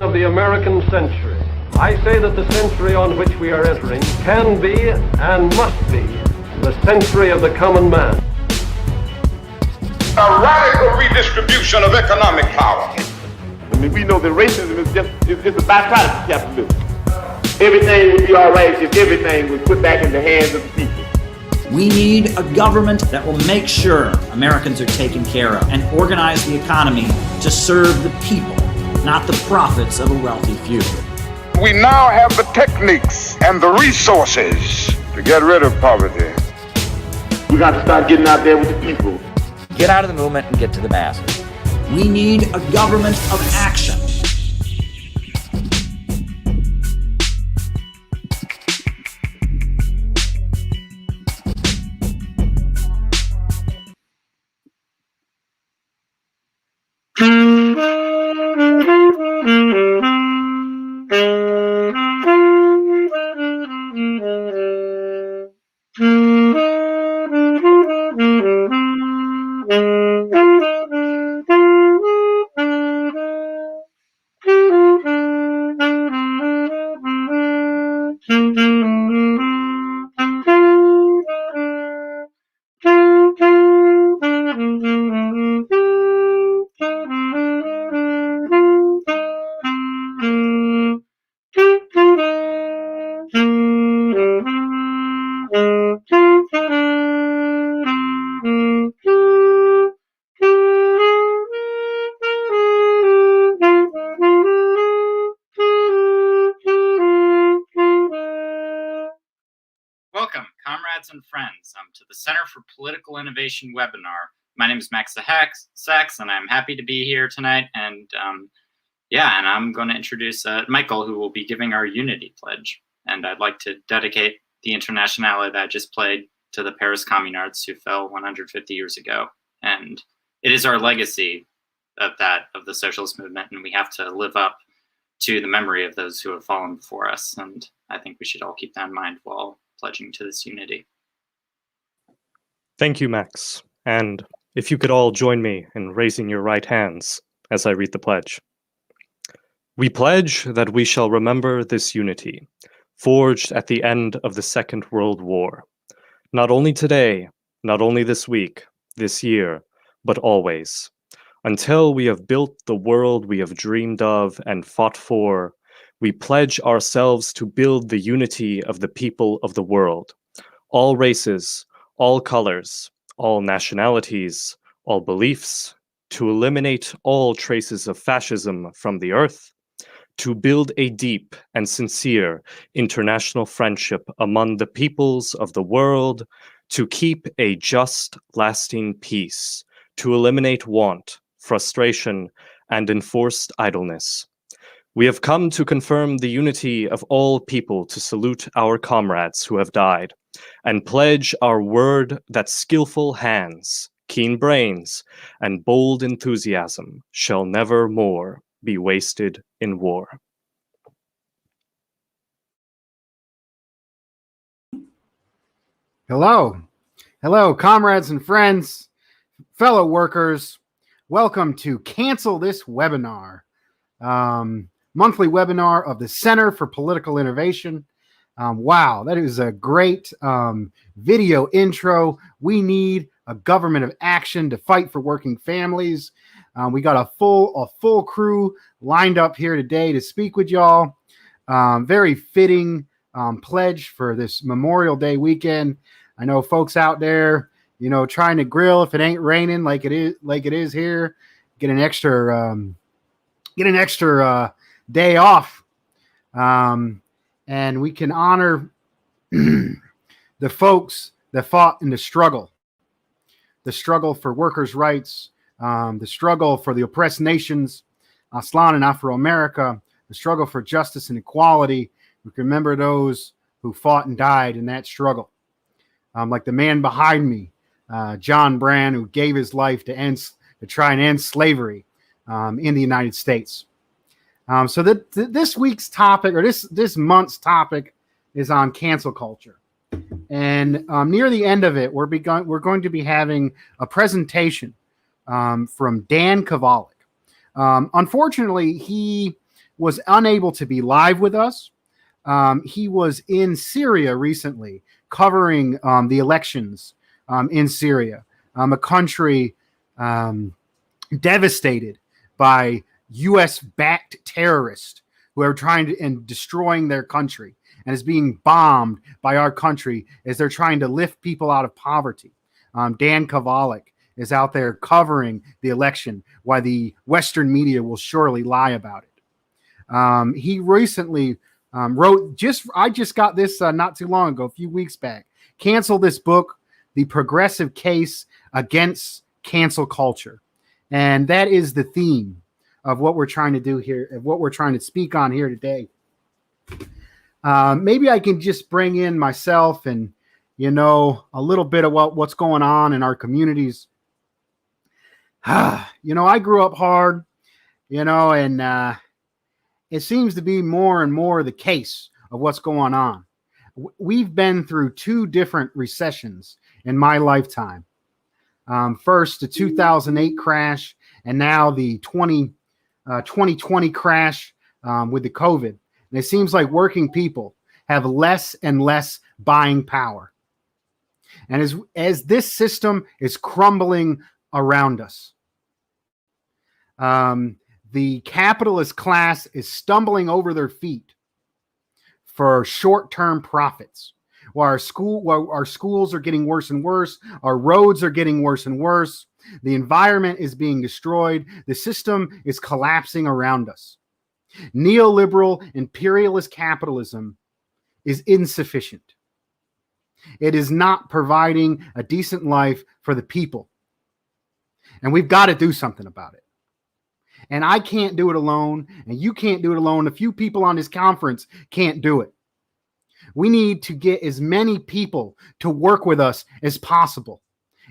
of the American century. I say that the century on which we are entering can be and must be the century of the common man. A radical redistribution of economic power. I mean, we know that racism is just a byproduct of capitalism. Everything would be all right if everything was put back in the hands of the people. We need a government that will make sure Americans are taken care of and organize the economy to serve the people, not the profits of a wealthy few. We now have the techniques and the resources to get rid of poverty. We got to start getting out there with the people. Get out of the movement and get to the masses. We need a government of action. Welcome, comrades and friends, to the Center for Political Innovation webinar. My name is Max Sachs, and I'm happy to be here tonight. And and I'm going to introduce Michael, who will be giving our Unity Pledge. And I'd like to dedicate the Internationale that I just played to the Paris Communards who fell 150 years ago. And it is our legacy of the socialist movement, and we have to live up to the memory of those who have fallen before us. And I think we should all keep that in mind while pledging to this unity. Thank you, Max. And if you could all join me in raising your right hands as I read the pledge. We pledge that we shall remember this unity, forged at the end of the Second World War, not only today, not only this week, this year, but always, until we have built the world we have dreamed of and fought for. We pledge ourselves to build the unity of the people of the world, all races, all colors, all nationalities, all beliefs, to eliminate all traces of fascism from the earth, to build a deep and sincere international friendship among the peoples of the world, to keep a just, lasting peace, to eliminate want, frustration, and enforced idleness. We have come to confirm the unity of all people, to salute our comrades who have died, and pledge our word that skillful hands, keen brains, and bold enthusiasm shall never more be wasted in war. Hello, comrades and friends, fellow workers. Welcome to Cancel This Webinar, monthly webinar of the Center for Political Innovation. Wow, that is a great video intro. We need a government of action to fight for working families. We got a full crew lined up here today to speak with y'all. Very fitting pledge for this Memorial Day weekend. I know folks out there, trying to grill if it ain't raining like it is here. Get an extra day off, and we can honor the folks that fought in the struggle for workers' rights, the struggle for the oppressed nations, Aslan and Afro-America, the struggle for justice and equality. We can remember those who fought and died in that struggle. Like the man behind me, John Brand, who gave his life to try and end slavery in the United States. So this week's topic, or this month's topic, is on cancel culture. And near the end of it, we're going to be having a presentation from Dan Kovalik. Unfortunately, he was unable to be live with us. He was in Syria recently covering the elections in Syria, a country devastated by U.S.-backed terrorists who are trying to and destroying their country, and is being bombed by our country as they're trying to lift people out of poverty. Dan Kovalik is out there covering the election, while the Western media will surely lie about it. He recently wrote, I just got this not too long ago, a few weeks back, Cancel This Book, The Progressive Case Against Cancel Culture. And that is the theme of what we're trying to do here, of what we're trying to speak on here today. Maybe I can just bring in myself and, a little bit about what's going on in our communities. I grew up hard, and it seems to be more and more the case of what's going on. We've been through 2 different recessions in my lifetime. First, the 2008 crash, and now the 2020 crash with the COVID. And it seems like working people have less and less buying power. And as this system is crumbling around us, the capitalist class is stumbling over their feet for short-term profits. While our schools are getting worse and worse, our roads are getting worse and worse, the environment is being destroyed, the system is collapsing around us. Neoliberal imperialist capitalism is insufficient. It is not providing a decent life for the people. And we've got to do something about it. And I can't do it alone, and you can't do it alone. A few people on this conference can't do it. We need to get as many people to work with us as possible.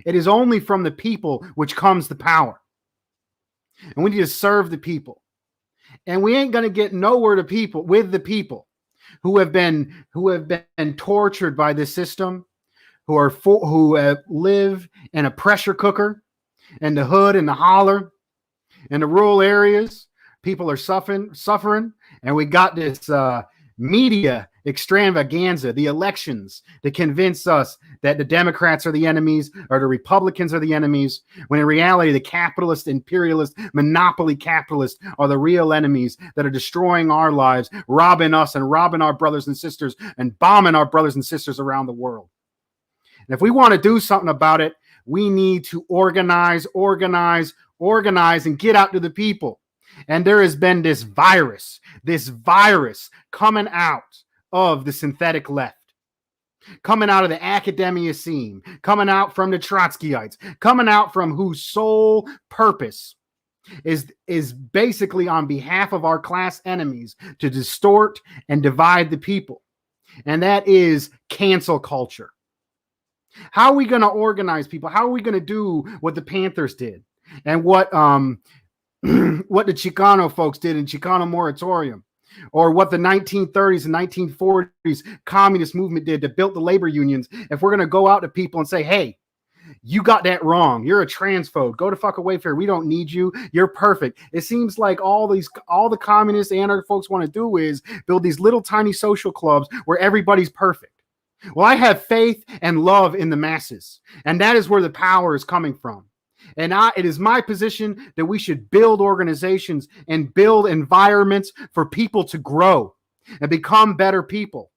It is only from the people which comes the power. And we need to serve the people. And we ain't going to get nowhere with the people who have been tortured by this system, who live in a pressure cooker, in the hood and the holler, in the rural areas. People are suffering, and we got this media extravaganza, the elections, to convince us that the Democrats are the enemies or the Republicans are the enemies, when in reality the capitalist, imperialist, monopoly capitalists are the real enemies that are destroying our lives, robbing us and robbing our brothers and sisters and bombing our brothers and sisters around the world. And if we want to do something about it, we need to organize and get out to the people. And there has been this virus coming out of the synthetic left, coming out of the academia scene, coming out from the Trotskyites, coming out from whose sole purpose is basically on behalf of our class enemies to distort and divide the people. And that is cancel culture. How are we going to organize people? How are we going to do what the Panthers did and what the Chicano folks did in Chicano Moratorium, or what the 1930s and 1940s communist movement did to build the labor unions, if we're going to go out to people and say, hey, you got that wrong. You're a transphobe. Go to fuck away from here. We don't need you. You're perfect. It seems like all the communists and other folks want to do is build these little tiny social clubs where everybody's perfect. Well, I have faith and love in the masses, and that is where the power is coming from. And it is my position that we should build organizations and build environments for people to grow and become better people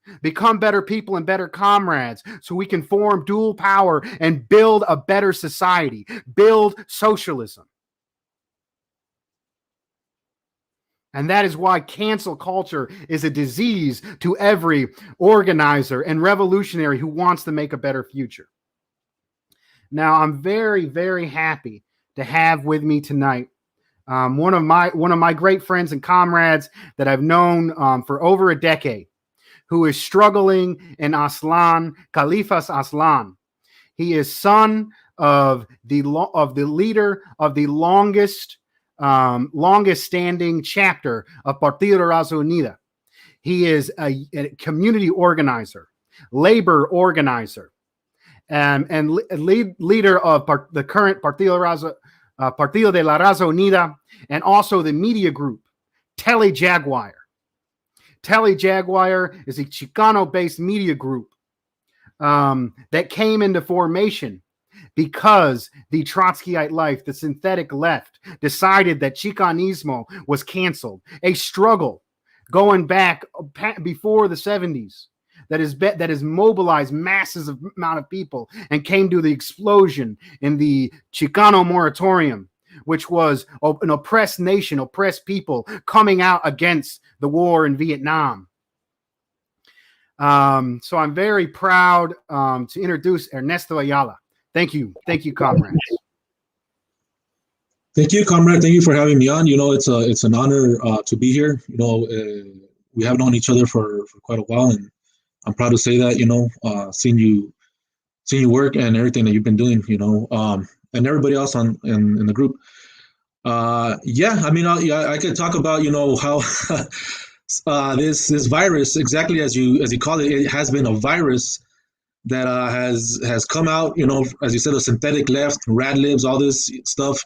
and better comrades, so we can form dual power and build a better society, build socialism. And that is why cancel culture is a disease to every organizer and revolutionary who wants to make a better future. Now, I'm very, very happy to have with me tonight one of my great friends and comrades that I've known for over a decade, who is struggling in Aslan, Khalifas Aslan. He is son of the leader of the longest standing chapter of Partido Raza Unida. He is a community organizer, labor organizer, and leader of the current Partido de la Raza Unida, and also the media group Telejaguar. Telejaguar is a Chicano-based media group that came into formation because the Trotskyite life, the synthetic left, decided that Chicanismo was canceled. A struggle going back before the 70s that has mobilized masses of amount of people and came to the explosion in the Chicano moratorium, which was an oppressed nation, oppressed people coming out against the war in Vietnam. So I'm very proud to introduce Ernesto Ayala. Thank you, comrades. Thank you, comrade. Thank you for having me on. It's an honor to be here. We have known each other for quite a while, and I'm proud to say that. Seeing you work and everything that you've been doing. And everybody else in the group. I could talk about how this virus, exactly as you call it has been a virus that has come out, as you said, a synthetic left, rad libs, all this stuff.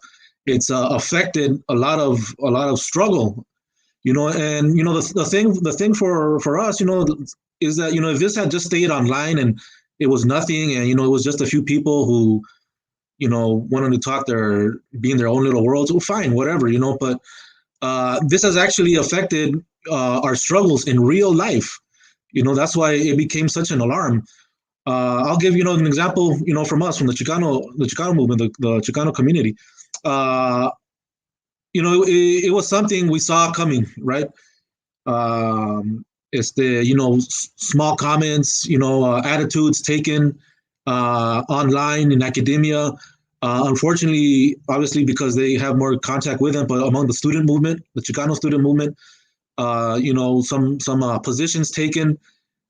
It's affected a lot of struggle, and the thing for us, is that if this had just stayed online and it was nothing, and it was just a few people who wanted to talk be in their own little worlds, well, fine, whatever, but this has actually affected our struggles in real life. That's why it became such an alarm. I'll give an example, from us, from the Chicano movement, the Chicano community. It was something we saw coming, right? It's small comments, attitudes taken online in academia. Unfortunately, obviously, because they have more contact with them, but among the student movement, the Chicano student movement, some positions taken,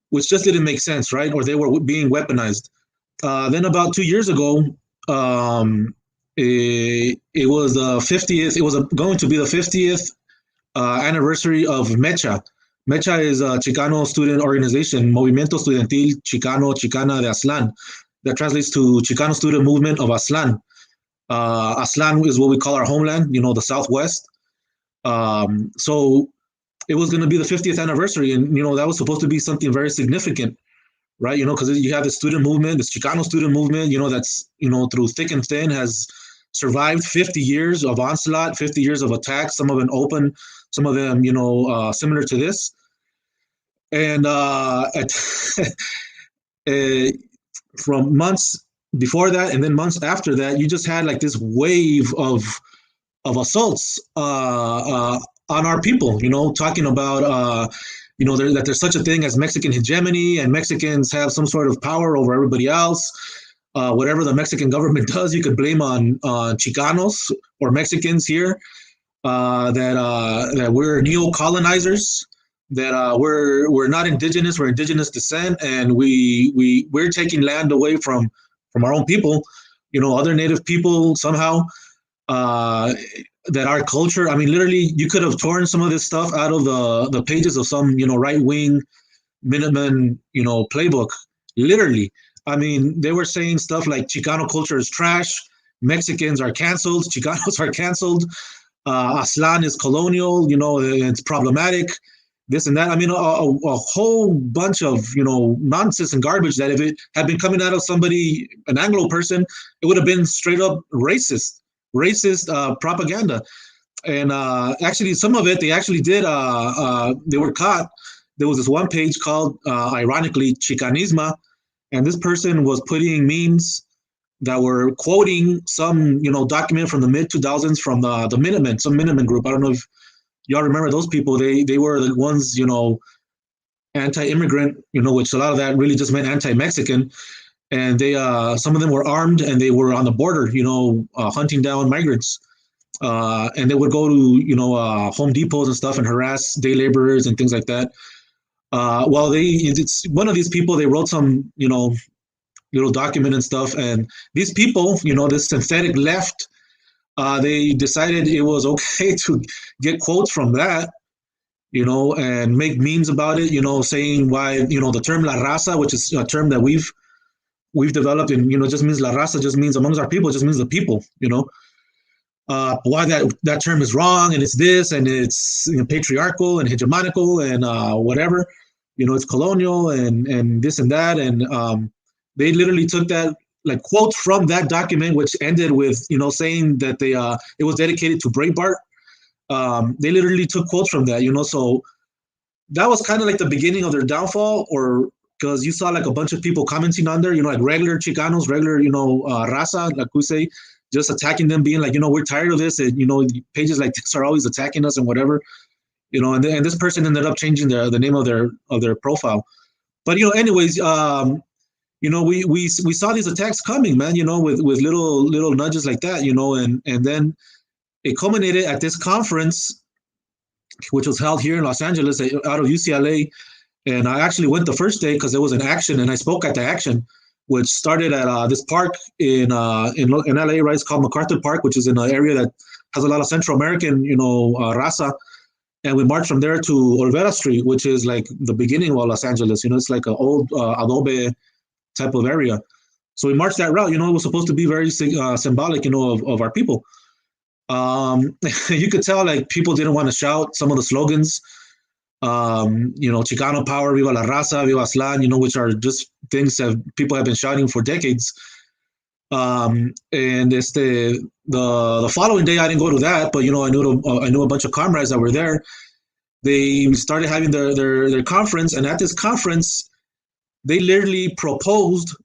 which just didn't make sense, right? Or they were being weaponized. Then about 2 years ago, it was the 50th. It was going to be the 50th anniversary of Mecha. Mecha is a Chicano student organization, Movimiento Estudiantil Chicana de Aztlán. That translates to Chicano Student Movement of Aztlán. Aztlán is what we call our homeland, the Southwest. So it was going to be the 50th anniversary, and that was supposed to be something very significant, right? Because you have the student movement, this Chicano student movement, that's through thick and thin has survived 50 years of onslaught, 50 years of attacks, some of them open, some of them similar to this, and from months before that and then months after that, you just had like this wave of assaults on our people, talking about, that there's such a thing as Mexican hegemony and Mexicans have some sort of power over everybody else. Whatever the Mexican government does, you could blame on Chicanos or Mexicans here, that we're neo-colonizers, that we're not indigenous, we're indigenous descent, and we're taking land away from our own people, other native people somehow. That our culture, literally, you could have torn some of this stuff out of the pages of some, right-wing Minuteman, playbook, literally. They were saying stuff like Chicano culture is trash, Mexicans are canceled, Chicanos are canceled, Aztlán is colonial, it's problematic, this and that. A whole bunch of, nonsense and garbage that if it had been coming out of somebody, an Anglo person, it would have been straight up racist propaganda. And actually, some of it, they actually did, they were caught. There was this one page called, ironically, Chicanisma, and this person was putting memes that were quoting some, document from the mid-2000s from the Minutemen, some Minutemen group. I don't know if y'all remember those people. They were the ones, anti-immigrant, which a lot of that really just meant anti-Mexican. And they, some of them were armed and they were on the border, hunting down migrants. And they would go to, Home Depots and stuff and harass day laborers and things like that. Well, it's one of these people, they wrote some, little document and stuff. And these people, this synthetic left, they decided it was okay to get quotes from that, and make memes about it, saying why, the term La Raza, which is a term that we've developed, and, just means La Raza, just means amongst our people, just means the people, why that term is wrong, and it's this, and it's patriarchal and hegemonical and whatever, it's colonial and this and that, and they literally took that like quotes from that document, which ended with saying that it was dedicated to Breitbart. They literally took quotes from that, so that was kind of like the beginning of their downfall, or because you saw like a bunch of people commenting on there, like regular Chicanos, regular, raza, like we say, just attacking them, being like, we're tired of this, and pages like this are always attacking us and whatever, and this person ended up changing the name of their profile. But anyways, we saw these attacks coming, man, with little nudges like that, and then it culminated at this conference, which was held here in Los Angeles out of UCLA. And I actually went the first day because there was an action, and I spoke at the action, which started at this park in LA, right? It's called MacArthur Park, which is in an area that has a lot of Central American, raza. And we marched from there to Olvera Street, which is like the beginning of Los Angeles. It's like an old adobe type of area. So we marched that route. It was supposed to be very symbolic, of our people. You could tell like people didn't want to shout some of the slogans. Chicano power, viva la raza, viva Aztlán, which are just things that people have been shouting for decades. And the following day, I didn't go to that, but I knew a bunch of comrades that were there. They started having their conference, and at this conference, they literally proposed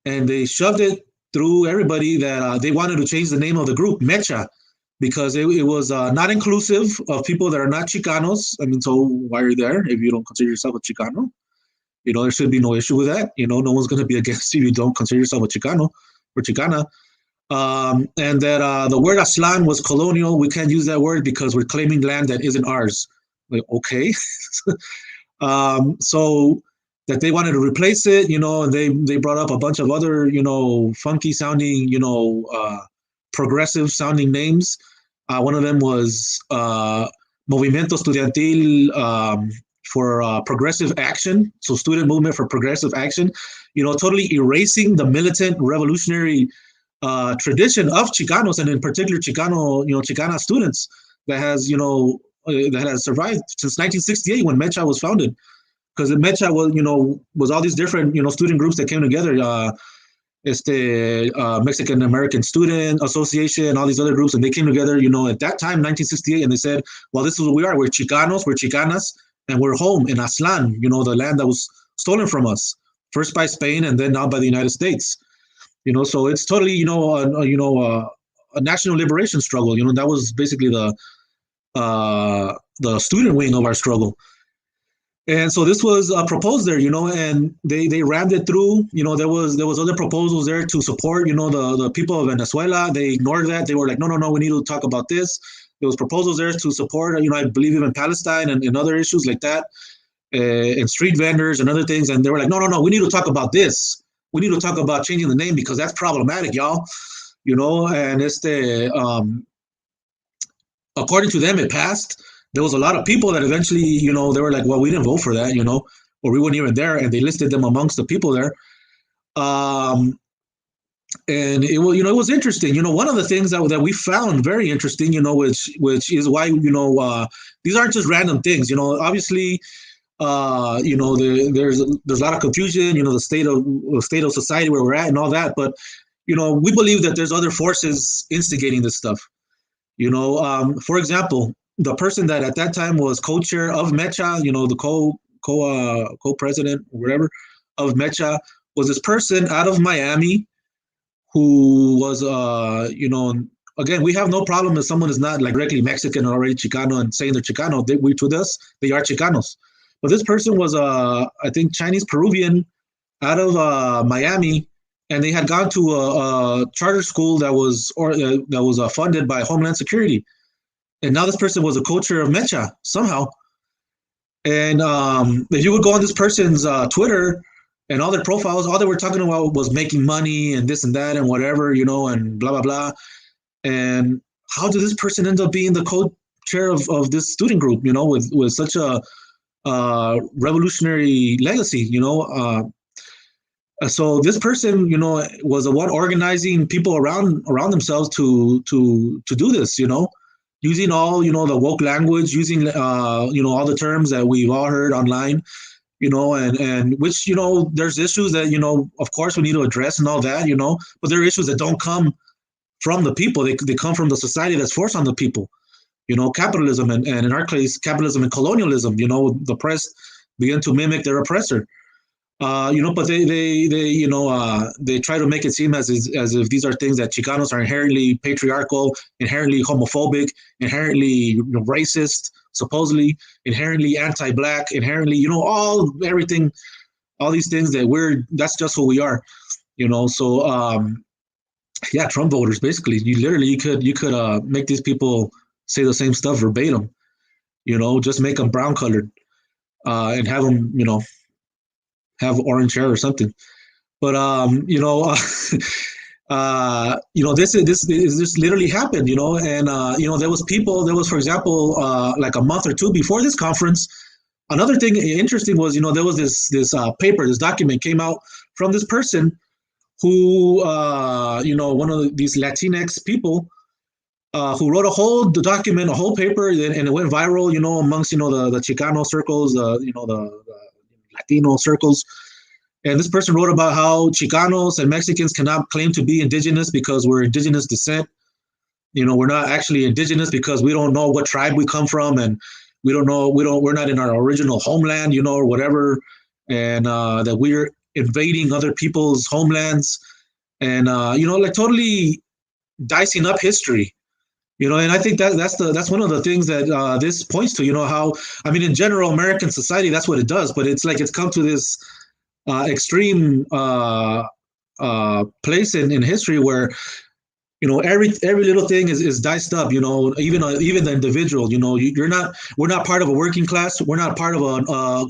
and they shoved it through everybody that they wanted to change the name of the group, Mecha, because it was not inclusive of people that are not Chicanos. I mean, so why are you there if you don't consider yourself a Chicano? There should be no issue with that. No one's going to be against you if you don't consider yourself a Chicano or Chicana. And that the word Aztlán was colonial. We can't use that word because we're claiming land that isn't ours. Like, okay. So that they wanted to replace it, and they brought up a bunch of other, funky sounding, progressive sounding names. One of them was Movimiento Estudiantil for Progressive Action, so Student Movement for Progressive Action, totally erasing the militant revolutionary tradition of Chicanos, and in particular Chicano, Chicana students that has survived since 1968 when Mecha was founded. Because Mecha was all these different student groups that came together. Mexican American Student Association, all these other groups, and they came together, at that time, 1968, and they said, well, this is what we are. We're Chicanos, we're Chicanas, and we're home in Aztlán, the land that was stolen from us, first by Spain and then now by the United States. So it's totally, a national liberation struggle. That was basically the student wing of our struggle. And so this was proposed there, and they rammed it through. There was other proposals there to support, the people of Venezuela. They ignored that. They were like, no, we need to talk about this. There was proposals there to support, I believe even Palestine and other issues like that, and street vendors and other things. And they were like, no, we need to talk about this. We need to talk about changing the name because that's problematic, y'all. And according to them, it passed. There was a lot of people that eventually, they were like, well, we didn't vote for that, or we weren't even there, and they listed them amongst the people there. And it was, it was interesting. One of the things that we found very interesting, which is why, these aren't just random things. Obviously, there's a lot of confusion. The state of society where we're at and all that. But we believe that there's other forces instigating this stuff. For example, the person that at that time was co-chair of Mecha, the co-president or whatever of Mecha, was this person out of Miami who was, again, we have no problem if someone is not like directly Mexican or already Chicano and saying they're Chicano. To us, they are Chicanos. But this person was, I think, Chinese Peruvian out of Miami, and they had gone to a charter school that was funded by Homeland Security. And now this person was a co-chair of Mecha somehow. And if you would go on this person's Twitter and all their profiles, all they were talking about was making money and this and that and whatever, and blah, blah, blah. And how did this person end up being the co-chair of this student group, with such a revolutionary legacy, So this person, was the one organizing people around themselves to do this, using all, the woke language, using, all the terms that we've all heard online, and which, there's issues that, of course we need to address and all that, but there are issues that don't come from the people. They come from the society that's forced on the people, capitalism and in our case, capitalism and colonialism, the oppressed begin to mimic their oppressor. But they try to make it seem as if these are things that Chicanos are inherently patriarchal, inherently homophobic, inherently racist, supposedly inherently anti-black, inherently, everything, all these things that's just who we are, So, yeah, Trump voters, basically, you could make these people say the same stuff verbatim, just make them brown colored, and have them, have orange hair or something. But this literally happened, and there was, for example, like a month or two before this conference. Another thing interesting was, there was this paper, this document came out from this person who, one of these Latinx people, who wrote a whole document, a whole paper, and it went viral, amongst, the Chicano circles, the Latino circles. And this person wrote about how Chicanos and Mexicans cannot claim to be indigenous because we're indigenous descent. We're not actually indigenous because we don't know what tribe we come from, and we're not in our original homeland, or whatever, and that we're invading other people's homelands, and like totally dicing up history. And I think that's one of the things that this points to. How, I mean, in general, American society, that's what it does. But it's like it's come to this extreme place in history where, every little thing is diced up. Even the individual. We're not part of a working class. We're not part of a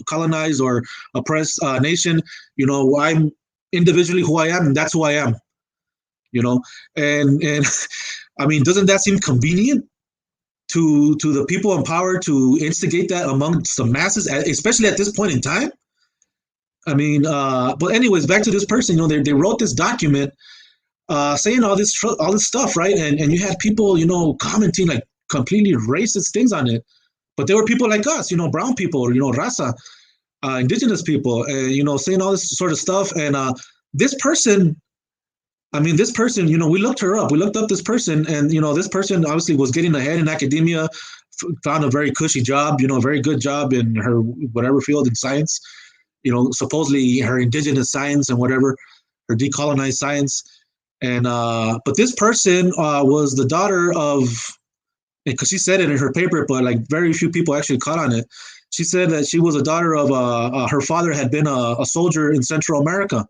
colonized or oppressed nation. I'm individually who I am, and that's who I am. And I mean, doesn't that seem convenient to the people in power to instigate that amongst the masses, especially at this point in time? I mean, but anyways, back to this person. They wrote this document saying all this stuff, right? And you had people, commenting like completely racist things on it. But there were people like us, brown people, raza, indigenous people, and saying all this sort of stuff. And this person. We looked her up. We looked up this person, and this person obviously was getting ahead in academia, found a very cushy job, a very good job in her whatever field in science, supposedly her indigenous science and whatever, her decolonized science, and but this person was the daughter of, because she said it in her paper, but like very few people actually caught on it. She said that she was a daughter of her father had been a soldier in Central America.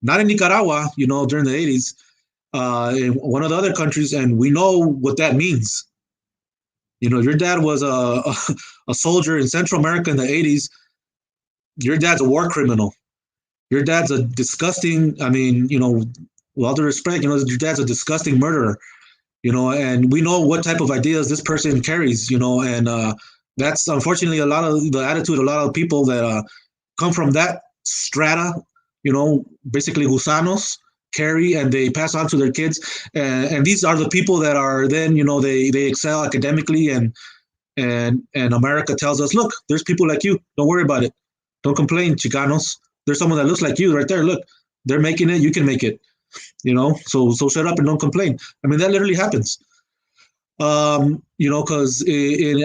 Not in Nicaragua, during the 80s, in one of the other countries, and we know what that means. Your dad was a soldier in Central America in the 80s. Your dad's a war criminal. Your dad's a disgusting, with all due respect, your dad's a disgusting murderer, and we know what type of ideas this person carries, and that's unfortunately a lot of the attitude, a lot of people that come from that strata, basically gusanos carry, and they pass on to their kids. And these are the people that are then, they excel academically, and America tells us, look, there's people like you. Don't worry about it. Don't complain, Chicanos. There's someone that looks like you right there. Look, they're making it. You can make it. So shut up and don't complain. I mean, that literally happens. Because in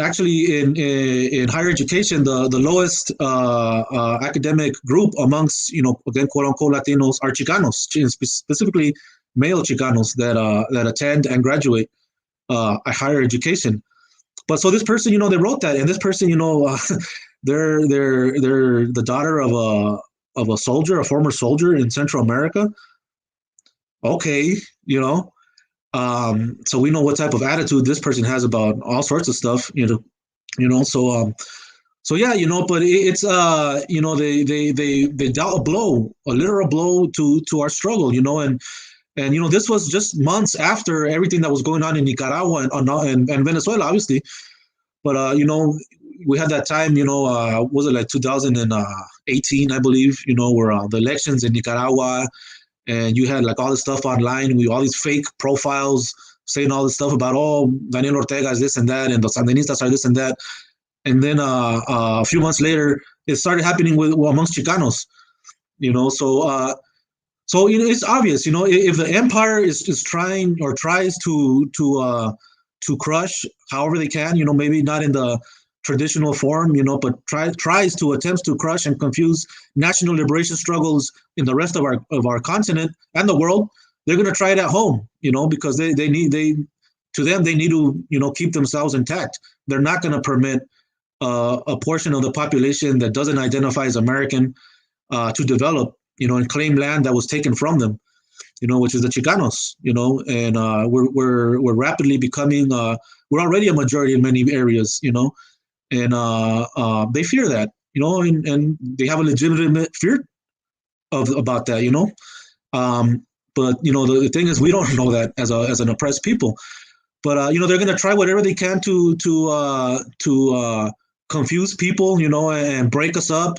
higher education, the lowest academic group amongst, again, quote unquote Latinos are Chicanos, specifically male Chicanos that attend and graduate higher education. But so this person, they wrote that, and this person, they're the daughter of a soldier, a former soldier in Central America. Okay, so we know what type of attitude this person has about all sorts of stuff, so yeah, but it's they dealt a literal blow to our struggle, and this was just months after everything that was going on in Nicaragua and Venezuela, obviously. But we had that time, was it like 2018, I believe, where the elections in Nicaragua, and you had like all this stuff online, all these fake profiles saying all this stuff about, oh, Daniel Ortega is this and that, and the Sandinistas are this and that. And then a few months later, it started happening amongst Chicanos, so it's obvious, if the empire is trying or tries to crush however they can, maybe not in the traditional form, but tries to attempts to crush and confuse national liberation struggles in the rest of our continent and the world, they're going to try it at home, because they need to keep themselves intact. They're not going to permit a portion of the population that doesn't identify as American to develop, and claim land that was taken from them, which is the Chicanos, and we're rapidly becoming, we're already a majority in many areas, and they fear that, and they have a legitimate fear about that, but the thing is, we don't know that as an oppressed people, but they're going to try whatever they can to confuse people, and break us up.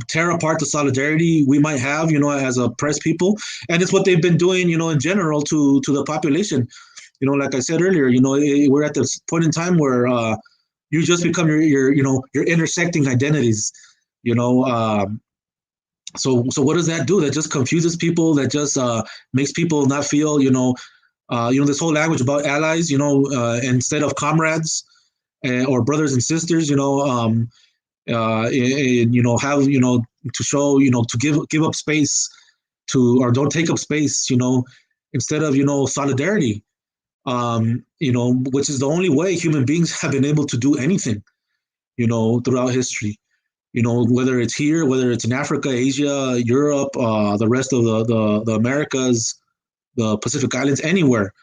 Tear apart the solidarity we might have, as oppressed people, and it's what they've been doing, in general to the population. Like I said earlier, we're at this point in time where you just become your intersecting identities. So what does that do? That just confuses people. That just makes people not feel, this whole language about allies, instead of comrades or brothers and sisters, have to show, to give up space to, or don't take up space, instead of solidarity, which is the only way human beings have been able to do anything, throughout history, whether it's here, whether it's in Africa, Asia, Europe, the rest of the Americas, the Pacific Islands, anywhere,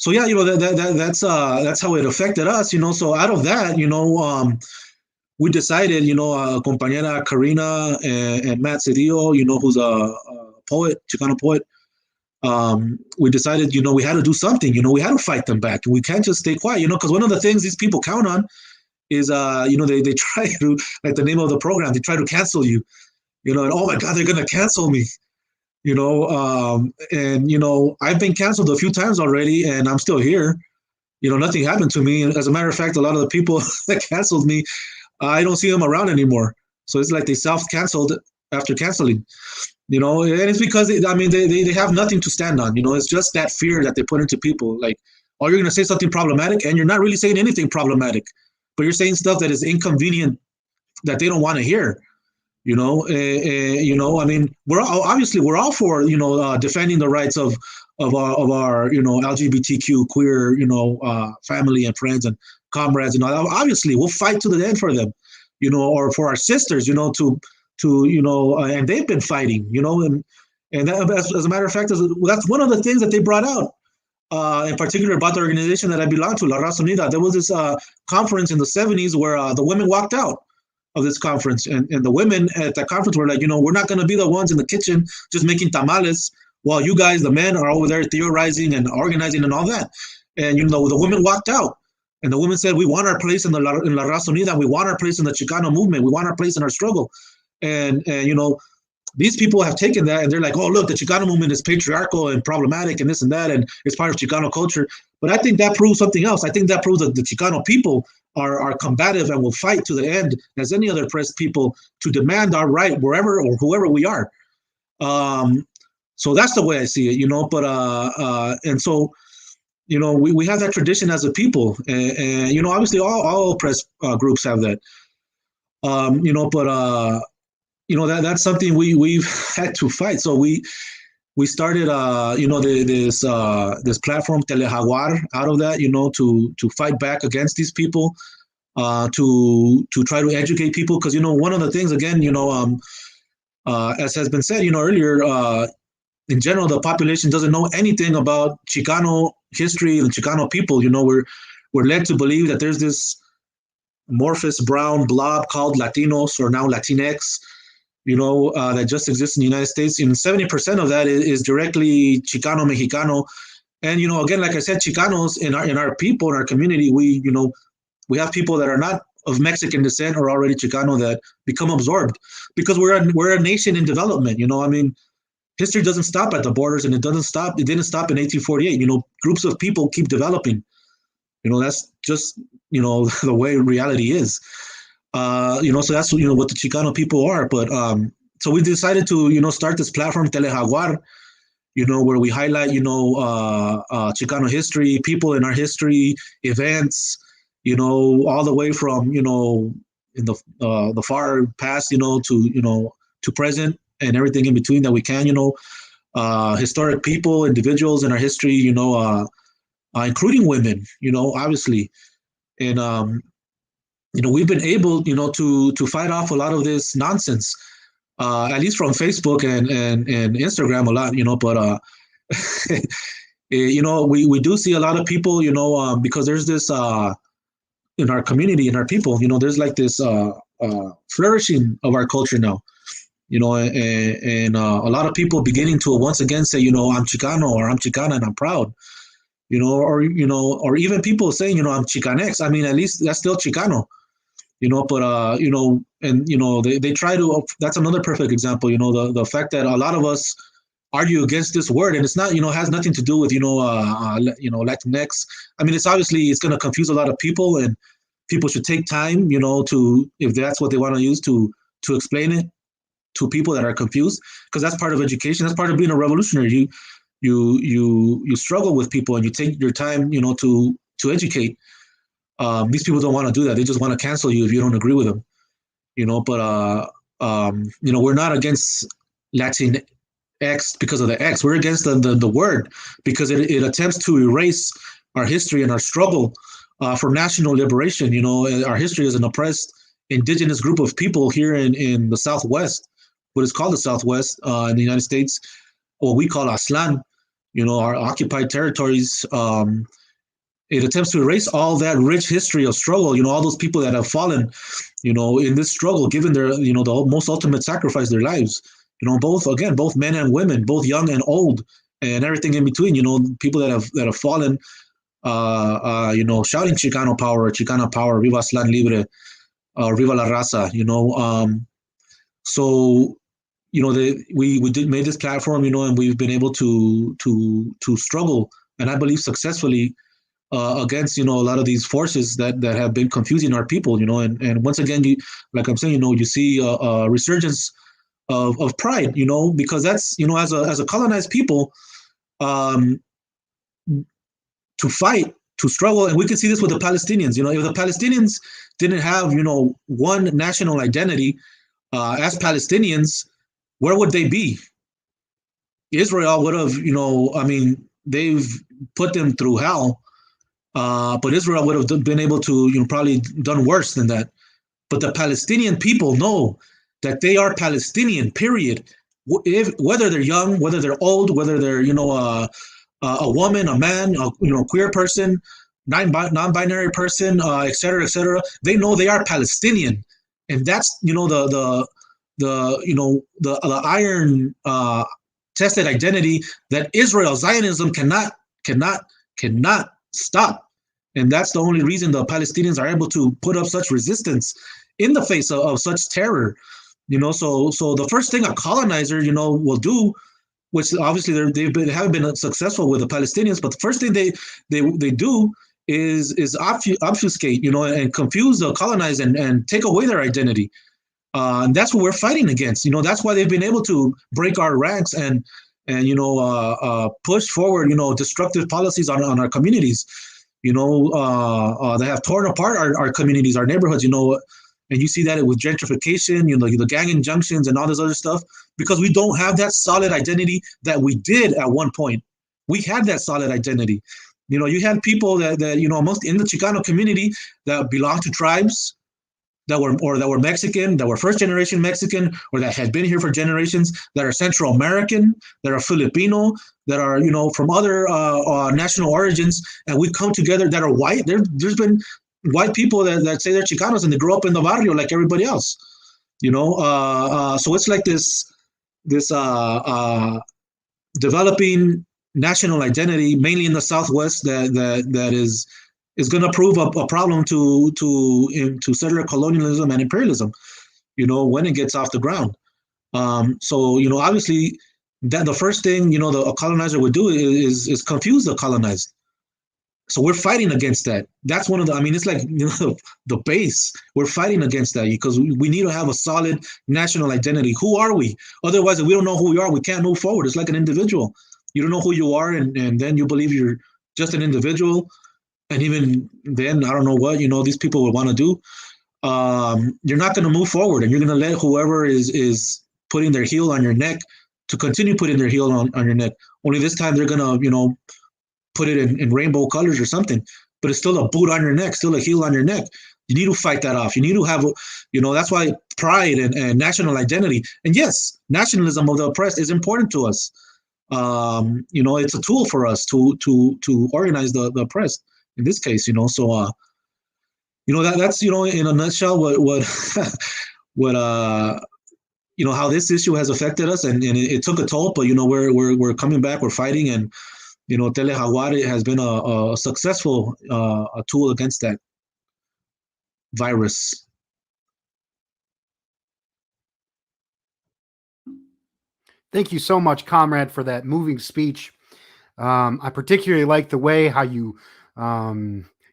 so yeah, that's how it affected us, So out of that, we decided, compañera Karina and Matt Cedillo, who's a poet, Chicano poet. We decided, we had to do something. We had to fight them back. We can't just stay quiet, because one of the things these people count on is, they try to, like the name of the program, they try to cancel you, and oh my God, they're gonna cancel me. I've been canceled a few times already, and I'm still here. Nothing happened to me. As a matter of fact, a lot of the people that canceled me, I don't see them around anymore. So it's like they self-canceled after canceling, and it's because they have nothing to stand on. It's just that fear that they put into people. Like, oh, you're going to say something problematic, and you're not really saying anything problematic, but you're saying stuff that is inconvenient that they don't want to hear. We're all for, defending the rights of our, LGBTQ queer, family and friends and comrades, obviously we'll fight to the end for them, or for our sisters, and they've been fighting, and that, as a matter of fact, that's one of the things that they brought out, in particular about the organization that I belong to, La Raza Unida. There was this conference in the 70s where the women walked out of this conference, and the women at that conference were like, we're not going to be the ones in the kitchen just making tamales while you guys, the men, are over there theorizing and organizing and all that. And the women walked out, and the women said, we want our place in La Raza Unida, we want our place in the Chicano movement, we want our place in our struggle. And these people have taken that, and they're like, oh, look, the Chicano movement is patriarchal and problematic and this and that, and it's part of Chicano culture. But I think that proves something else. I think that proves that the Chicano people are combative and will fight to the end, as any other oppressed people, to demand our right wherever or whoever we are. So that's the way I see it, But and so, we have that tradition as a people, and obviously all oppressed groups have that. But that's something we've had to fight. So we started, this platform Telejaguar out of that, to fight back against these people, to try to educate people, because one of the things, again, as has been said, earlier, in general, the population doesn't know anything about Chicano history and Chicano people. We're led to believe that there's this amorphous brown blob called Latinos, or now Latinx, that just exists in the United States. And 70% of that is directly Chicano, Mexicano. And, again, like I said, Chicanos in our people, in our community, we, we have people that are not of Mexican descent or already Chicano that become absorbed because we're a nation in development. I mean, history doesn't stop at the borders, and it didn't stop in 1848. Groups of people keep developing. That's just the way reality is. So that's what the Chicano people are. But so we decided to start this platform Telejaguar, where we highlight Chicano history, people in our history, events, all the way from in the far past, to present and everything in between that we can, historic people, individuals in our history, including women, obviously, and we've been able, to fight off a lot of this nonsense, at least from Facebook and Instagram a lot, but we do see a lot of people, because there's this in our community, in our people, there's like this flourishing of our culture now. And a lot of people beginning to once again say, I'm Chicano or I'm Chicana and I'm proud, or even people saying, I'm Chicanex. I mean, at least that's still Chicano, but, and, they try to, that's another perfect example, the fact that a lot of us argue against this word, and it's not, has nothing to do with, Latinx. I mean, it's going to confuse a lot of people, and people should take time, to, if that's what they want to use to explain it to people that are confused, because that's part of education. That's part of being a revolutionary. You struggle with people, and you take your time, to educate. These people don't want to do that. They just want to cancel you if you don't agree with them, but we're not against Latin X because of the X. We're against the word because it attempts to erase our history and our struggle for national liberation. Our history as an oppressed indigenous group of people here in the Southwest, what is called the Southwest in the United States, what we call Aztlán, our occupied territories. It attempts to erase all that rich history of struggle, all those people that have fallen, in this struggle, given their, the most ultimate sacrifice, their lives, both men and women, both young and old, and everything in between, people that have fallen, shouting Chicano power, Chicana power, Viva Aztlán Libre, Viva la Raza, so, we did made this platform, and we've been able to struggle, and I believe successfully, against, a lot of these forces that have been confusing our people, and once again, like I'm saying, you see a resurgence of pride, because that's, as a colonized people, to fight, to struggle, and we can see this with the Palestinians. If the Palestinians didn't have, one national identity as Palestinians, where would they be? Israel would have, they've put them through hell, but Israel would have been able to, probably done worse than that. But the Palestinian people know that they are Palestinian, period. Whether they're young, whether they're old, whether they're, a woman, a man, a queer person, non-binary person, et cetera, they know they are Palestinian. And that's, the iron tested identity that Israel, Zionism cannot stop. And that's the only reason the Palestinians are able to put up such resistance in the face of such terror. So the first thing a colonizer, will do, which obviously haven't been successful with the Palestinians, but the first thing they do is obfuscate, and confuse the colonized and take away their identity. And that's what we're fighting against. That's why they've been able to break our ranks and push forward, destructive policies on our communities. They have torn apart our communities, our neighborhoods. And you see that with gentrification, the gang injunctions and all this other stuff, because we don't have that solid identity that we did at one point. We had that solid identity. You had people that amongst in the Chicano community that belonged to tribes that were Mexican, that were first generation Mexican, or that had been here for generations, that are Central American, that are Filipino, that are from other national origins, and we come together that are white. There's been white people that say they're Chicanos and they grow up in the barrio like everybody else. So it's like this developing national identity, mainly in the Southwest, that is going to prove a problem to settler colonialism and imperialism, when it gets off the ground. So, obviously, that the first thing, a colonizer would do is confuse the colonized. So we're fighting against that. That's one of the, it's like, the base. We're fighting against that because we need to have a solid national identity. Who are we? Otherwise, if we don't know who we are, we can't move forward. It's like an individual. You don't know who you are, and then you believe you're just an individual. And even then, I don't know what, these people would want to do. You're not going to move forward, and you're going to let whoever is putting their heel on your neck to continue putting their heel on your neck. Only this time they're going to, put it in rainbow colors or something, but it's still a boot on your neck, still a heel on your neck. You need to fight that off. You need to have, that's why pride and national identity. And yes, nationalism of the oppressed is important to us. It's a tool for us to organize the oppressed in this case, so, that's, in a nutshell, what how this issue has affected us, and it took a toll, but, we're coming back, we're fighting, and, Telejaguar has been a successful a tool against that virus. Thank you so much, comrade, for that moving speech. I particularly like the way how you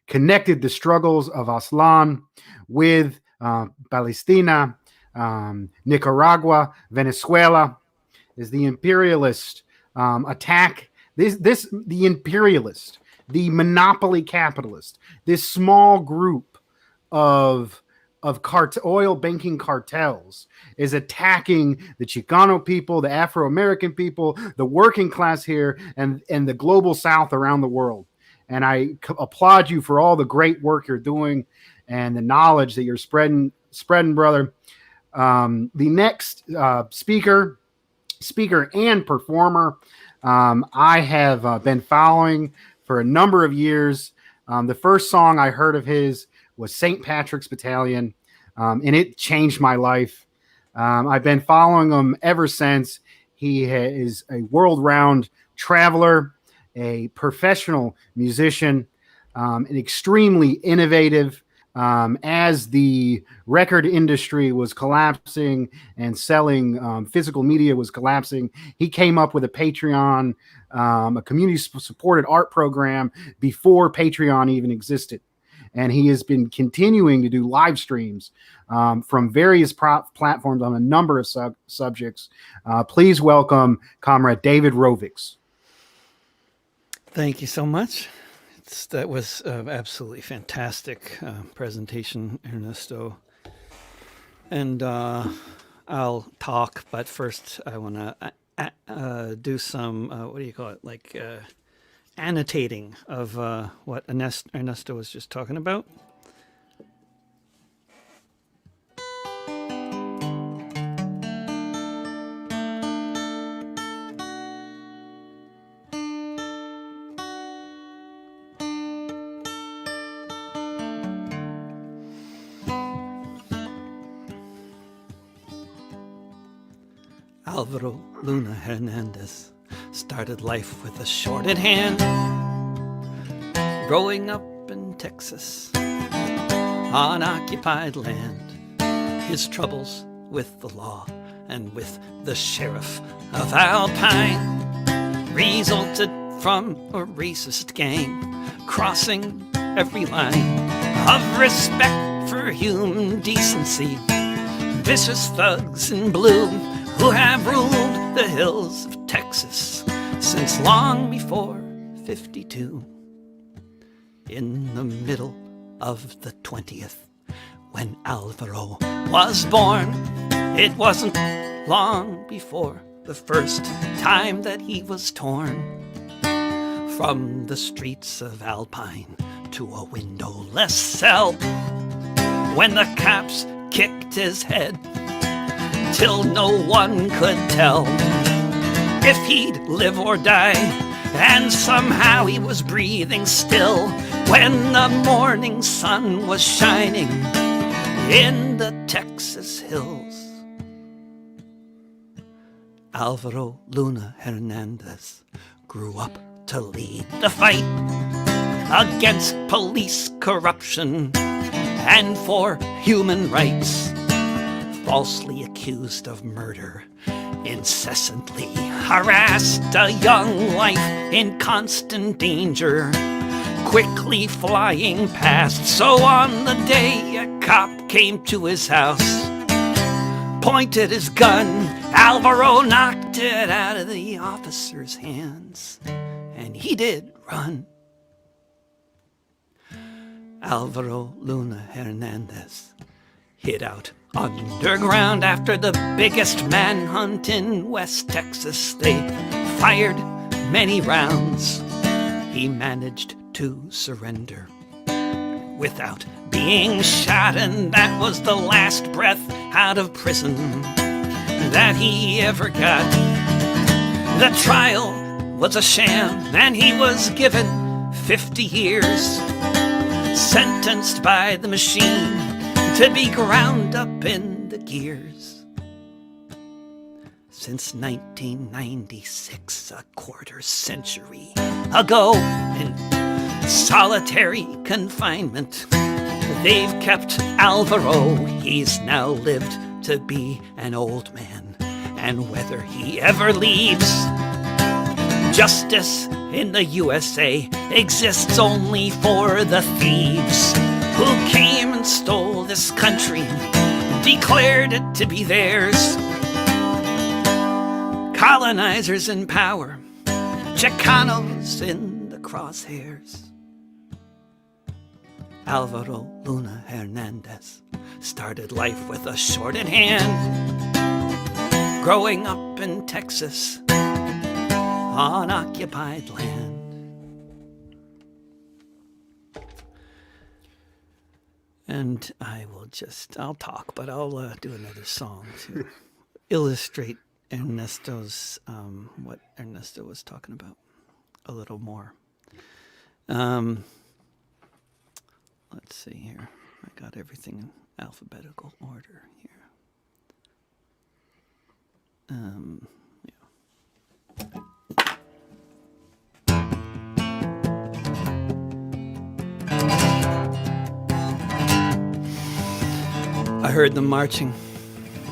connected the struggles of Aztlán with Palestina, Nicaragua, Venezuela. Is the imperialist attack? The imperialist, the monopoly capitalist, this small group of oil banking cartels is attacking the Chicano people, the Afro-American people, the working class here, and the global South around the world. And I applaud you for all the great work you're doing and the knowledge that you're spreading, brother. The next speaker and performer, I have been following for a number of years. The first song I heard of his was St. Patrick's Battalion, and it changed my life. I've been following him ever since. He is a world-round traveler, a professional musician, and extremely innovative. As the record industry was collapsing and selling physical media was collapsing, he came up with a Patreon, a community-supported art program before Patreon even existed. And he has been continuing to do live streams from various platforms on a number of subjects. Please welcome Comrade David Rovics. Thank you so much. That was absolutely fantastic presentation, Ernesto. And I'll talk, but first I want to do some, what do you call it, like annotating of what Ernesto was just talking about. Alvaro Luna Hernandez started life with a shorted hand, growing up in Texas on occupied land. His troubles with the law and with the sheriff of Alpine resulted from a racist gang crossing every line of respect for human decency. Vicious thugs in blue who have ruled the hills of Texas since long before 52. In the middle of the 20th, when Alvaro was born, it wasn't long before the first time that he was torn from the streets of Alpine to a windowless cell, when the cops kicked his head till no one could tell if he'd live or die, and somehow he was breathing still when the morning sun was shining in the Texas hills. Alvaro Luna Hernandez grew up to lead the fight against police corruption and for human rights. Falsely accused of murder, incessantly harassed, a young life in constant danger, quickly flying past. So on the day a cop came to his house, pointed his gun, Alvaro knocked it out of the officer's hands, and he did run. Alvaro Luna Hernandez hid out underground after the biggest manhunt in West Texas. They fired many rounds. He managed to surrender without being shot, and that was the last breath out of prison that he ever got. The trial was a sham, and he was given 50 years, sentenced by the machine to be ground up in the gears. Since 1996, a quarter century ago, in solitary confinement, they've kept Alvaro. He's now lived to be an old man, and whether he ever leaves, justice in the USA exists only for the thieves who came and stole this country, declared it to be theirs. Colonizers in power, Chicanos in the crosshairs. Alvaro Luna Hernandez started life with a shorted hand, growing up in Texas on occupied land. And I'll talk, but I'll do another song to illustrate Ernesto's, what Ernesto was talking about a little more. Let's see here. I got everything in alphabetical order here. I heard them marching,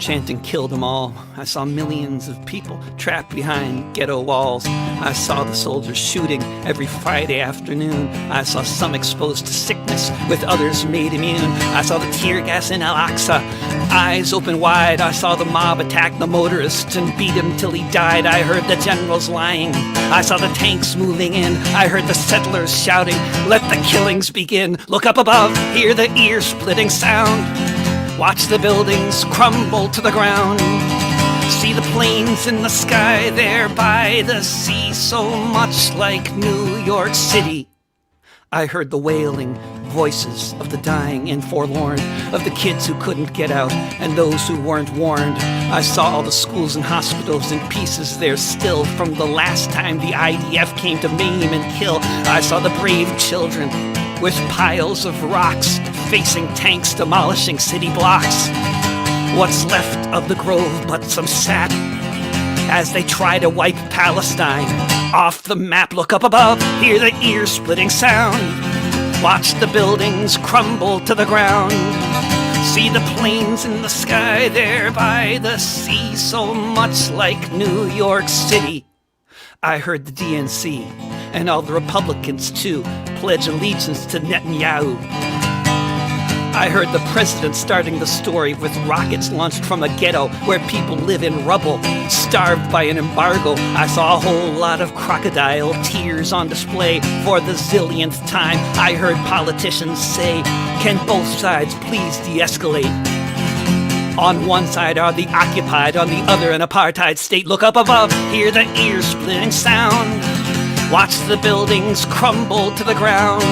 chanting, "Kill them all." I saw millions of people trapped behind ghetto walls. I saw the soldiers shooting every Friday afternoon. I saw some exposed to sickness, with others made immune. I saw the tear gas in Al-Aqsa, eyes open wide. I saw the mob attack the motorist and beat him till he died. I heard the generals lying. I saw the tanks moving in. I heard the settlers shouting, "Let the killings begin." Look up above, hear the ear-splitting sound. Watch the buildings crumble to the ground. See the planes in the sky there by the sea, so much like New York City. I heard the wailing voices of the dying and forlorn, of the kids who couldn't get out and those who weren't warned. I saw all the schools and hospitals in pieces there still from the last time the IDF came to maim and kill. I saw the brave children with piles of rocks facing tanks demolishing city blocks. What's left of the grove but some sap as they try to wipe Palestine off the map. Look up above, hear the ear-splitting sound. Watch the buildings crumble to the ground. See the planes in the sky there by the sea, so much like New York City. I heard the DNC and all the Republicans too pledge allegiance to Netanyahu. I heard the president starting the story with rockets launched from a ghetto where people live in rubble, starved by an embargo. I saw a whole lot of crocodile tears on display for the zillionth time. I heard politicians say, "Can both sides please de-escalate?" On one side are the occupied, on the other an apartheid state. Look up above, hear the ear-splitting sound. Watch the buildings crumble to the ground.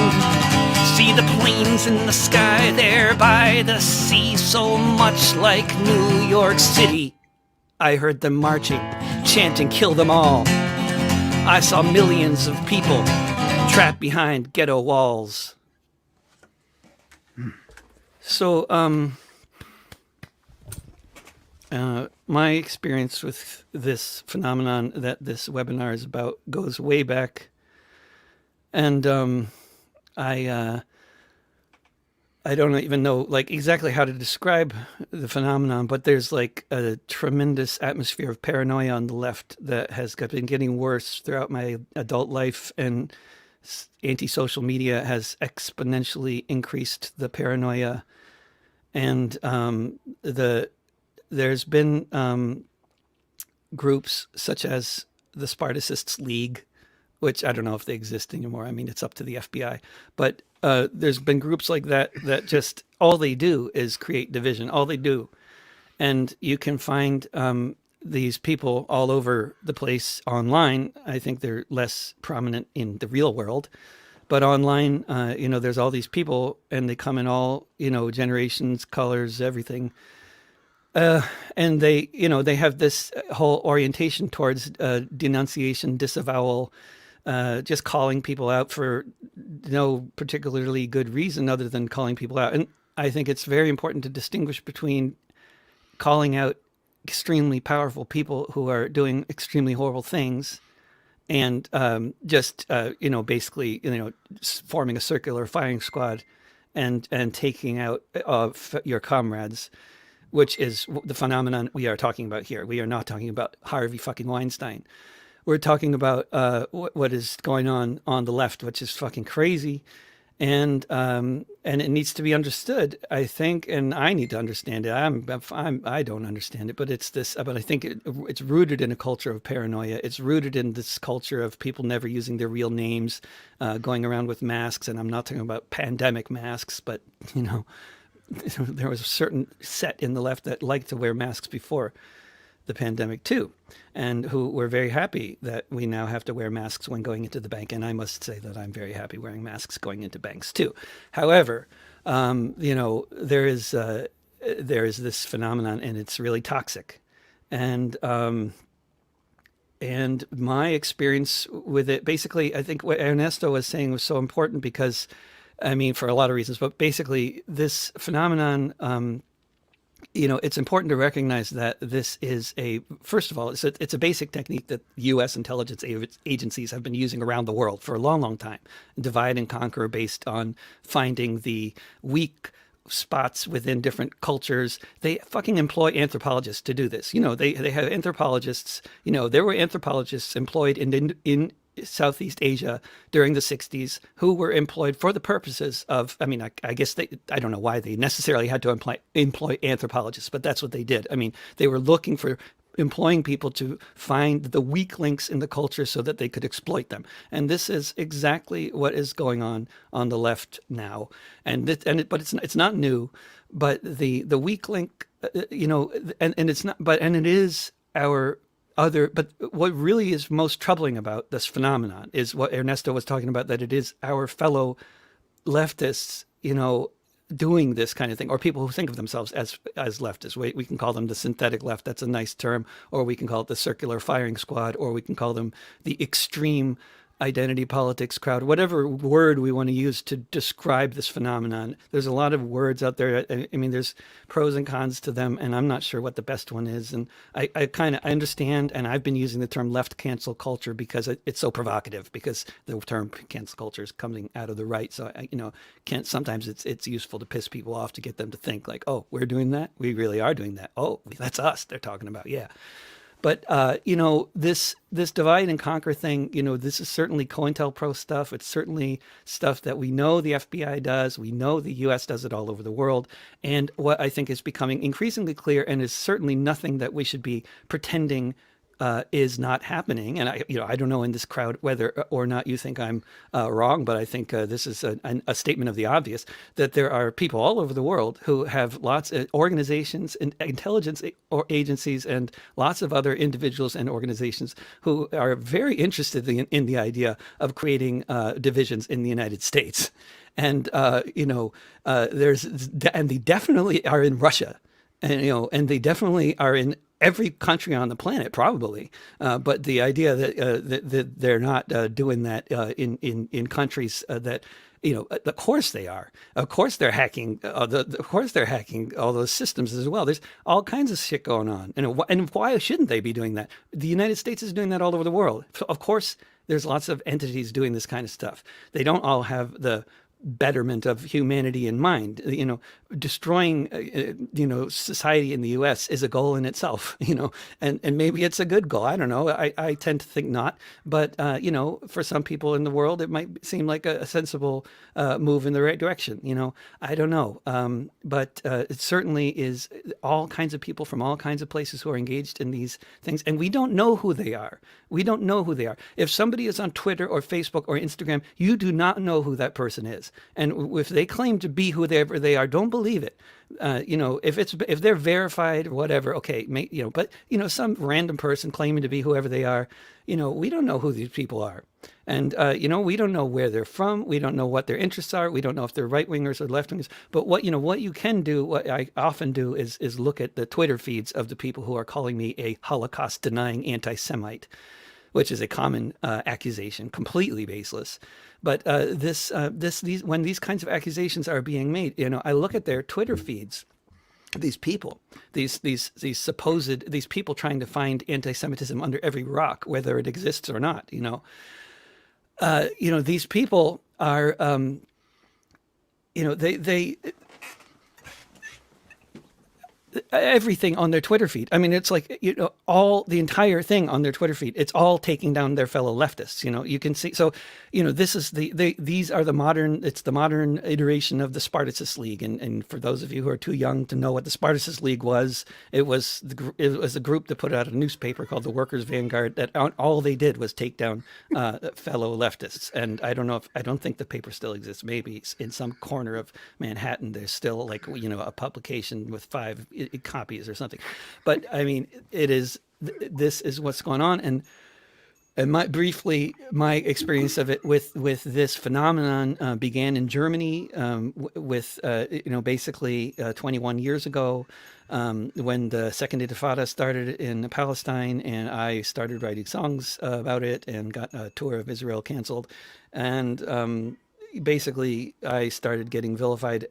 See the planes in the sky there by the sea, so much like New York City. I heard them marching, chanting, "Kill them all." I saw millions of people trapped behind ghetto walls. So, my experience with this phenomenon that this webinar is about goes way back. And I don't even know like exactly how to describe the phenomenon, but there's like a tremendous atmosphere of paranoia on the left that has been getting worse throughout my adult life, and anti-social media has exponentially increased the paranoia. And there's been groups such as the Spartacists League, which I don't know if they exist anymore. I mean, it's up to the FBI. But there's been groups like that that just all they do is create division. All they do. And you can find these people all over the place online. I think they're less prominent in the real world. But online, there's all these people, and they come in all, generations, colors, everything. And they have this whole orientation towards denunciation, disavowal, just calling people out for no particularly good reason other than calling people out. And I think it's very important to distinguish between calling out extremely powerful people who are doing extremely horrible things and basically, forming a circular firing squad and taking out your comrades, which is the phenomenon we are talking about here. We are not talking about Harvey fucking Weinstein. We're talking about what is going on the left, which is fucking crazy, and it needs to be understood, I think, and I need to understand it. I don't understand it, but it's this. But I think it's rooted in a culture of paranoia. It's rooted in this culture of people never using their real names, going around with masks, and I'm not talking about pandemic masks, but there was a certain set in the left that liked to wear masks before the pandemic too, and who were very happy that we now have to wear masks when going into the bank. And I must say that I'm very happy wearing masks going into banks too. However, there is this phenomenon, and it's really toxic. And my experience with it, basically, I think what Ernesto was saying was so important because, I mean, for a lot of reasons, but basically this phenomenon, it's important to recognize that this is first of all, it's a basic technique that U.S. intelligence agencies have been using around the world for a long, long time. Divide and conquer based on finding the weak spots within different cultures. They fucking employ anthropologists to do this. They have anthropologists. There were anthropologists employed in Southeast Asia during the 60s who were employed for the purposes of, I guess I don't know why they necessarily had to employ anthropologists, but that's what they did. I mean, they were looking for employing people to find the weak links in the culture so that they could exploit them. And this is exactly what is going on the left now. But it's not new, but the weak link, and it's not, and it is but what really is most troubling about this phenomenon is what Ernesto was talking about, that it is our fellow leftists, doing this kind of thing, or people who think of themselves as leftists. We can call them the synthetic left. That's a nice term. Or we can call it the circular firing squad, or we can call them the extreme identity politics crowd, whatever word we want to use to describe this phenomenon. There's a lot of words out there. I mean, there's pros and cons to them, and I'm not sure what the best one is. And I understand, and I've been using the term left cancel culture because it's so provocative, because the term cancel culture is coming out of the right. So, sometimes it's useful to piss people off to get them to think like, oh, we're doing that? We really are doing that. Oh, that's us they're talking about. Yeah. But, this divide and conquer thing, this is certainly COINTELPRO stuff. It's certainly stuff that we know the FBI does. We know the U.S. does it all over the world. And what I think is becoming increasingly clear, and is certainly nothing that we should be pretending is not happening. And I don't know in this crowd whether or not you think I'm wrong, but I think this is a statement of the obvious, that there are people all over the world who have lots of organizations and intelligence agencies and lots of other individuals and organizations who are very interested in the idea of creating divisions in the United States. And, and they definitely are in Russia. And they definitely are in every country on the planet, probably. But the idea that they're not doing that in countries that, of course they are. Of course they're hacking. Of course they're hacking all those systems as well. There's all kinds of shit going on. And why shouldn't they be doing that? The United States is doing that all over the world. So of course, there's lots of entities doing this kind of stuff. They don't all have the betterment of humanity in mind. Destroying society in the U.S. is a goal in itself. And maybe it's a good goal. I don't know. I tend to think not, but for some people in the world, it might seem like a sensible move in the right direction. I don't know, but it certainly is all kinds of people from all kinds of places who are engaged in these things, and we don't know who they are. We don't know who they are. If somebody is on Twitter or Facebook or Instagram, you do not know who that person is. And if they claim to be whoever they are, don't believe it. If they're verified or whatever, okay, but some random person claiming to be whoever they are, we don't know who these people are. And, we don't know where they're from. We don't know what their interests are. We don't know if they're right wingers or left wingers. But what you can do, what I often do is look at the Twitter feeds of the people who are calling me a Holocaust denying anti-Semite, which is a common accusation, completely baseless. But when these kinds of accusations are being made, I look at their Twitter feeds. These people, these people trying to find anti-Semitism under every rock, whether it exists or not. These people are, they everything on their Twitter feed. I mean, it's like, the entire thing on their Twitter feed, it's all taking down their fellow leftists. You can see, so, this is these are the modern iteration of the Spartacus League. And for those of you who are too young to know what the Spartacus League was, it was a group that put out a newspaper called the Workers' Vanguard that all they did was take down fellow leftists. And I don't think the paper still exists. Maybe in some corner of Manhattan, there's still a publication with 5 copies or something. But I mean, this is what's going on. And my experience of it with this phenomenon began in Germany with basically 21 years ago when the Second Intifada started in Palestine, and I started writing songs about it and got a tour of Israel canceled. And basically, I started getting vilified,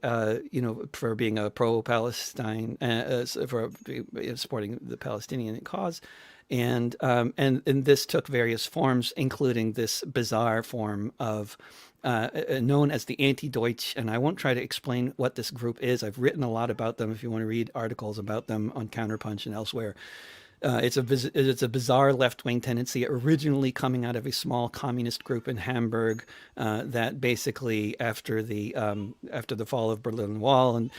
for being a pro-Palestine, for supporting the Palestinian cause, and this took various forms, including this bizarre form of known as the Anti-Deutsch. And I won't try to explain what this group is. I've written a lot about them. If you want to read articles about them on Counterpunch and elsewhere. It's a bizarre left-wing tendency, originally coming out of a small communist group in Hamburg that basically, after the fall of Berlin Wall, and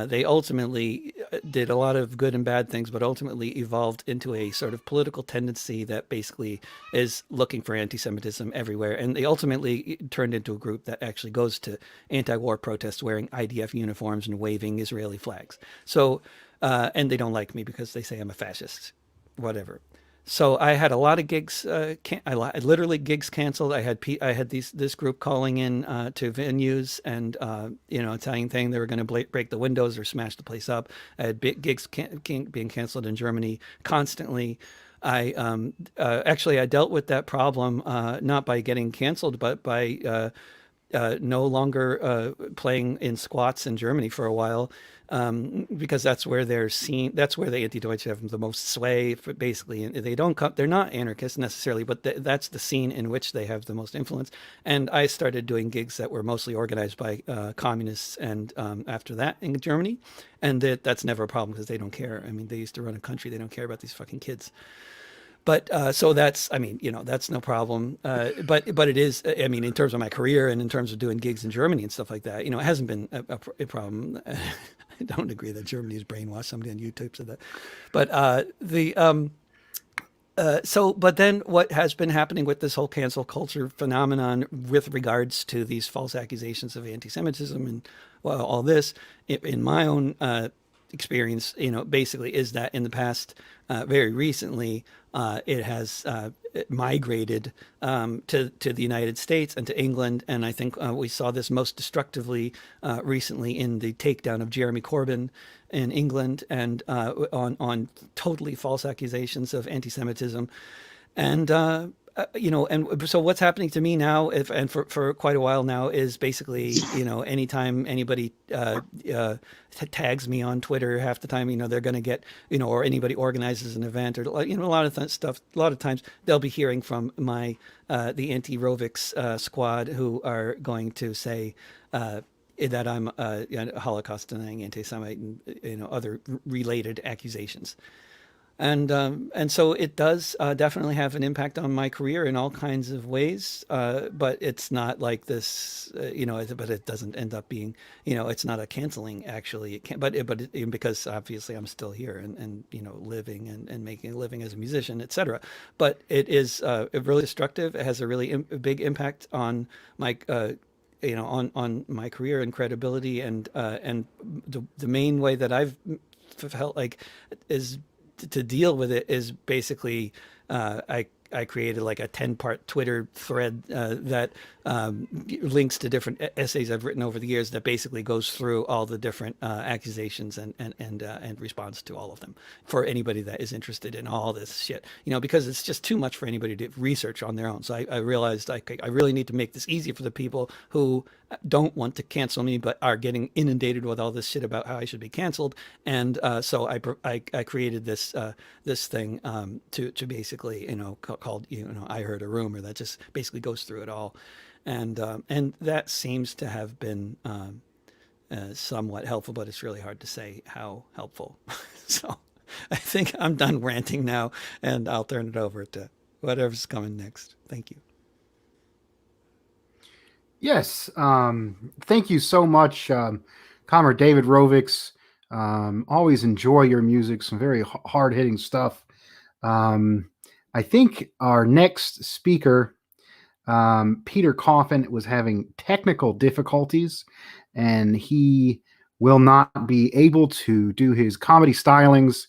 they ultimately did a lot of good and bad things, but ultimately evolved into a sort of political tendency that basically is looking for anti-Semitism everywhere. And they ultimately turned into a group that actually goes to anti-war protests wearing IDF uniforms and waving Israeli flags. So, and they don't like me because they say I'm a fascist. Whatever. So I had a lot of gigs, literally gigs canceled. I had this group calling in to venues and, telling they were going to break the windows or smash the place up. I had big gigs being canceled in Germany constantly. I dealt with that problem not by getting canceled, but by no longer playing in squats in Germany for a while, because that's where they're seen. That's where the anti-Deutsch have the most sway. Basically, they're not anarchists necessarily, but that's the scene in which they have the most influence. And I started doing gigs that were mostly organized by communists, and after that in Germany, and that's never a problem because they don't care. I mean, they used to run a country; they don't care about these fucking kids. But so that's no problem. But it is, in terms of my career and in terms of doing gigs in Germany and stuff like that, it hasn't been a problem. I don't agree that Germany is brainwashed. Somebody on YouTube said that. But but then what has been happening with this whole cancel culture phenomenon with regards to these false accusations of anti-Semitism and all this, in my own experience, basically is that in the past, very recently, it has migrated to the United States and to England. And I think we saw this most destructively recently in the takedown of Jeremy Corbyn in England, and on totally false accusations of anti-Semitism. And and so what's happening to me now, and for quite a while now, is basically, anytime anybody tags me on Twitter, half the time, they're going to get, or anybody organizes an event, or, a lot of stuff, a lot of times they'll be hearing from the anti-Rovix squad, who are going to say, that I'm a Holocaust denying anti-Semite and other related accusations. And so it does definitely have an impact on my career in all kinds of ways. But it's not like this, but it doesn't end up being, it's not a canceling actually. It can't, because obviously I'm still here and living and making a living as a musician, etc. But it is really destructive. It has a really big impact on my, on my career and credibility. And the main way that I've felt like is to deal with it is basically I created like a 10-part Twitter thread that links to different essays I've written over the years that basically goes through all the different accusations and responds to all of them for anybody that is interested in all this shit. Because it's just too much for anybody to research on their own. So I realized I really need to make this easy for the people who don't want to cancel me but are getting inundated with all this shit about how I should be canceled. And so I created this thing to basically called I Heard a Rumor that just basically goes through it all, and that seems to have been somewhat helpful, but it's really hard to say how helpful. So I think I'm done ranting now, and I'll turn it over to whatever's coming next. Thank you. Yes. Thank you so much, Comrade David Rovix. Always enjoy your music. Some very hard-hitting stuff. I think our next speaker, Peter Coffin, was having technical difficulties, and he will not be able to do his comedy stylings.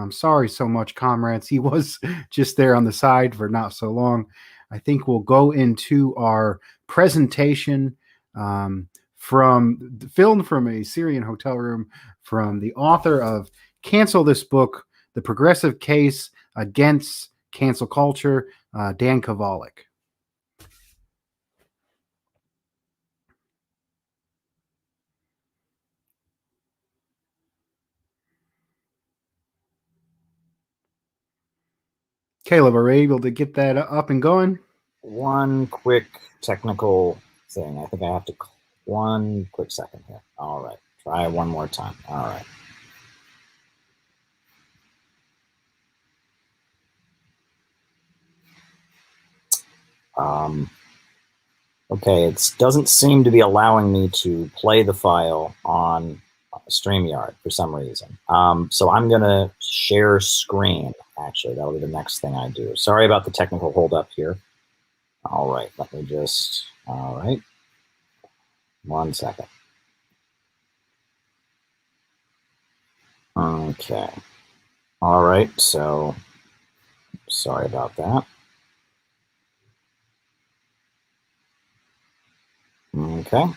Sorry so much, comrades. He was just there on the side for not so long. I think we'll go into our presentation filmed from a Syrian hotel room from the author of Cancel This Book, The Progressive Case Against Cancel Culture, Dan Kovalik. Caleb, are we able to get that up and going? One quick technical thing. I think I have to. One quick second here. All right. Try one more time. All right. Okay, it doesn't seem to be allowing me to play the file on StreamYard for some reason. So I'm going to share screen, actually. That'll be the next thing I do. Sorry about the technical holdup here. All right, let me just, all right. 1 second. Okay. All right, so sorry about that. Okay.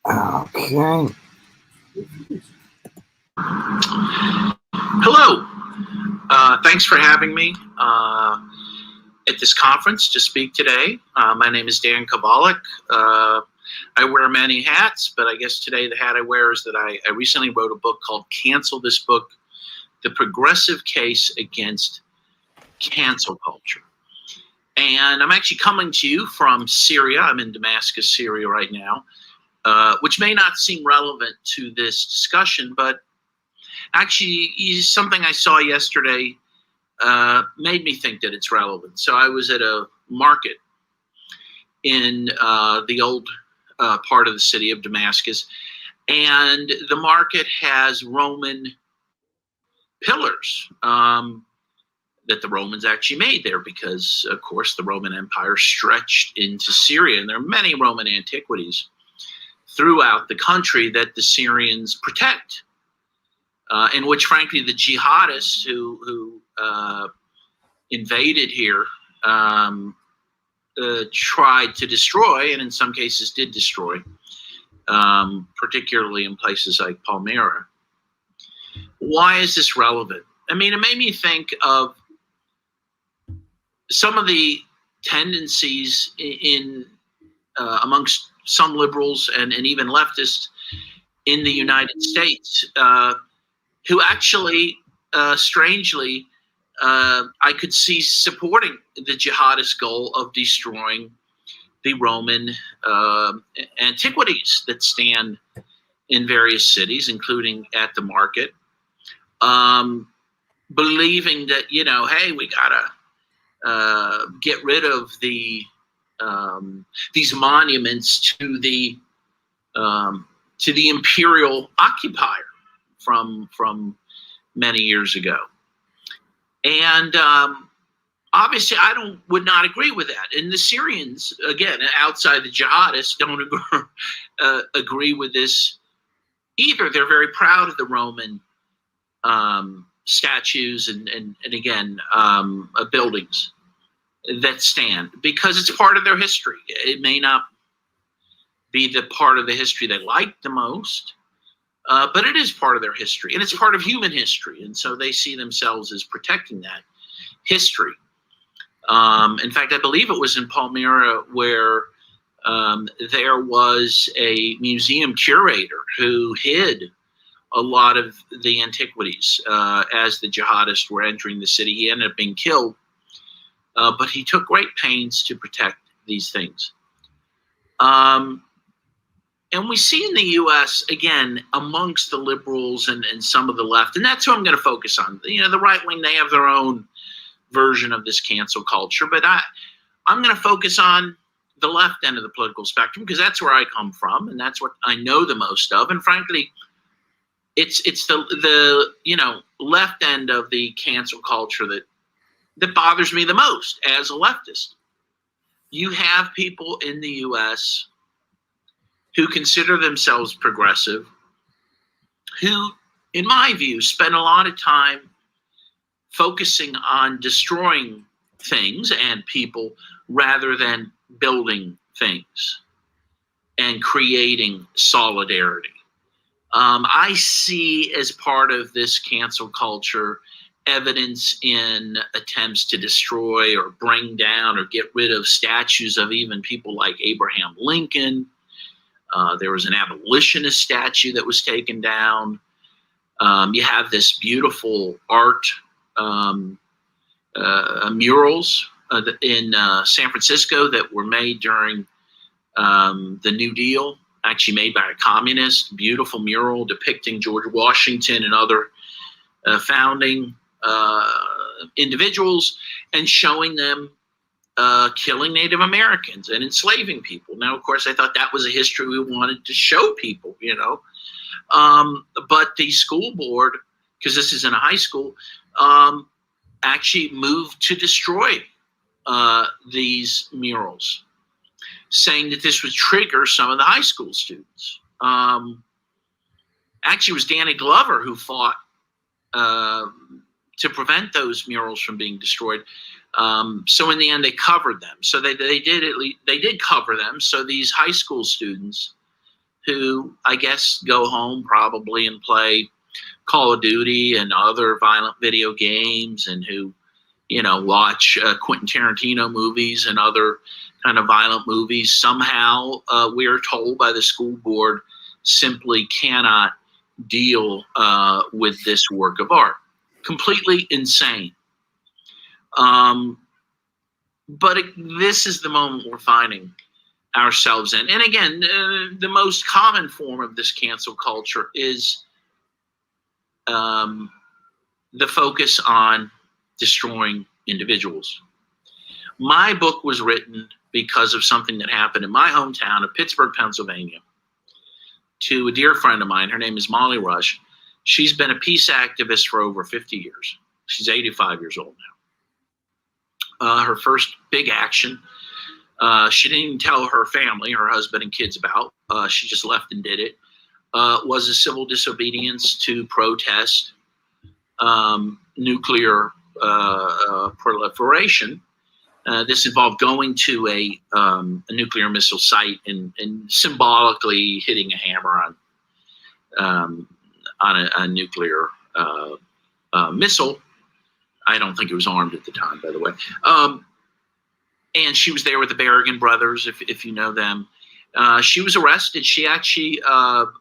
Okay. Hello. Thanks for having me at this conference to speak today. My name is Dan Kovalik. I wear many hats, but I guess today the hat I wear is that I recently wrote a book called Cancel This Book, The Progressive Case Against Cancel Culture. And I'm actually coming to you from Syria. I'm in Damascus, Syria right now, which may not seem relevant to this discussion, but actually something I saw yesterday made me think that it's relevant. So I was at a market in the old part of the city of Damascus, and the market has Roman pillars that the Romans actually made there because, of course, the Roman Empire stretched into Syria, and there are many Roman antiquities throughout the country that the Syrians protect, in which, frankly, the jihadists who invaded here tried to destroy, and in some cases did destroy, particularly in places like Palmyra. Why is this relevant? I mean, it made me think of some of the tendencies in amongst some liberals and even leftists in the United States who actually, strangely, I could see supporting the jihadist goal of destroying the Roman antiquities that stand in various cities, including at the market, believing that, hey, we gotta get rid of these monuments to the imperial occupier from many years ago. And obviously, I would not agree with that. And the Syrians, again, outside the jihadists, don't agree with this either. They're very proud of the Roman statues and again, buildings that stand, because it's part of their history. It may not be the part of the history they like the most, but it is part of their history, and it's part of human history. And so they see themselves as protecting that history. In fact, I believe it was in Palmyra where there was a museum curator who hid a lot of the antiquities as the jihadists were entering the city. He ended up being killed, but he took great pains to protect these things. And we see in the U.S., again, amongst the liberals and some of the left, and that's who I'm going to focus on. The right wing, they have their own version of this cancel culture, but I'm going to focus on the left end of the political spectrum, because that's where I come from, and that's what I know the most of. And frankly, it's the left end of the cancel culture that bothers me the most as a leftist. You have people in the U.S. who consider themselves progressive, who, in my view, spend a lot of time focusing on destroying things and people rather than building things and creating solidarity. I see, as part of this cancel culture, evidence in attempts to destroy or bring down or get rid of statues of even people like Abraham Lincoln. There was an abolitionist statue that was taken down. You have this beautiful art murals in San Francisco that were made during the New Deal, actually made by a communist. Beautiful mural depicting George Washington and other founding individuals, and showing them killing Native Americans and enslaving people. Now, of course, I thought that was a history we wanted to show people, but the school board, because this is in a high school, actually moved to destroy these murals, saying that this would trigger some of the high school students. Actually, it was Danny Glover who fought to prevent those murals from being destroyed. So in the end, they covered them. So they did cover them. So these high school students, who I guess go home probably and play Call of Duty and other violent video games, and who, watch Quentin Tarantino movies and other kind of violent movies, somehow we are told by the school board simply cannot deal with this work of art. Completely insane. But this is the moment we're finding ourselves in. And again, the most common form of this cancel culture is the focus on destroying individuals. My book was written because of something that happened in my hometown of Pittsburgh, Pennsylvania, to a dear friend of mine. Her name is Molly Rush. She's been a peace activist for over 50 years. She's 85 years old now. Her first big action, she didn't even tell her family, her husband and kids about. She just left and did it. Was a civil disobedience to protest nuclear proliferation. This involved going to a nuclear missile site and symbolically hitting a hammer on a nuclear missile. I don't think it was armed at the time, by the way. And she was there with the Berrigan brothers, if you know them. She was arrested. She actually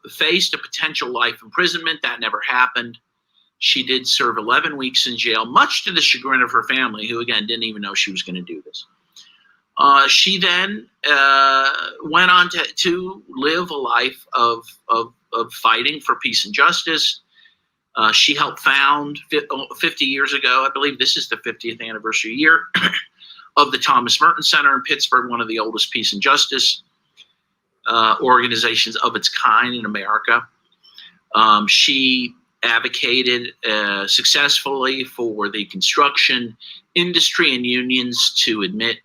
faced a potential life imprisonment. That never happened. She did serve 11 weeks in jail, much to the chagrin of her family, who, again, didn't even know she was going to do this. She then went on to live a life of fighting for peace and justice. She helped found 50 years ago, I believe this is the 50th anniversary year, of the Thomas Merton Center in Pittsburgh, one of the oldest peace and justice organizations of its kind in America. She advocated successfully for the construction industry and unions to admit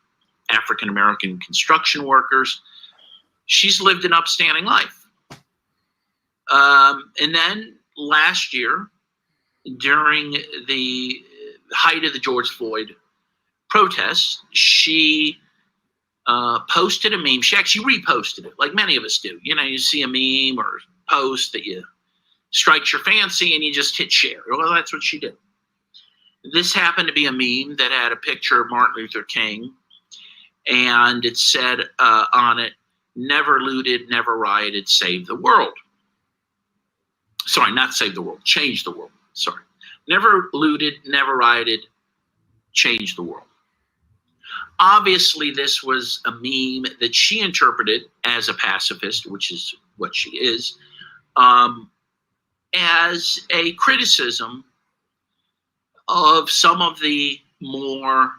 African American construction workers. She's lived an upstanding life. And then last year, during the height of the George Floyd protests, she posted a meme. She actually reposted it, like many of us do. You know, you see a meme or post that you strikes your fancy and you just hit share. Well, that's what she did. This happened to be a meme that had a picture of Martin Luther King, and it said on it, "Never looted, never rioted, save the world." Sorry, not save the world, change the world. Sorry. Never looted, never rioted, change the world. Obviously, this was a meme that she interpreted as a pacifist, which is what she is, as a criticism of some of the more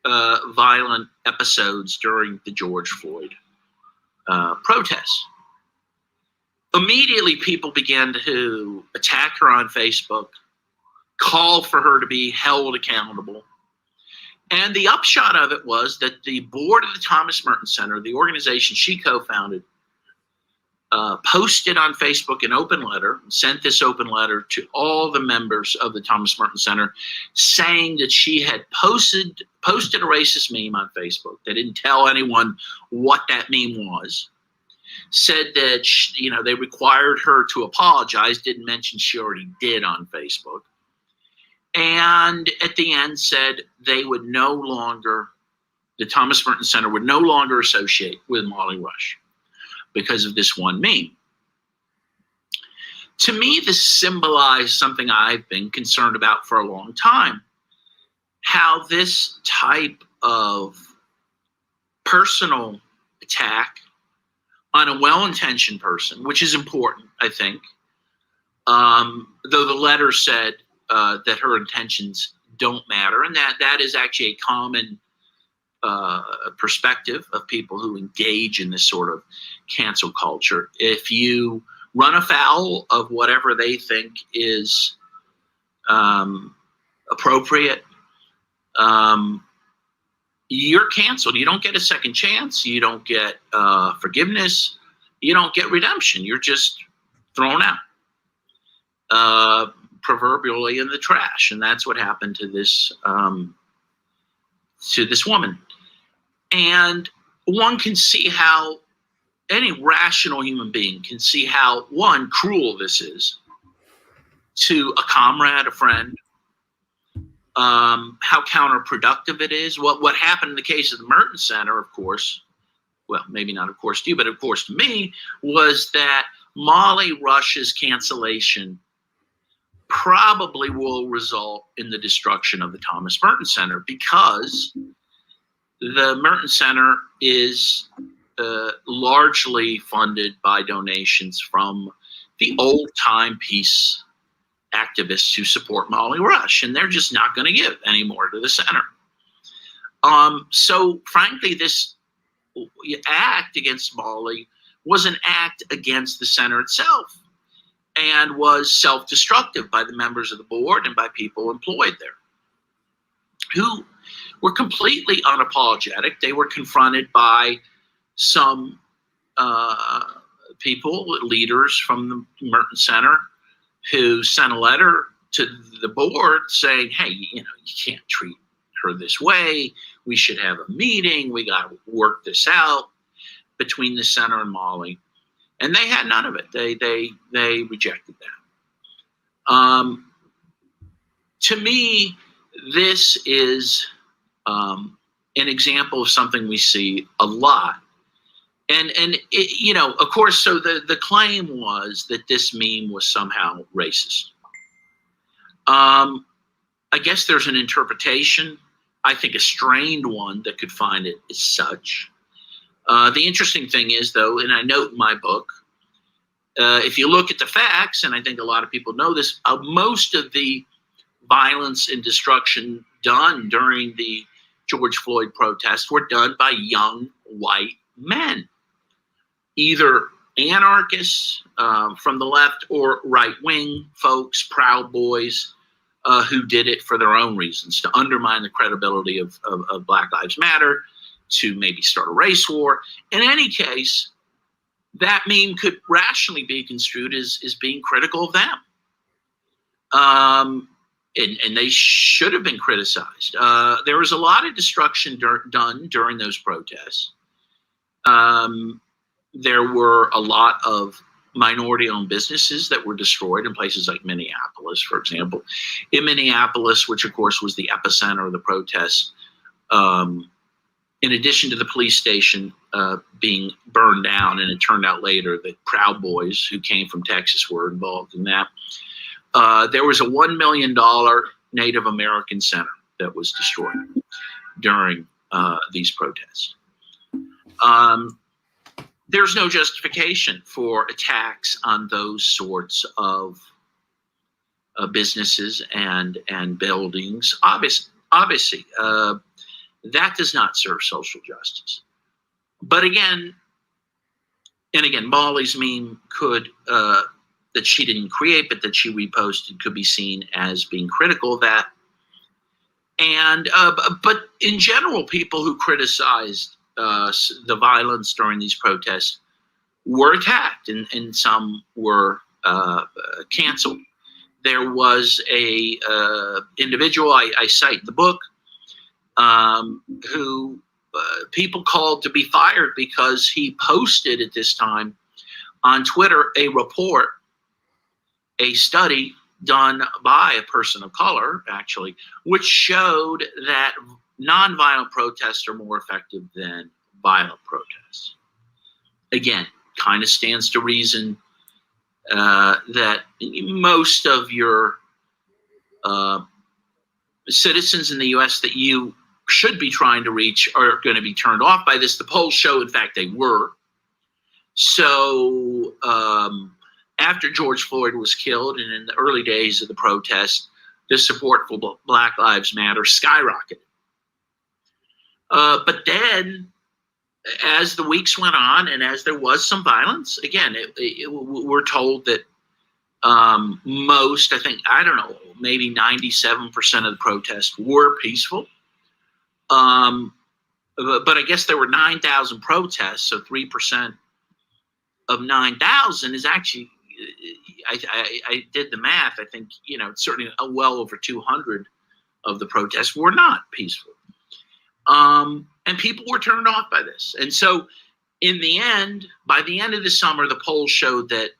violent episodes during the George Floyd protests. Immediately, people began to attack her on Facebook, call for her to be held accountable. And the upshot of it was that the board of the Thomas Merton Center, the organization she co-founded, posted on Facebook an open letter, sent this open letter to all the members of the Thomas Merton Center, saying that she had posted a racist meme on Facebook. They didn't tell anyone what that meme was. Said that they required her to apologize. Didn't mention she already did on Facebook. And at the end said they would no longer, the Thomas Merton Center would no longer associate with Molly Rush because of this one meme. To me, this symbolized something I've been concerned about for a long time. How this type of personal attack on a well-intentioned person, which is important, I think, though the letter said that her intentions don't matter, and that is actually a common perspective of people who engage in this sort of cancel culture. If you run afoul of whatever they think is appropriate, you're canceled. You don't get a second chance. You don't get forgiveness. You don't get redemption. You're just thrown out, proverbially in the trash. And that's what happened to this woman. And one can see how any rational human being can see how, one, cruel this is to a comrade, a friend, how counterproductive it is. What happened in the case of the Merton Center, of course, well, maybe not of course to you, but of course to me, was that Molly Rush's cancellation probably will result in the destruction of the Thomas Merton Center, because the Merton Center is largely funded by donations from the old-time peace activists who support Molly Rush, and they're just not going to give any more to the center. So frankly, this act against Molly was an act against the center itself, and was self-destructive by the members of the board and by people employed there, who were completely unapologetic. They were confronted by some people, leaders from the Merton Center, who sent a letter to the board saying, hey, you can't treat her this way. We should have a meeting. We got to work this out between the center and Molly. And they had none of it. They rejected that. To me, this is an example of something we see a lot. And it, of course, so the claim was that this meme was somehow racist. I guess there's an interpretation, I think a strained one, that could find it as such. The interesting thing is, though, and I note in my book, if you look at the facts, and I think a lot of people know this, most of the violence and destruction done during the George Floyd protests were done by young white men, either anarchists from the left or right-wing folks, Proud Boys, who did it for their own reasons, to undermine the credibility of Black Lives Matter, to maybe start a race war. In any case, that meme could rationally be construed as being critical of them. And they should have been criticized. There was a lot of destruction done during those protests. There were a lot of minority-owned businesses that were destroyed in places like Minneapolis, for example. In Minneapolis, which of course was the epicenter of the protests, in addition to the police station being burned down, and it turned out later that Proud Boys, who came from Texas, were involved in that, there was a $1 million Native American center that was destroyed during these protests. There's no justification for attacks on those sorts of businesses and buildings. Obviously, that does not serve social justice. But again, Molly's meme could, that she didn't create, but that she reposted, could be seen as being critical of that. And but in general, people who criticized the violence during these protests were attacked, and some were canceled. There was a individual I cite in the book who people called to be fired because he posted at this time on Twitter a report, a study done by a person of color, actually, which showed that nonviolent protests are more effective than violent protests. Again, kind of stands to reason that most of your citizens in the U.S. that you should be trying to reach are going to be turned off by this. The polls show, in fact, they were. So after George Floyd was killed, and in the early days of the protest, the support for Black Lives Matter skyrocketed. But then, as the weeks went on, and as there was some violence, again, we're told that most, I think, I don't know, maybe 97% of the protests were peaceful. But I guess there were 9,000 protests, so 3% of 9,000 is actually, I did the math, I think, certainly well over 200 of the protests were not peaceful. And people were turned off by this. And so in the end, by the end of the summer, the polls showed that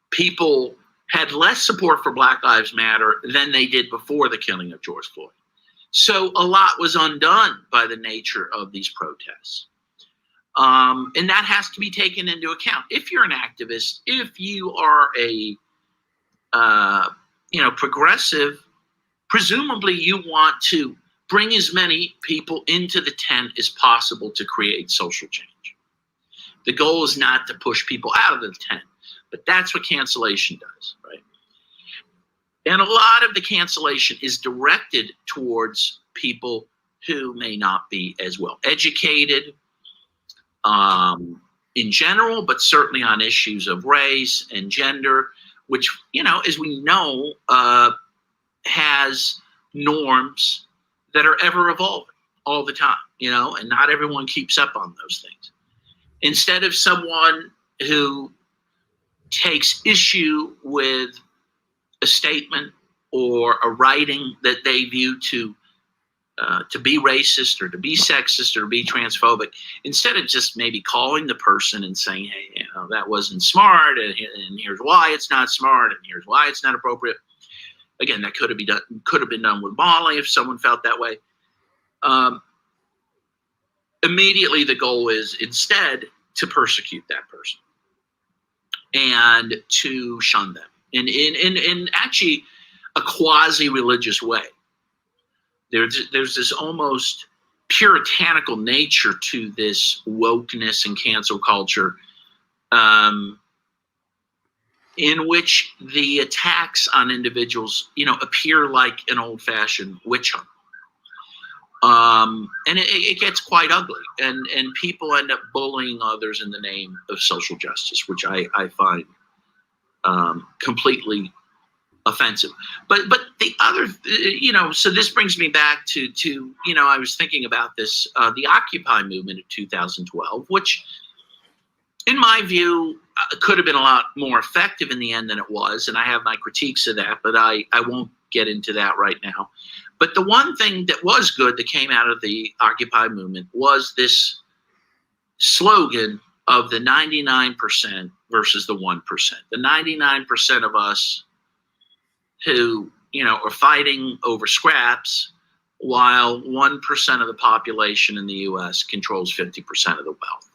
people had less support for Black Lives Matter than they did before the killing of George Floyd. So a lot was undone by the nature of these protests. And that has to be taken into account. If you're an activist, if you are a progressive, presumably you want to bring as many people into the tent as possible to create social change. The goal is not to push people out of the tent, but that's what cancellation does, right? And a lot of the cancellation is directed towards people who may not be as well educated in general, but certainly on issues of race and gender, which, as we know, has norms that are ever evolving all the time, and not everyone keeps up on those things. Instead of someone who takes issue with a statement or a writing that they view to be racist or to be sexist or to be transphobic, instead of just maybe calling the person and saying, hey, that wasn't smart, and here's why it's not smart, and here's why it's not appropriate. Again, that could have been done with Molly if someone felt that way. Immediately, the goal is instead to persecute that person and to shun them in actually a quasi-religious way. There's this almost puritanical nature to this wokeness and cancel culture, in which the attacks on individuals, appear like an old-fashioned witch hunt. And it gets quite ugly, and people end up bullying others in the name of social justice, which I find completely offensive. But the other, so this brings me back to I was thinking about this, the Occupy movement of 2012, which, in my view, could have been a lot more effective in the end than it was, and I have my critiques of that, but I won't get into that right now. But the one thing that was good that came out of the Occupy movement was this slogan of the 99% versus the 1%. The 99% of us who, are fighting over scraps, while 1% of the population in the U.S. controls 50% of the wealth.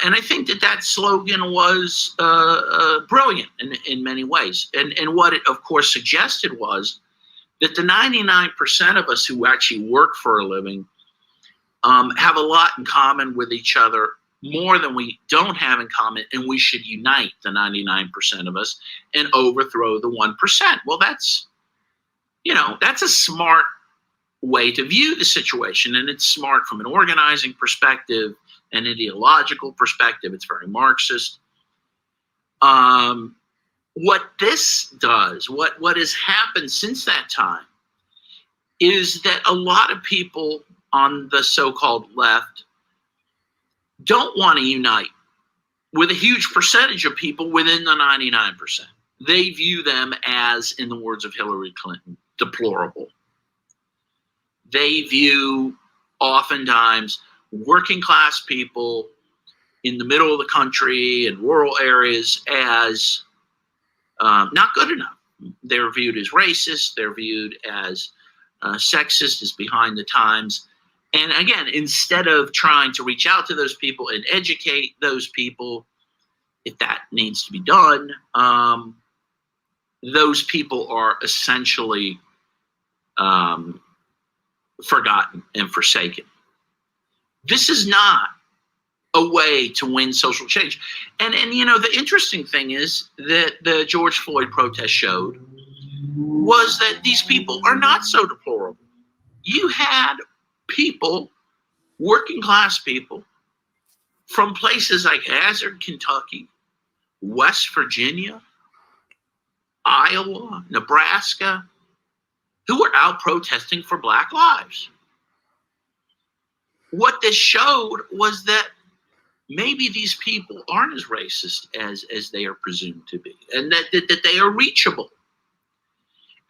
And I think that slogan was brilliant in many ways. And what it, of course, suggested was that the 99% of us who actually work for a living have a lot in common with each other, more than we don't have in common, and we should unite the 99% of us and overthrow the 1%. Well, that's a smart way to view the situation, and it's smart from an organizing perspective, an ideological perspective. It's very Marxist. What this does, what has happened since that time, is that a lot of people on the so-called left don't want to unite with a huge percentage of people within the 99%. They view them as, in the words of Hillary Clinton, deplorable. They view, oftentimes, working class people in the middle of the country and rural areas as not good enough. They're viewed as racist. They're viewed as sexist, as behind the times. And again, instead of trying to reach out to those people and educate those people, if that needs to be done, those people are essentially forgotten and forsaken. This is not a way to win social change. And the interesting thing is that the George Floyd protest showed was that these people are not so deplorable. You had people, working class people, from places like Hazard, Kentucky, West Virginia, Iowa, Nebraska, who were out protesting for Black lives. What this showed was that maybe these people aren't as racist as they are presumed to be, and that they are reachable.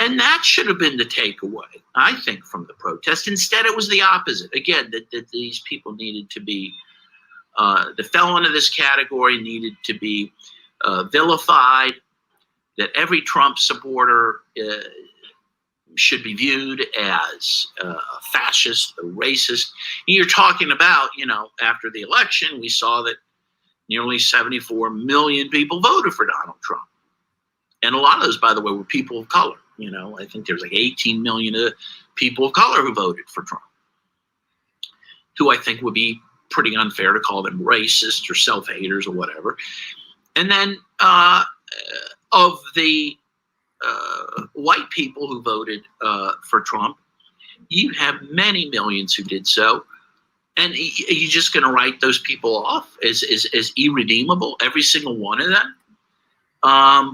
And that should have been the takeaway, I think, from the protest. Instead, it was the opposite. Again, that these people needed to be, the felon of this category needed to be vilified, that every Trump supporter should be viewed as a fascist, a racist. And you're talking about, after the election, we saw that nearly 74 million people voted for Donald Trump. And a lot of those, by the way, were people of color. I think there's like 18 million people of color who voted for Trump, who I think would be pretty unfair to call them racist or self-haters or whatever. And then of the white people who voted for Trump, you have many millions who did so. And you're just going to write those people off as irredeemable, every single one of them?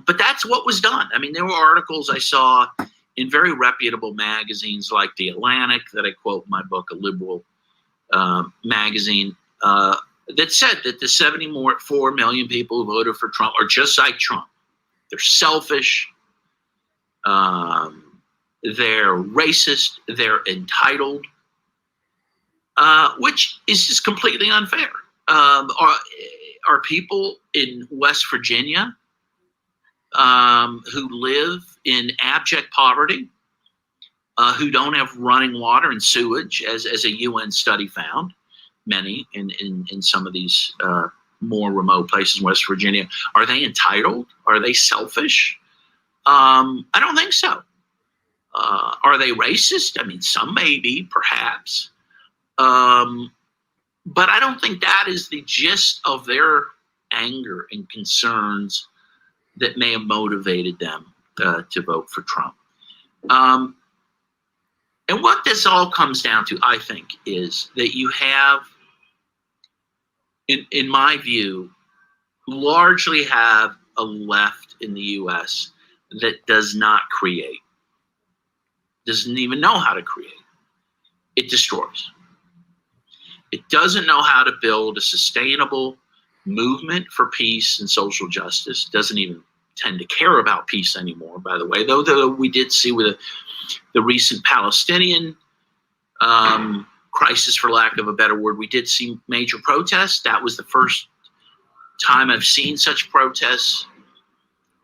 But that's what was done. I mean, there were articles I saw in very reputable magazines like The Atlantic, that I quote in my book, a liberal magazine, that said that the 74 million people who voted for Trump are just like Trump. They're selfish. They're racist. They're entitled, which is just completely unfair. Are people in West Virginia who live in abject poverty, who don't have running water and sewage, as a UN study found, many in some of these more remote places in West Virginia. Are they entitled? Are they selfish? I don't think so. Are they racist? I mean, some may be, perhaps. But I don't think that is the gist of their anger and concerns that may have motivated them to vote for Trump. And what this all comes down to, I think, is that you have, in my view, largely have a left in the U.S. that does not create, doesn't even know how to create. It destroys. It doesn't know how to build a sustainable movement for peace and social justice. Doesn't even tend to care about peace anymore, by the way, though we did see with the recent Palestinian crisis, for lack of a better word, we did see major protests. That was the first time I've seen such protests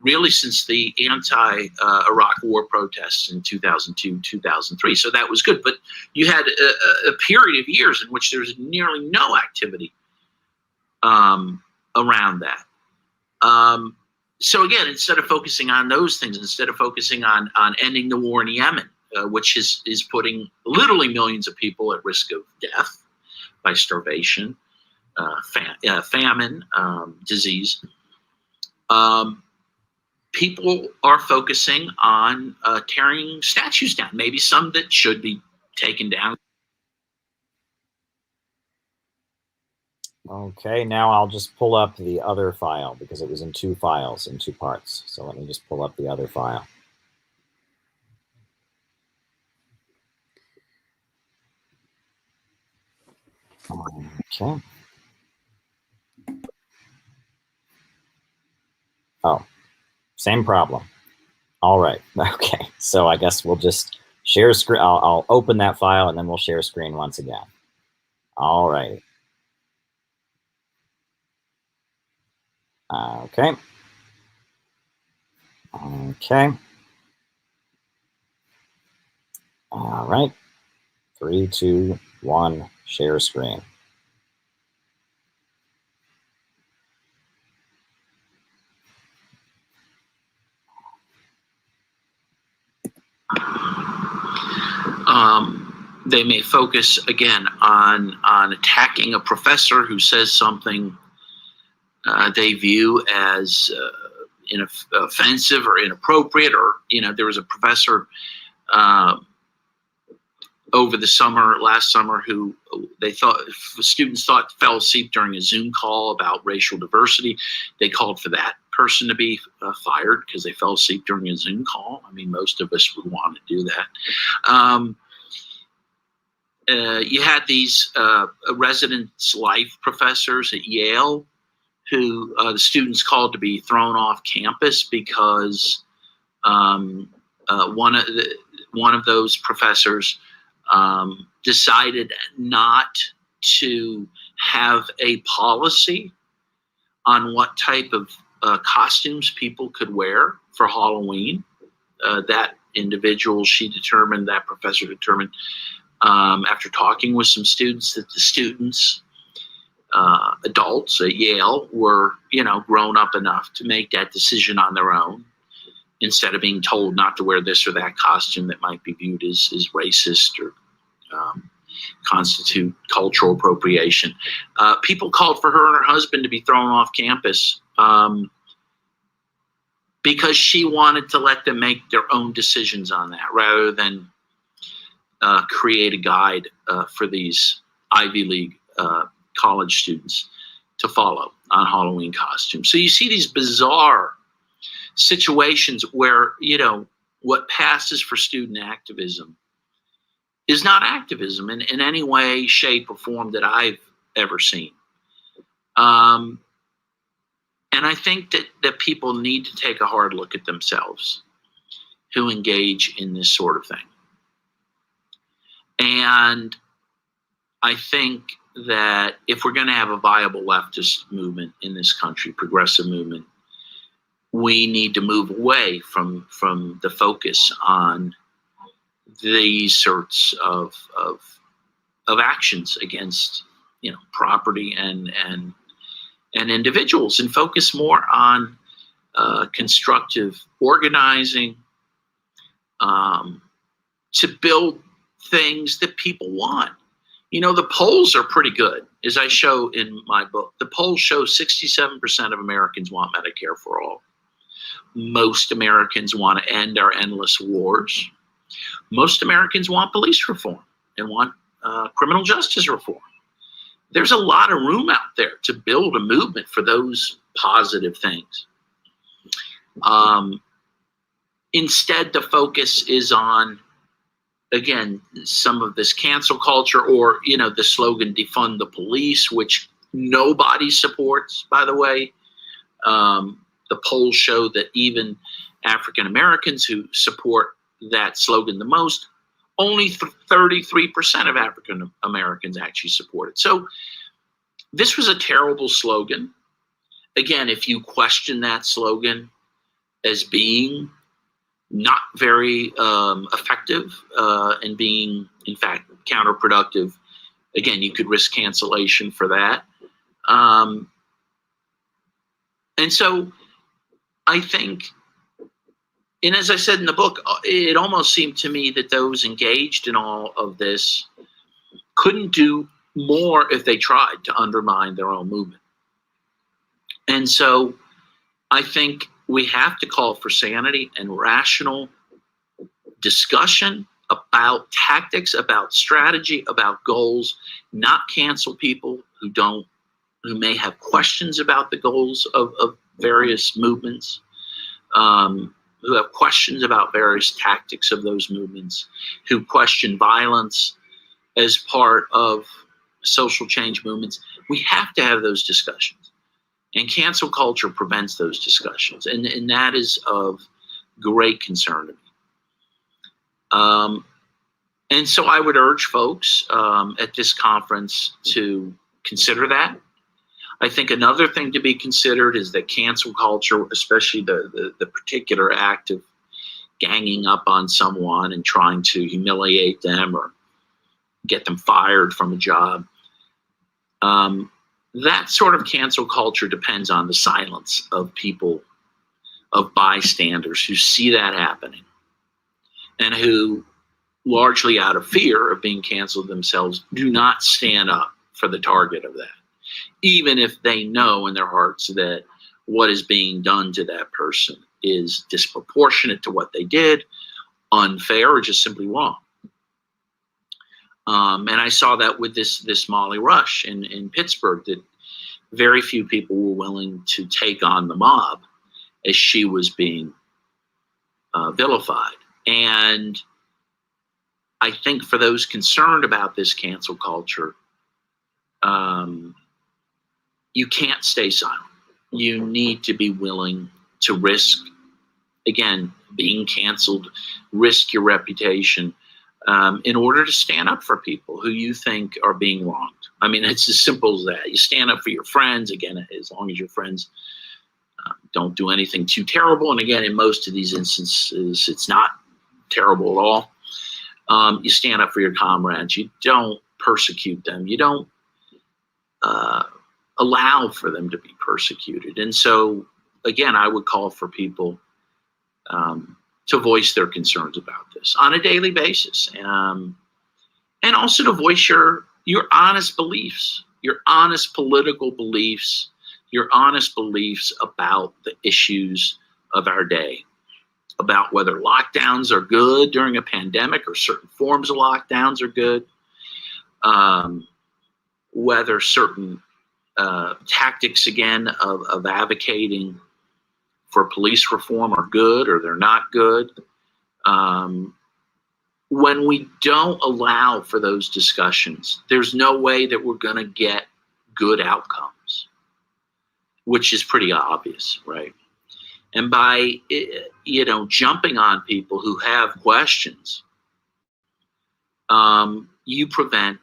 really since the anti-Iraq war protests in 2002, 2003. So that was good. But you had a period of years in which there was nearly no activity around that. So again, instead of focusing on those things, instead of focusing on ending the war in Yemen, which is putting literally millions of people at risk of death by starvation, famine, disease, people are focusing on tearing statues down, maybe some that should be taken down. Okay, now I'll just pull up the other file because it was in two files, in two parts. So let me just pull up the other file. Okay. Oh, same problem. All right. Okay. So I guess we'll just share screen. I'll open that file and then we'll share screen once again. All right. Okay. Okay. All right. 3, 2, 1, share screen. They may focus again on attacking a professor who says something they view as offensive or inappropriate, or there was a professor over the summer, last summer, who students thought fell asleep during a Zoom call about racial diversity. They called for that person to be fired because they fell asleep during a Zoom call. I mean, most of us would want to do that. You had these residence life professors at Yale who the students called to be thrown off campus because one of those professors decided not to have a policy on what type of costumes people could wear for Halloween. That professor determined after talking with some students that the students, adults at Yale, were grown up enough to make that decision on their own, instead of being told not to wear this or that costume that might be viewed as racist or constitute cultural appropriation. People called for her and her husband to be thrown off campus because she wanted to let them make their own decisions on that, rather than create a guide for these Ivy League college students to follow on Halloween costumes. So you see these bizarre situations where, what passes for student activism is not activism in any way, shape, or form that I've ever seen. And I think that people need to take a hard look at themselves who engage in this sort of thing. And I think that if we're going to have a viable leftist movement in this country, progressive movement, we need to move away from the focus on these sorts of actions against property and and individuals, and focus more on constructive organizing to build things that people want. You know, the polls are pretty good, as I show in my book. The polls show 67% of Americans want Medicare for all. Most Americans want to end our endless wars. Most Americans want police reform and want criminal justice reform. There's a lot of room out there to build a movement for those positive things. Instead, the focus is on, again, some of this cancel culture, or, you know, the slogan defund the police, which nobody supports, by the way. The polls show that even African Americans who support that slogan the most, only 33% of African Americans actually support it. So this was a terrible slogan. Again, if you question that slogan as being not very effective and being, in fact, counterproductive, again, you could risk cancellation for that. And so I think, and as I said in the book, it almost seemed to me that those engaged in all of this couldn't do more if they tried to undermine their own movement. And so I think we have to call for sanity and rational discussion about tactics, about strategy, about goals, not cancel people who may have questions about the goals of various movements, who have questions about various tactics of those movements, who question violence as part of social change movements. We have to have those discussions. And cancel culture prevents those discussions. And that is of great concern to me. And so I would urge folks at this conference to consider that. I think another thing to be considered is that cancel culture, especially the particular act of ganging up on someone and trying to humiliate them or get them fired from a job, that sort of cancel culture depends on the silence of people, of bystanders who see that happening and who, largely out of fear of being canceled themselves, do not stand up for the target of that, even if they know in their hearts that what is being done to that person is disproportionate to what they did, unfair, or just simply wrong. And I saw that with this Molly Rush in Pittsburgh, that very few people were willing to take on the mob as she was being vilified. And I think for those concerned about this cancel culture, you can't stay silent. You need to be willing to risk, again, being canceled, risk your reputation, in order to stand up for people who you think are being wronged. I mean, it's as simple as that. You stand up for your friends, again, as long as your friends don't do anything too terrible. And again, in most of these instances, it's not terrible at all. You stand up for your comrades. You don't persecute them. You don't allow for them to be persecuted. And so, again, I would call for people to voice their concerns about this on a daily basis, and also to voice your honest beliefs, your honest political beliefs, your honest beliefs about the issues of our day, about whether lockdowns are good during a pandemic or certain forms of lockdowns are good, whether certain tactics, again, of advocating for police reform are good or they're not good. When we don't allow for those discussions, there's no way that we're going to get good outcomes, which is pretty obvious, right? And by, jumping on people who have questions, you prevent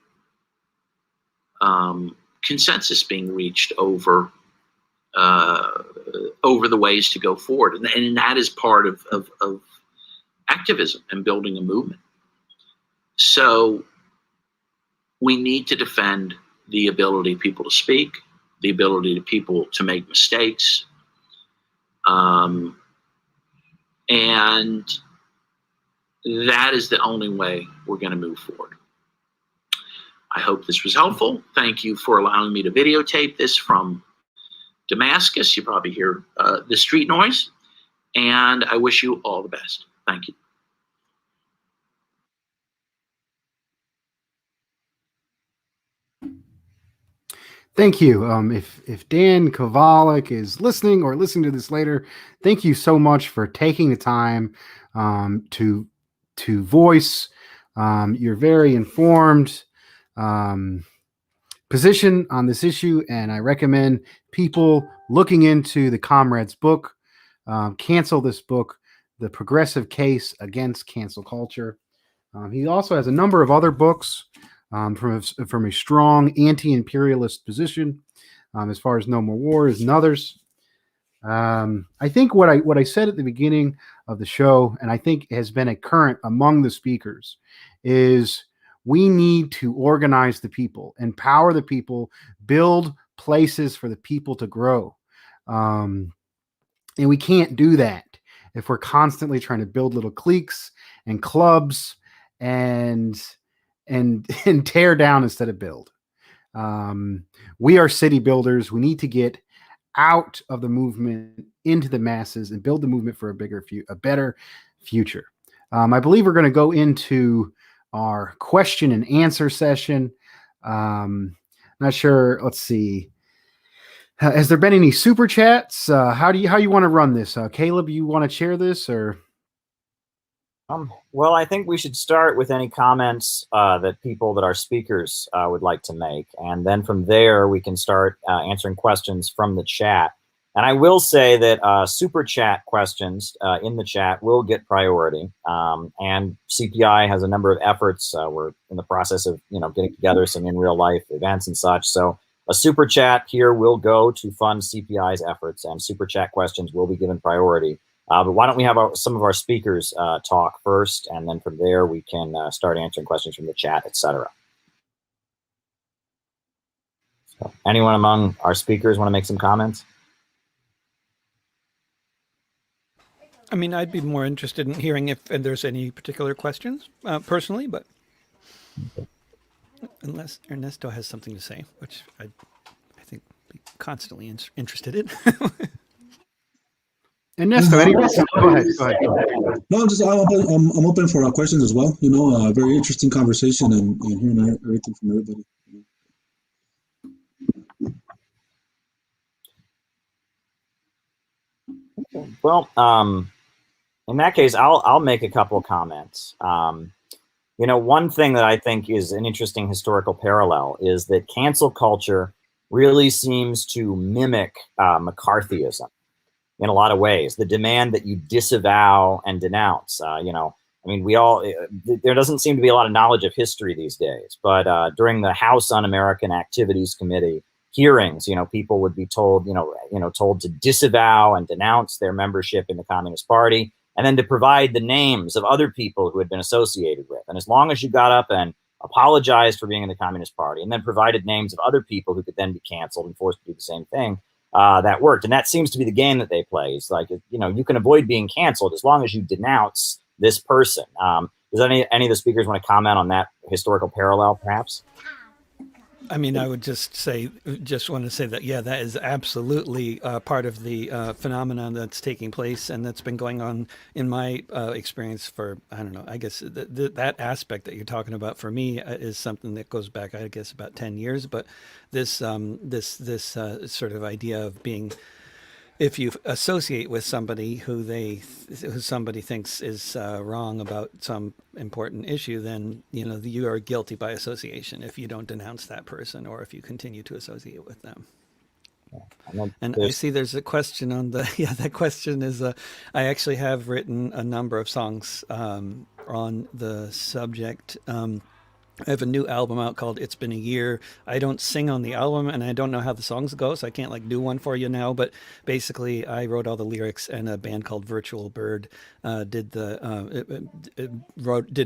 consensus being reached over the ways to go forward. And that is part of activism and building a movement. So we need to defend the ability of people to speak. the ability to people to make mistakes. And that is the only way we're going to move forward. I hope this was helpful. Thank you for allowing me to videotape this from Damascus. You probably hear the street noise. And I wish you all the best. Thank you. Thank you. If Dan Kovalik is listening or listening to this later, thank you so much for taking the time to voice your very informed position on this issue. And I recommend people looking into the Comrade's book, Cancel This Book, The Progressive Case Against Cancel Culture. He also has a number of other books from a strong anti-imperialist position, as far as No More Wars and others. I think what I said at the beginning of the show, and I think has been a current among the speakers, is we need to organize the people, empower the people, build places for the people to grow. And we can't do that if we're constantly trying to build little cliques and clubs and tear down instead of build. We are city builders. We need to get out of the movement into the masses and build the movement for a better future. I believe we're going to go into our question and answer session. Not sure. Let's see. Has there been any super chats? How you want to run this? Caleb, you want to chair this or? Well, I think we should start with any comments that our speakers would like to make. And then from there, we can start answering questions from the chat. And I will say that super chat questions in the chat will get priority. And CPI has a number of efforts. We're in the process of, getting together some in real life events and such. So a super chat here will go to fund CPI's efforts, and super chat questions will be given priority. But why don't we have some of our speakers talk first, and then from there we can start answering questions from the chat, etc. So anyone among our speakers want to make some comments? I mean, I'd be more interested in hearing if there's any particular questions, personally, but unless Ernesto has something to say, which I think be constantly interested in. Ernesto, go ahead. No, I'm open for questions as well. Very interesting conversation and hearing everything from everybody. Well, in that case, I'll make a couple of comments. One thing that I think is an interesting historical parallel is that cancel culture really seems to mimic McCarthyism in a lot of ways. The demand that you disavow and denounce. There doesn't seem to be a lot of knowledge of history these days, but during the House Un-American Activities Committee hearings, people would be told, told to disavow and denounce their membership in the Communist Party, and then to provide the names of other people who had been associated with. And as long as you got up and apologized for being in the Communist Party, and then provided names of other people who could then be canceled and forced to do the same thing, that worked. And that seems to be the game that they play. It's like, you can avoid being canceled as long as you denounce this person. Does any of the speakers want to comment on that historical parallel, perhaps? I mean, I would just want to say that, yeah, that is absolutely part of the phenomenon that's taking place and that's been going on in my experience for, I don't know, I guess that aspect that you're talking about for me is something that goes back, I guess, about 10 years. But this sort of idea of being, if you associate with somebody who somebody thinks is wrong about some important issue, then you are guilty by association if you don't denounce that person or if you continue to associate with them. And I see there's a question on that question is I actually have written a number of songs on the subject. I have a new album out called It's Been a Year. I don't sing on the album and I don't know how the songs go, so I can't do one for you now, but basically I wrote all the lyrics and a band called Virtual Bird did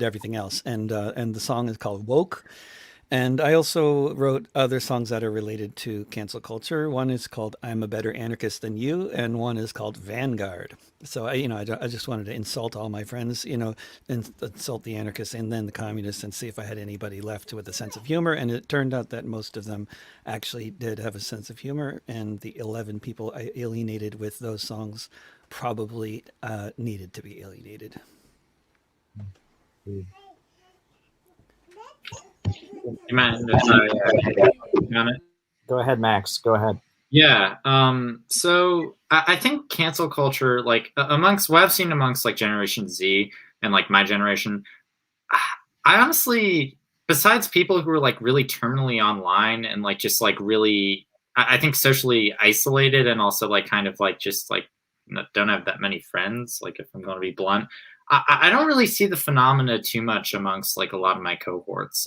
everything else. And the song is called Woke. And I also wrote other songs that are related to cancel culture. One is called "I'm a Better Anarchist Than You," and one is called "Vanguard." So I just wanted to insult all my friends, and insult the anarchists and then the communists, and see if I had anybody left with a sense of humor. And it turned out that most of them actually did have a sense of humor, and the 11 people I alienated with those songs probably needed to be alienated. You mind if I comment? Go ahead, Max. Go ahead. Yeah. So I think cancel culture, like amongst what I've seen amongst like Generation Z and like my generation, I honestly, besides people who are like really terminally online and like just like really, I think socially isolated and also like kind of like just like don't have that many friends, like if I'm going to be blunt, I don't really see the phenomena too much amongst like a lot of my cohorts.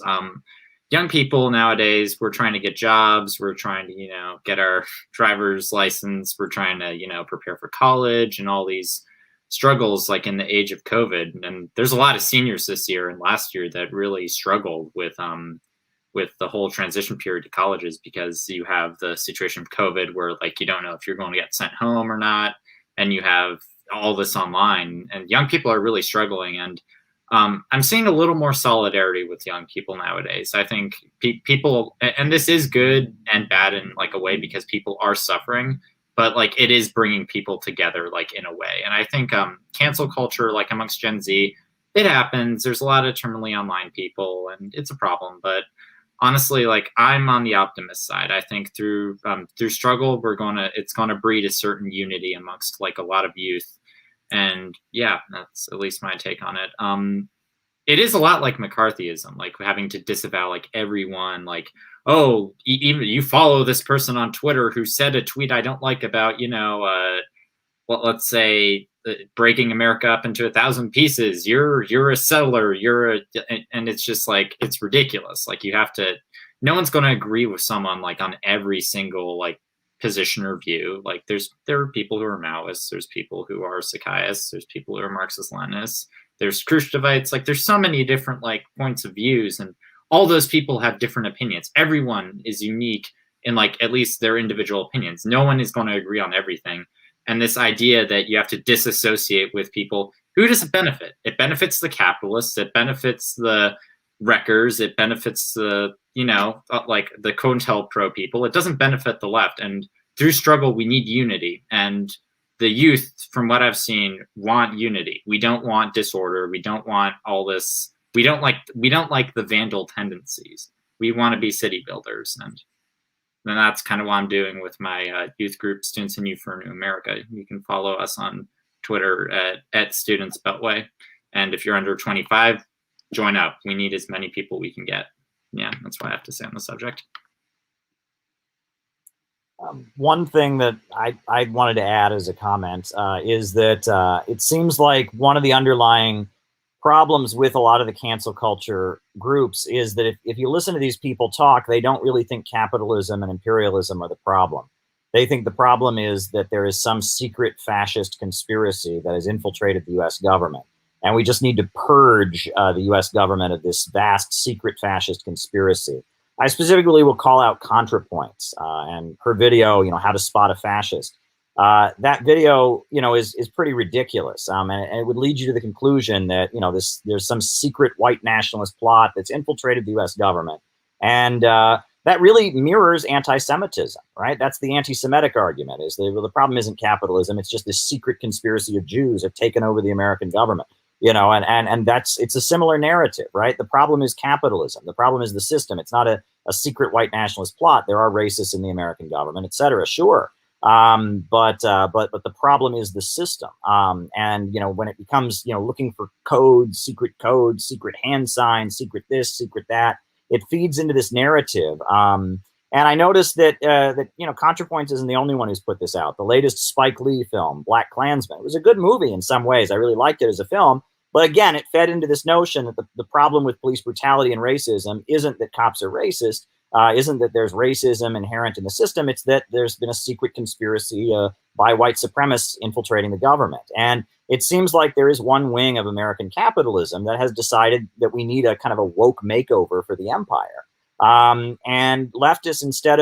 Young people nowadays, we're trying to get jobs, we're trying to, get our driver's license, we're trying to, prepare for college and all these struggles like in the age of COVID. And there's a lot of seniors this year and last year that really struggled with the whole transition period to colleges, because you have the situation of COVID where like you don't know if you're going to get sent home or not, and you have all this online, and young people are really struggling. And I'm seeing a little more solidarity with young people nowadays. I think people, and this is good and bad in like a way, because people are suffering, but like it is bringing people together like in a way. And I think cancel culture, like amongst Gen Z, it happens. There's a lot of terminally online people, and it's a problem. But honestly, like I'm on the optimist side. I think through struggle, it's gonna breed a certain unity amongst like a lot of youth. And yeah, that's at least my take on it. It is a lot like McCarthyism, like having to disavow like everyone, like, oh, even you follow this person on Twitter who said a tweet I don't like about, let's say breaking America up into 1,000 pieces. You're a settler. And it's just like, it's ridiculous. Like no one's going to agree with someone like on every single like position or view. Like there are people who are Maoists, there's people who are Sakaists, there's people who are Marxist-Leninists, there's Khrushchevites. Like there's so many different like points of views, and all those people have different opinions. Everyone is unique in like at least their individual opinions. No one is going to agree on everything. And this idea that you have to disassociate with people, who does it benefit? It benefits the capitalists, it benefits the wreckers, it benefits the like the COINTELPRO people. It doesn't benefit the left. And through struggle, we need unity. And the youth, from what I've seen, want unity. We don't want disorder. We don't want all this. We don't like the vandal tendencies. We want to be city builders. And that's kind of what I'm doing with my youth group, Students in Youth for a New America. You can follow us on Twitter at Students Beltway. And if you're under 25, join up. We need as many people we can get. Yeah, that's what I have to say on the subject. One thing that I wanted to add as a comment is that it seems like one of the underlying problems with a lot of the cancel culture groups is that if you listen to these people talk, they don't really think capitalism and imperialism are the problem. They think the problem is that there is some secret fascist conspiracy that has infiltrated the U.S. government. And we just need to purge the U.S. government of this vast secret fascist conspiracy. I specifically will call out ContraPoints and her video, How to Spot a Fascist. That video, is pretty ridiculous. And it would lead you to the conclusion that, there's some secret white nationalist plot that's infiltrated the U.S. government. And that really mirrors anti-Semitism, right? That's the anti-Semitic argument, is the problem isn't capitalism. It's just this secret conspiracy of Jews have taken over the American government. And it's a similar narrative, right? The problem is capitalism. The problem is the system. It's not a secret white nationalist plot. There are racists in the American government, et cetera. Sure. But the problem is the system. And when it becomes, looking for codes, secret hand signs, secret this, secret that, it feeds into this narrative. And I noticed that ContraPoints isn't the only one who's put this out. The latest Spike Lee film, Black Klansman, it was a good movie in some ways. I really liked it as a film. But again, it fed into this notion that the problem with police brutality and racism isn't that cops are racist, isn't that there's racism inherent in the system. It's that there's been a secret conspiracy by white supremacists infiltrating the government. And it seems like there is one wing of American capitalism that has decided that we need a kind of a woke makeover for the empire. And leftists, instead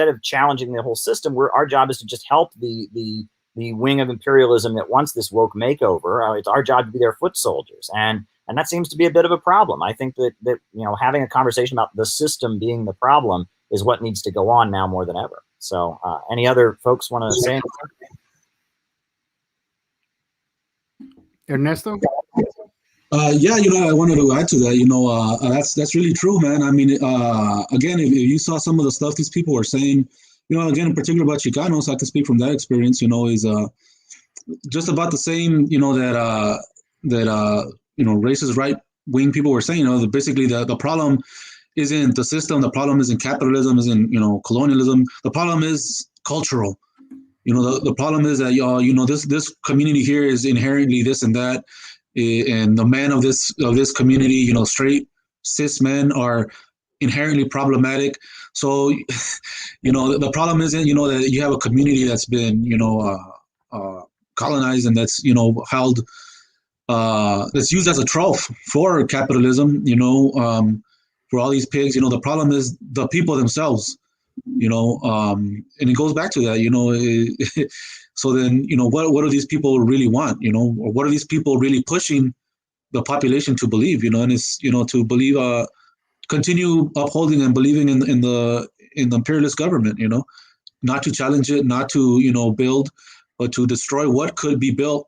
of challenging the whole system, our job is to just help the wing of imperialism that wants this woke makeover. It's our job to be their foot soldiers, and that seems to be a bit of a problem. I think that having a conversation about the system being the problem is what needs to go on now more than ever. So, any other folks want to say anything? Ernesto? Yeah, I wanted to add to that. That's really true, man. I mean, again, if you saw some of the stuff these people were saying, again, in particular about Chicanos, I can speak from that experience. Is just about the same. That racist right wing people were saying. That basically the problem isn't the system. The problem isn't capitalism. Isn't colonialism. The problem is cultural. The problem is that this community here is inherently this and that. And the men of this community, straight cis men, are inherently problematic. So, the problem isn't that you have a community that's been colonized and that's held that's used as a trough for capitalism. For all these pigs. The problem is the people themselves. And it goes back to that. So then, what do these people really want, or what are these people really pushing the population to believe, and it's, to believe, continue upholding and believing in the imperialist government, not to challenge it, not to, build, but to destroy what could be built,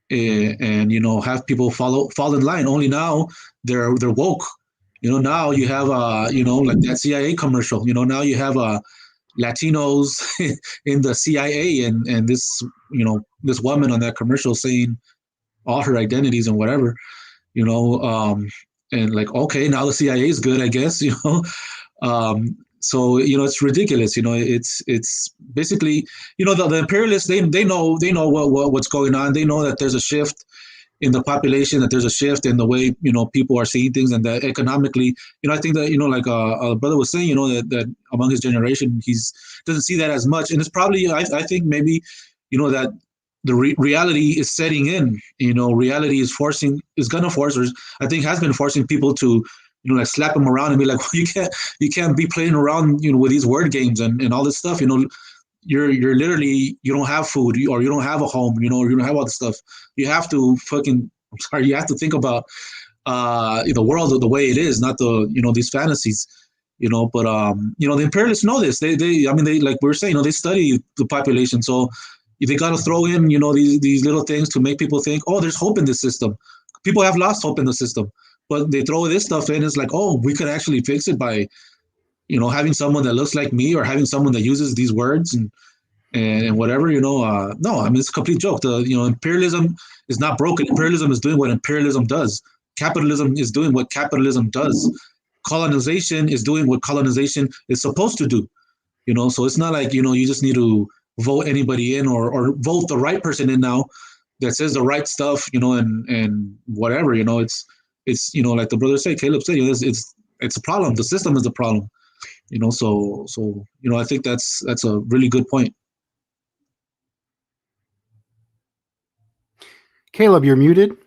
and, have people fall in line. Only now they're woke. Now you have, like that CIA commercial, now you have, Latinos in the CIA, and this this woman on that commercial saying all her identities and whatever, and like, okay, now the CIA is good, I guess. So it's ridiculous. It's basically the imperialists, they know what's going on. They know that there's a shift in the population, that there's a shift in the way people are seeing things, and that economically, I think that like a brother was saying, that among his generation, doesn't see that as much, and it's probably I think maybe that the reality is setting in. Reality is gonna force, or I think has been forcing people to like slap them around and be like, well, you can't be playing around with these word games and all this stuff. You're literally, you don't have food, or you don't have a home, or you don't have all this stuff. You have to you have to think about the world the way it is, not these fantasies, but the imperialists know this. They like we were saying, they study the population. So they got to throw in, these little things to make people think, oh, there's hope in this system. People have lost hope in the system, but they throw this stuff in. It's like, oh, we could actually fix it by having someone that looks like me, or having someone that uses these words and whatever, no, I mean, it's a complete joke. Imperialism is not broken. Imperialism is doing what imperialism does. Capitalism is doing what capitalism does. Colonization is doing what colonization is supposed to do. So it's not like, you just need to vote anybody in, or vote the right person in now that says the right stuff, and whatever, it's like the brother said, Caleb said, it's a problem. The system is the problem. So I think that's a really good point. Caleb, you're muted.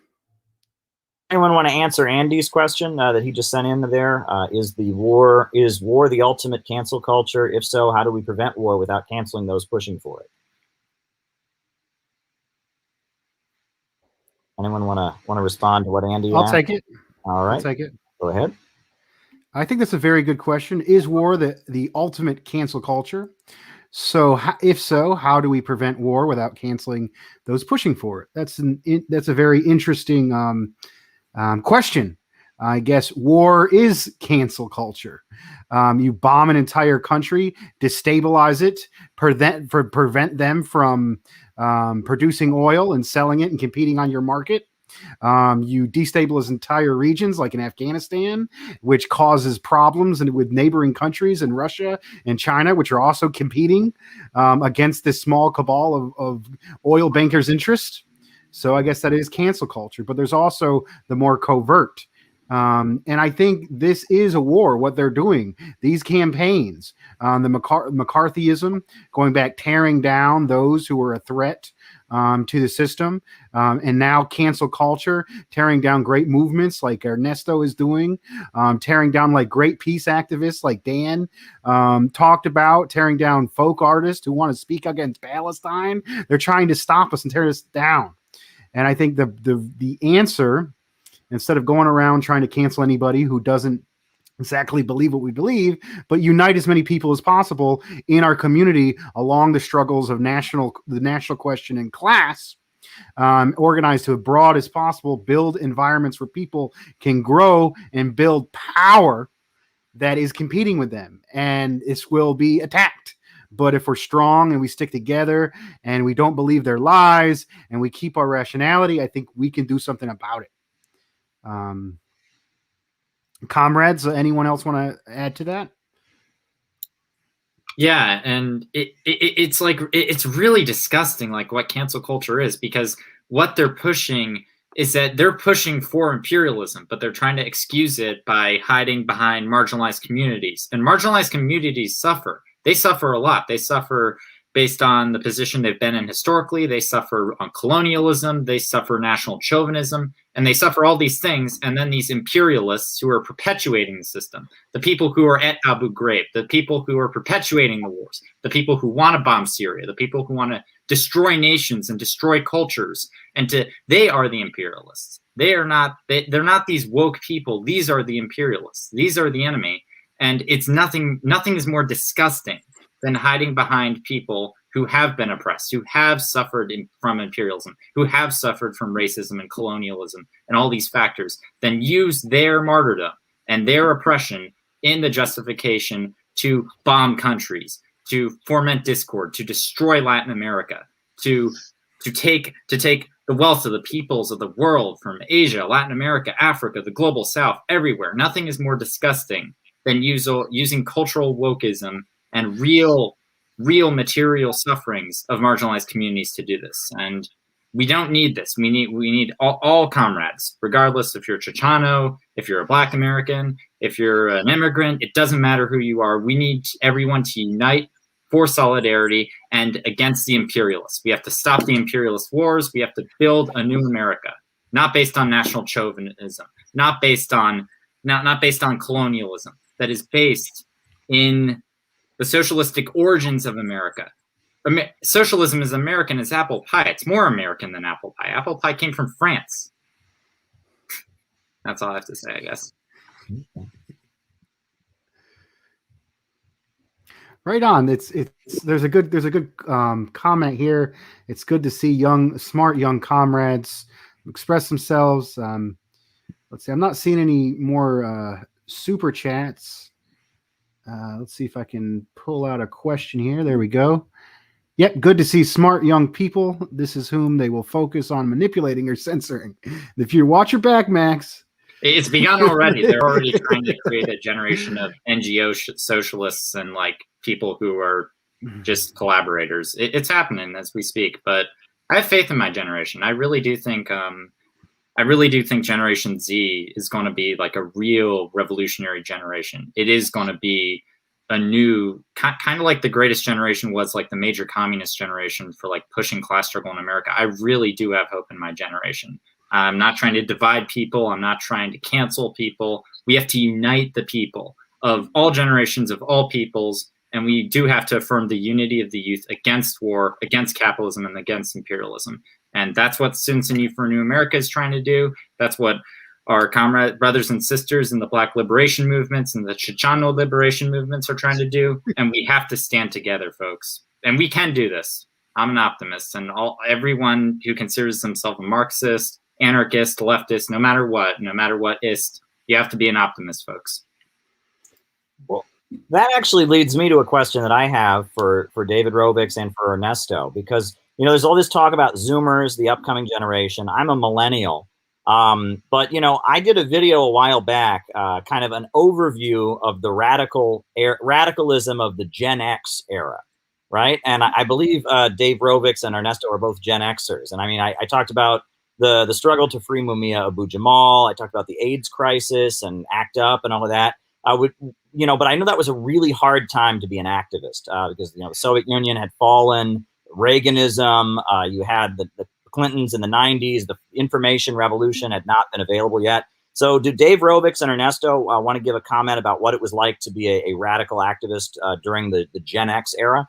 Anyone want to answer Andy's question that he just sent in there? Is war the ultimate cancel culture? If so, how do we prevent war without canceling those pushing for it? Anyone want to respond to what Andy asked? I'll take it. All right. I'll take it. Go ahead. I think that's a very good question. Is war the ultimate cancel culture? So, if so, how do we prevent war without canceling those pushing for it? That's a very interesting question. I guess war is cancel culture. You bomb an entire country, destabilize it, prevent them from producing oil and selling it and competing on your market. You destabilize entire regions like in Afghanistan, which causes problems with neighboring countries in Russia and China, which are also competing against this small cabal of oil bankers' interest. So I guess that is cancel culture. But there's also the more covert And I think this is a war, what they're doing. These campaigns, the McCarthyism, going back, tearing down those who were a threat to the system, and now cancel culture, tearing down great movements like Ernesto is doing, tearing down like great peace activists like Dan talked about, tearing down folk artists who want to speak against Palestine. They're trying to stop us and tear us down. And I think the answer, instead of going around trying to cancel anybody who doesn't exactly believe what we believe, but unite as many people as possible in our community along the struggles of the national question and class, organized to as broad as possible, build environments where people can grow and build power that is competing with them. And this will be attacked. But if we're strong and we stick together and we don't believe their lies and we keep our rationality, I think we can do something about it. Comrades, anyone else want to add to that? Yeah, and it's like it's really disgusting, like what cancel culture is, because what they're pushing is that they're pushing for imperialism, but they're trying to excuse it by hiding behind marginalized communities. And marginalized communities suffer. They suffer a lot. They suffer based on the position they've been in historically. They suffer on colonialism. They suffer national chauvinism. And they suffer all these things. And then these imperialists who are perpetuating the system, the people who are at Abu Ghraib, the people who are perpetuating the wars, the people who want to bomb Syria, the people who want to destroy nations and destroy cultures. They are the imperialists. They're not these woke people. These are the imperialists. These are the enemy. And it's nothing is more disgusting than hiding behind people who have been oppressed, who have suffered from imperialism, who have suffered from racism and colonialism and all these factors, then use their martyrdom and their oppression in the justification to bomb countries, to foment discord, to destroy Latin America, to take the wealth of the peoples of the world from Asia, Latin America, Africa, the global South, everywhere. Nothing is more disgusting than using cultural wokeism and real material sufferings of marginalized communities to do this. And we don't need this. We need all comrades, regardless if you're Chicano, if you're a Black American, if you're an immigrant, it doesn't matter who you are. We need everyone to unite for solidarity and against the imperialists. We have to stop the imperialist wars. We have to build a new America, not based on national chauvinism, not based on colonialism, that is based in the socialistic origins of America. Socialism is American as apple pie. It's more American than apple pie. Apple pie came from France. That's all I have to say, I guess. Right on. There's a good comment here. It's good to see smart young comrades express themselves. Let's see. I'm not seeing any more super chats. Let's see if I can pull out a question here. There we go. Yep, good to see smart young people. This is whom they will focus on manipulating or censoring. If you watch your back, Max. It's begun already. They're already trying to create a generation of NGO socialists and like people who are just collaborators. It's happening as we speak. But I have faith in my generation. I really do think Generation Z is going to be like a real revolutionary generation. It is going to be a new kind of like the greatest generation was like the major communist generation for like pushing class struggle in America. I really do have hope in my generation. I'm not trying to divide people. I'm not trying to cancel people. We have to unite the people of all generations, of all peoples. And we do have to affirm the unity of the youth against war, against capitalism, and against imperialism. And that's what Students in Youth for a New America is trying to do. That's what our comrade brothers and sisters in the Black liberation movements and the Chicano liberation movements are trying to do. And we have to stand together, folks. And we can do this. I'm an optimist. And everyone who considers themselves a Marxist, anarchist, leftist, no matter what ist, you have to be an optimist, folks. Well, that actually leads me to a question that I have for David Rovics and for Ernesto, because there's all this talk about Zoomers, the upcoming generation. I'm a millennial. But, I did a video a while back, kind of an overview of the radicalism of the Gen X era, right? And I believe Dave Rovics and Ernesto are both Gen Xers. And I mean, I talked about the struggle to free Mumia Abu Jamal. I talked about the AIDS crisis and ACT UP and all of that. But I know that was a really hard time to be an activist because the Soviet Union had fallen, Reaganism. You had the Clintons in the 90s. The information revolution had not been available yet. So do Dave Rovix and Ernesto want to give a comment about what it was like to be a radical activist during the Gen X era?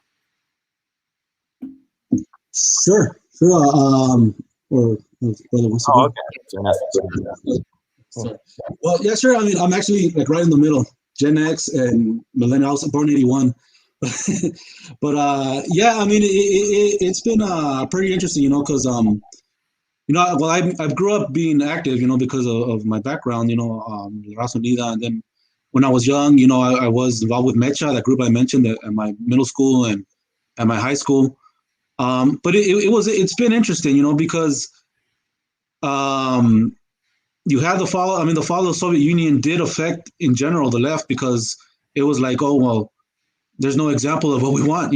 Sure. Or brother wants to Oh, go. okay. Sorry. Well, yeah, sure. I mean, I'm actually like right in the middle, Gen X and millennial. I was born '81, but yeah, I mean, it's been pretty interesting, because well, I grew up being active, because of my background, Raza Unida, and then when I was young, I was involved with Mecha, that group I mentioned at my middle school and at my high school. But it's been interesting, because you had the fall. I mean, the fall of the Soviet Union did affect, in general, the left, because it was like, oh well, there's no example of what we want,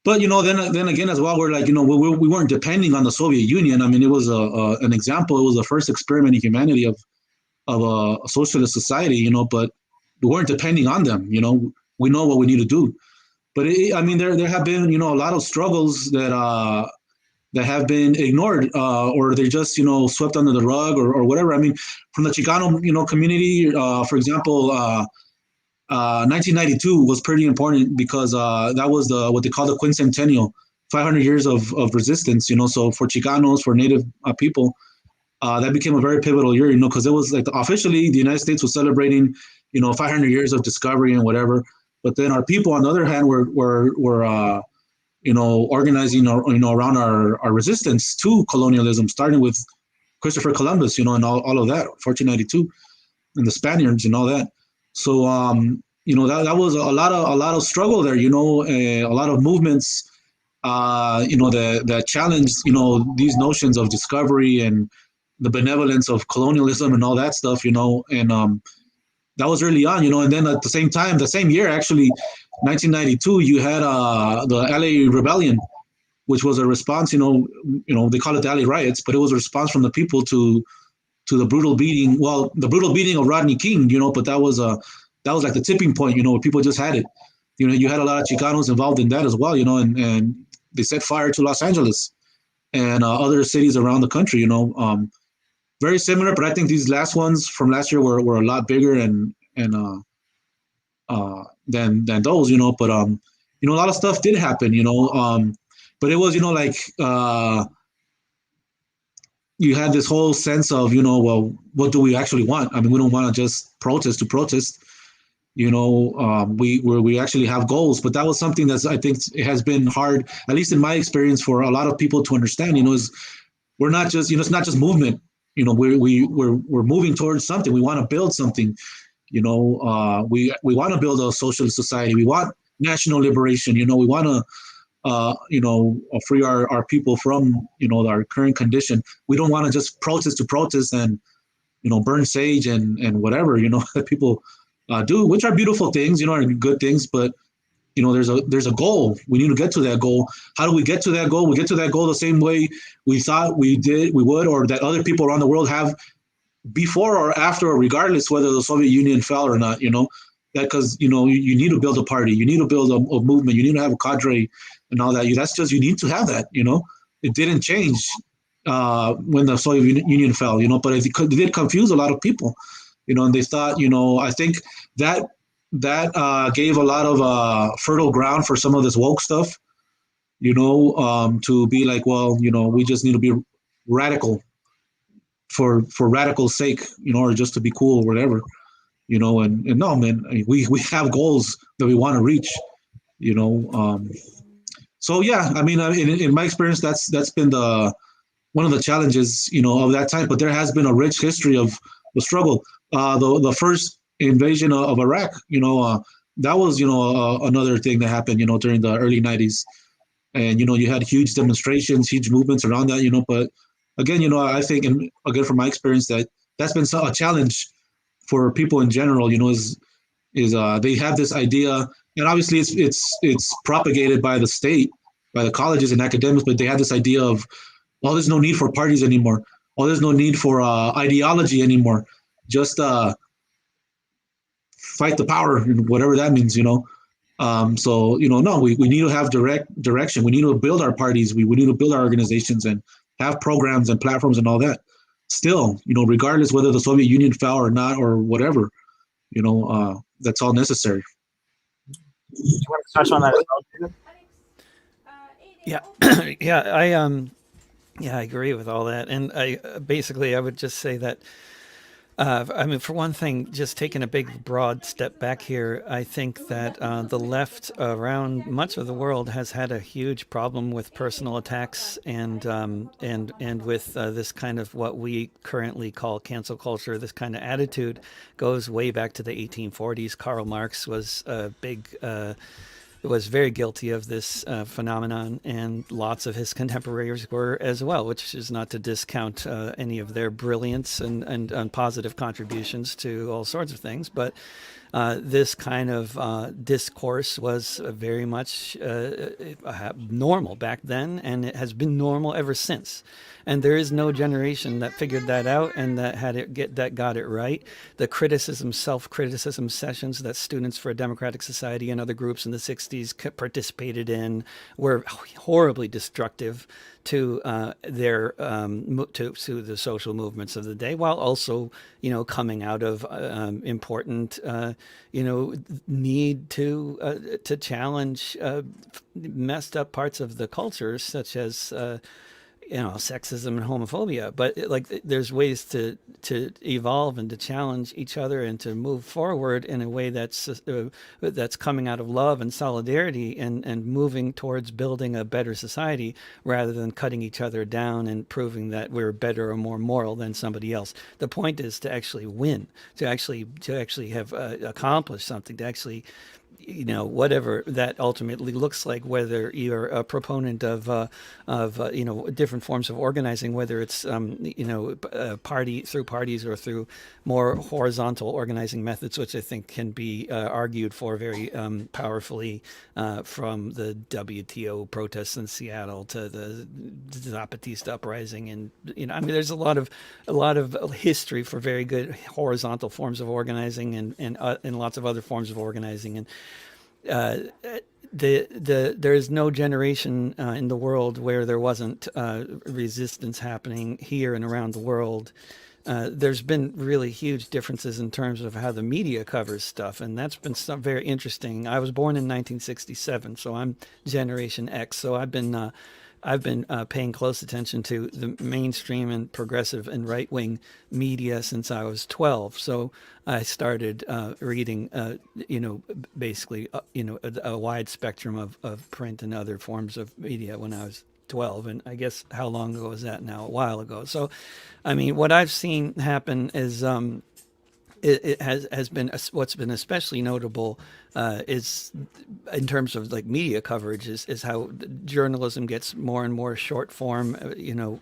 But then again, as well, we're like, we weren't depending on the Soviet Union. I mean, it was an example. It was the first experiment in humanity of a socialist society, But we weren't depending on them. We know what we need to do. But there have been, a lot of struggles that have been ignored, or they're just, swept under the rug or whatever. I mean, from the Chicano, community, for example, 1992 was pretty important because that was what they call the quincentennial, 500 years of resistance. So for Chicanos, for Native people, that became a very pivotal year. Because it was like officially the United States was celebrating, 500 years of discovery and whatever. But then our people, on the other hand, were organizing, around our resistance to colonialism, starting with Christopher Columbus, and all of that, 1492, and the Spaniards and all that. So, that was a lot of struggle there, a lot of movements, that challenged, these notions of discovery and the benevolence of colonialism and all that stuff, and that was early on, and then at the same time, the same year, actually, 1992, you had the LA Rebellion, which was a response, they call it the LA riots, but it was a response from the people to the brutal beating. Well, the brutal beating of Rodney King, but that was like the tipping point, where people just had it. You had a lot of Chicanos involved in that as well, and they set fire to Los Angeles and other cities around the country, very similar, but I think these last ones from last year were a lot bigger and than those, but a lot of stuff did happen, but it was, you had this whole sense of, well, what do we actually want? I mean, we don't want to just protest to protest, we actually have goals, but that was something that's, I think it has been hard, at least in my experience, for a lot of people to understand, is we're not just, it's not just movement. We're moving towards something. We want to build something. We want to build a socialist society. We want national liberation. We want to, free our people from, our current condition. We don't want to just protest to protest and, burn sage and whatever, that people do, which are beautiful things, are good things, but there's a goal. We need to get to that goal. How do we get to that goal? We get to that goal the same way we thought we would, or that other people around the world have before or after, or regardless whether the Soviet Union fell or not, that because, you need to build a party, you need to build a movement, you need to have a cadre and all that. That's just, you need to have that, it didn't change when the Soviet Union fell, but it did confuse a lot of people, and they thought, I think that gave a lot of fertile ground for some of this woke stuff, to be like, well, we just need to be radical for radical's sake, or just to be cool or whatever, and no, man, we have goals that we want to reach, so yeah, I mean, in my experience, that's been one of the challenges, of that time, but there has been a rich history of the struggle. The first invasion of Iraq, that was, another thing that happened, during the early 90s. And, you had huge demonstrations, huge movements around that, but again, I think, and again, from my experience, that's been a challenge for people in general, is they have this idea, and obviously it's propagated by the state, by the colleges and academics, but they have this idea of, Oh, there's no need for parties anymore. Oh, there's no need for ideology anymore. Just fight the power, whatever that means, So, no, we need to have direct direction. We need to build our parties. We need to build our organizations and have programs and platforms and all that. Still, regardless whether the Soviet Union fell or not or whatever, that's all necessary. Do you want to touch on that as well, David? Yeah, I agree with all that, and I would just say that. For one thing, just taking a big, broad step back here, I think that the left around much of the world has had a huge problem with personal attacks and with this kind of what we currently call cancel culture. This kind of attitude goes way back to the 1840s. Karl Marx was a big. Was very guilty of this phenomenon, and lots of his contemporaries were as well, which is not to discount any of their brilliance and positive contributions to all sorts of things. But this kind of discourse was very much normal back then, and it has been normal ever since. And there is no generation that figured that out and that got it right. The self-criticism sessions that Students for a Democratic Society and other groups in the 60s participated in were horribly destructive to to the social movements of the day, while also coming out of important need to challenge messed up parts of the culture, such as sexism and homophobia. But there's ways to evolve and to challenge each other and to move forward in a way that's coming out of love and solidarity and moving towards building a better society, rather than cutting each other down and proving that we're better or more moral than somebody else. The point is to actually win, to actually have accomplished something, to actually whatever that ultimately looks like, whether you're a proponent of different forms of organizing, whether it's through parties or through more horizontal organizing methods, which I think can be argued for very powerfully from the WTO protests in Seattle to the Zapatista uprising, and there's a lot of history for very good horizontal forms of organizing and lots of other forms of organizing. And there is no generation in the world where there wasn't resistance happening here and around the world. There's been really huge differences in terms of how the media covers stuff, and that's been very interesting. I was born in 1967, so I'm Generation X. So I've been paying close attention to the mainstream and progressive and right-wing media since I was 12. So I started reading, basically, a wide spectrum of print and other forms of media when I was 12. And I guess how long ago was that now? A while ago. So, what I've seen happen is it has been what's been especially notable is in terms of media coverage is how journalism gets more and more short form,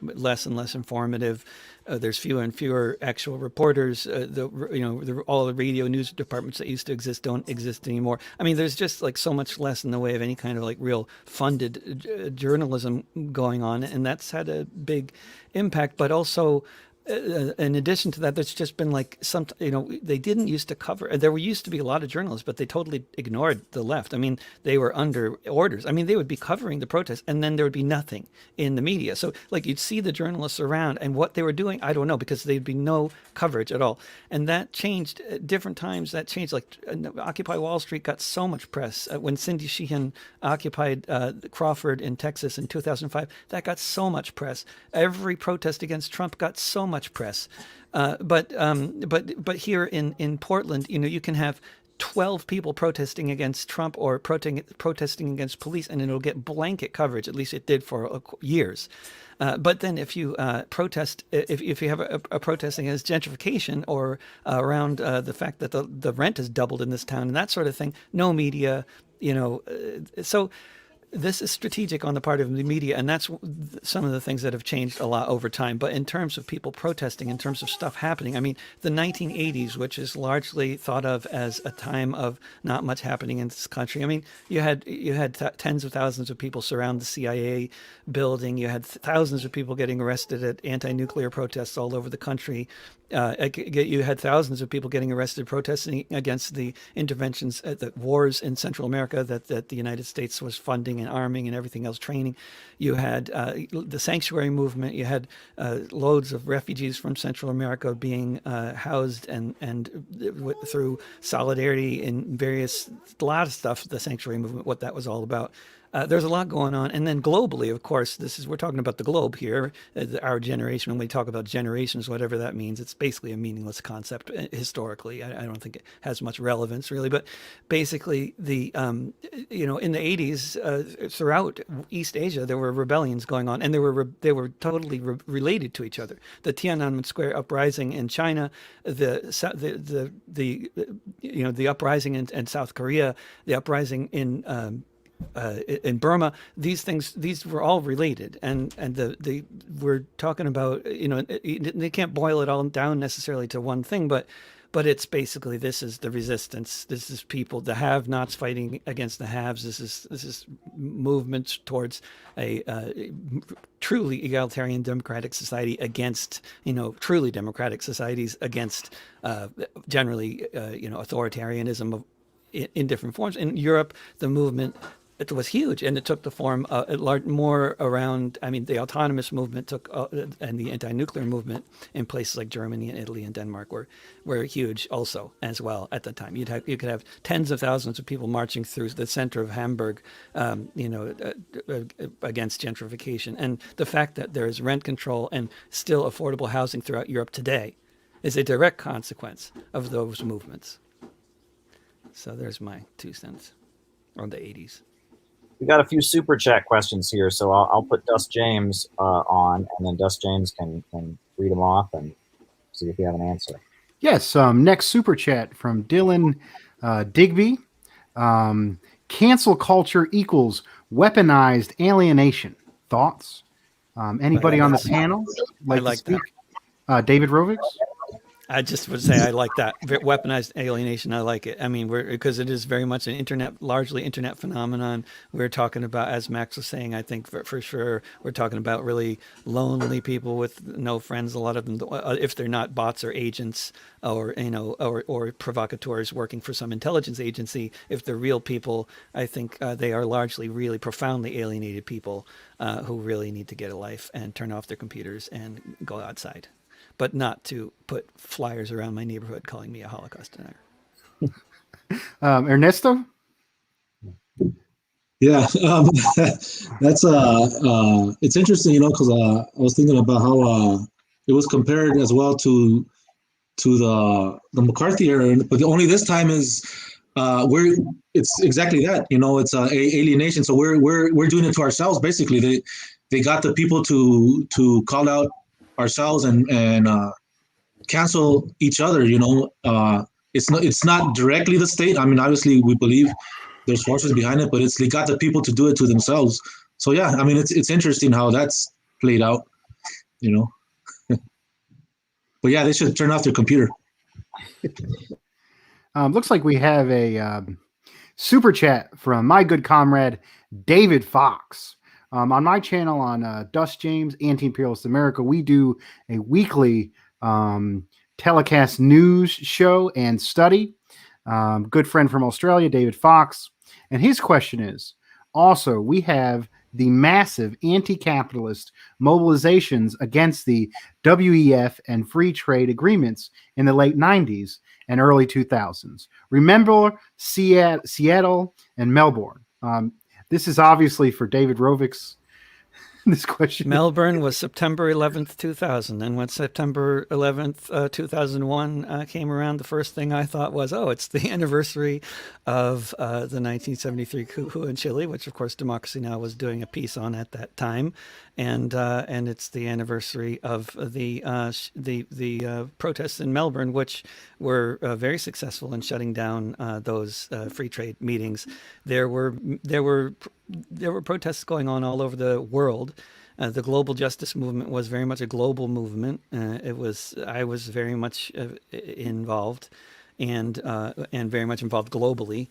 less and less informative. There's fewer and fewer actual reporters. All the radio news departments that used to exist don't exist anymore. There's just so much less in the way of any kind of real funded journalism going on, and that's had a big impact. But also, in addition to that, there's just been they didn't used to cover. There used to be a lot of journalists, but they totally ignored the left. They were under orders. They would be covering the protests, and then there would be nothing in the media. So you'd see the journalists around, and what they were doing, I don't know, because there'd be no coverage at all. And that changed at different times. That changed. Occupy Wall Street got so much press when Cindy Sheehan occupied Crawford in Texas in 2005. That got so much press. Every protest against Trump got so much press, but here in Portland, you can have 12 people protesting against Trump or protesting against police, and it'll get blanket coverage. At least it did for years. But then if you protest, if you have a protest against gentrification or around the fact that the rent has doubled in this town and that sort of thing, no media, so. this is strategic on the part of the media, and that's some of the things that have changed a lot over time. But in terms of people protesting, in terms of stuff happening, I mean, the 1980s, which is largely thought of as a time of not much happening in this country. I mean, you had tens of thousands of people surround the CIA building. You had thousands of people getting arrested at anti-nuclear protests all over the country. You had thousands of people getting arrested protesting against the interventions at the wars in Central America that the United States was funding and arming and everything else, training. You had the sanctuary movement. You had loads of refugees from Central America being housed and through solidarity in a lot of stuff, the sanctuary movement, what that was all about. There's a lot going on. And then globally, of course, we're talking about the globe here, our generation. When we talk about generations, whatever that means, it's basically a meaningless concept historically. I don't think it has much relevance really, but basically in the 80s, throughout East Asia, there were rebellions going on, and they were totally related to each other. The Tiananmen Square uprising in China, the uprising in South Korea, the uprising in Burma, these were all related, and we're talking about, they can't boil it all down necessarily to one thing, but it's basically, this is the resistance. This is people, the have-nots fighting against the haves. This is movements towards a truly egalitarian democratic society against, truly democratic societies against generally, authoritarianism in different forms. In Europe, the movement, it was huge, and it took the form more around. I mean, the autonomous movement took, and the anti-nuclear movement in places like Germany and Italy and Denmark were huge also as well at the time. You could have tens of thousands of people marching through the center of Hamburg, against gentrification, and the fact that there is rent control and still affordable housing throughout Europe today is a direct consequence of those movements. So there's my 2 cents on the 80s. We got a few super chat questions here, so I'll put Dust James on, and then Dust James can read them off and see if you have an answer. Yes. Next super chat from Dylan Digby. Cancel culture equals weaponized alienation. Thoughts? Anybody on the panel like to speak? David Rovix? I just would say I like that. Weaponized alienation, I like it. I mean, because it is very much an largely internet phenomenon. We're talking about, as Max was saying, I think for sure, we're talking about really lonely people with no friends. A lot of them, if they're not bots or agents or provocateurs working for some intelligence agency, if they're real people, I think they are largely really profoundly alienated people who really need to get a life and turn off their computers and go outside. But not to put flyers around my neighborhood calling me a Holocaust denier. Ernesto? Yeah, that's it's interesting, because I was thinking about how it was compared as well to the McCarthy era, but only this time is it's exactly that, it's alienation. So we're doing it to ourselves basically. They got the people to call out ourselves and cancel each other. It's not directly the state. I mean, obviously we believe there's forces behind it, but they got the people to do it to themselves. So yeah, I mean, it's interesting how that's played out. But yeah, they should turn off their computer. Looks like we have a super chat from my good comrade David Fox. On my channel on Dust James, Anti-Imperialist America, we do a weekly telecast news show and study. Good friend from Australia, David Fox. And his question is, also, we have the massive anti-capitalist mobilizations against the WEF and free trade agreements in the late 90s and early 2000s. Remember Seattle and Melbourne. This is obviously for David Rovix. this question? Melbourne was September 11th, 2000. And when September 11th, 2001 came around, the first thing I thought was, oh, it's the anniversary of the 1973 coup in Chile, which, of course, Democracy Now! Was doing a piece on at that time. And it's the anniversary of the protests in Melbourne, which were very successful in shutting down those free trade meetings. There were protests going on all over the world. The global justice movement was very much a global movement. I was very much involved, and very much involved globally,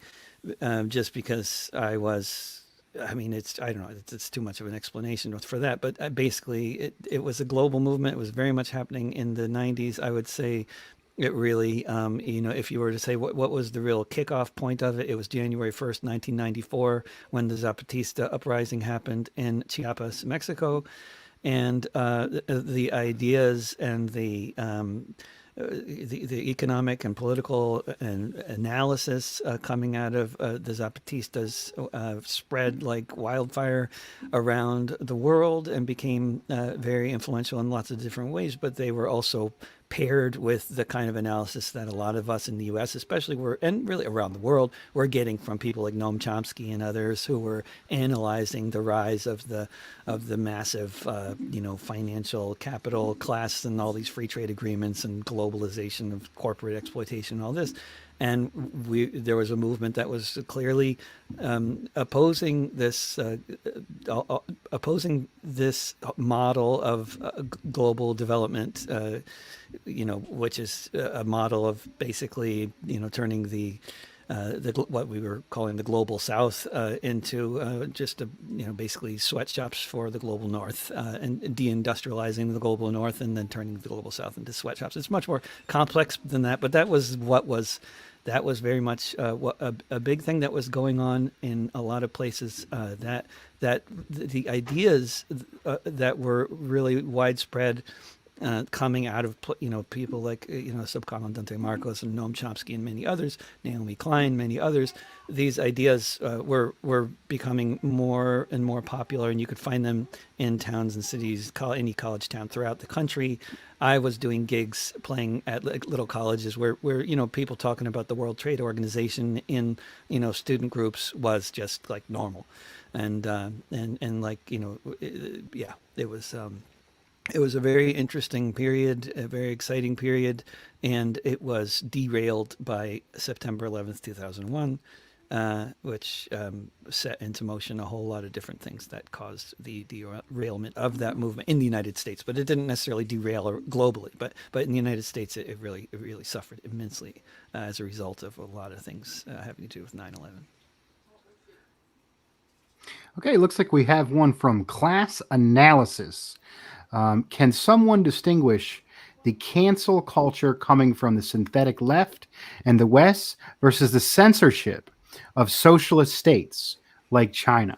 just because I was. I mean, I don't know, it's too much of an explanation for that, but basically it was a global movement. It was very much happening in the 90s. I would say it really, if you were to say what was the real kickoff point of it, it was January 1st, 1994, when the Zapatista uprising happened in Chiapas, Mexico. And the ideas and the economic and political and analysis coming out of the Zapatistas spread like wildfire around the world and became very influential in lots of different ways. But they were also paired with the kind of analysis that a lot of us in the U.S. especially and really around the world, were getting from people like Noam Chomsky and others who were analyzing the rise of the massive, financial capital class and all these free trade agreements and globalization of corporate exploitation and all this. And there was a movement that was clearly opposing this model of global development, which is a model of basically, turning the what we were calling the global South into just basically sweatshops for the global North, and deindustrializing the global North and then turning the global South into sweatshops. It's much more complex than that, but that was very much a big thing that was going on in a lot of places. That the ideas that were really widespread, coming out of people like Subcomandante Marcos and Noam Chomsky and many others, Naomi Klein, many others. These ideas were becoming more and more popular, and you could find them in towns and cities, any college town throughout the country. I was doing gigs playing at little colleges where people talking about the World Trade Organization in student groups was just like normal, and it was a very interesting period, a very exciting period, and it was derailed by September 11th, 2001, which set into motion a whole lot of different things that caused the derailment of that movement in the United States. But it didn't necessarily derail globally. But in the United States, it really suffered immensely as a result of a lot of things having to do with 9/11. Okay, looks like we have one from Class Analysis. Can someone distinguish the cancel culture coming from the synthetic left and the West versus the censorship of socialist states like China?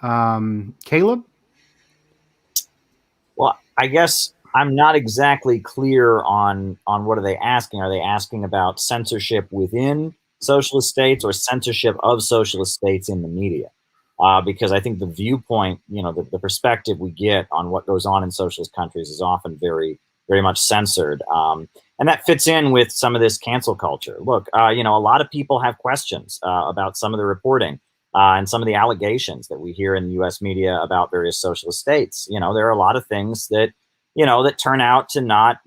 Caleb? Well, I guess I'm not exactly clear on what are they asking. Are they asking about censorship within socialist states or censorship of socialist states in the media? Because I think the viewpoint, the perspective we get on what goes on in socialist countries is often very, very much censored. And that fits in with some of this cancel culture. Look, a lot of people have questions about some of the reporting and some of the allegations that we hear in the U.S. media about various socialist states. There are a lot of things that, that turn out to not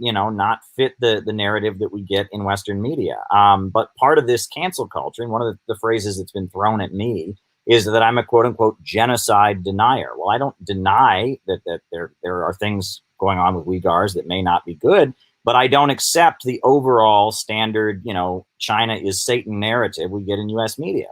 fit the narrative that we get in Western media. But part of this cancel culture, and one of the phrases that's been thrown at me, is that I'm a quote unquote genocide denier. Well, I don't deny that there are things going on with Uyghurs that may not be good, but I don't accept the overall standard, China is Satan narrative we get in US media,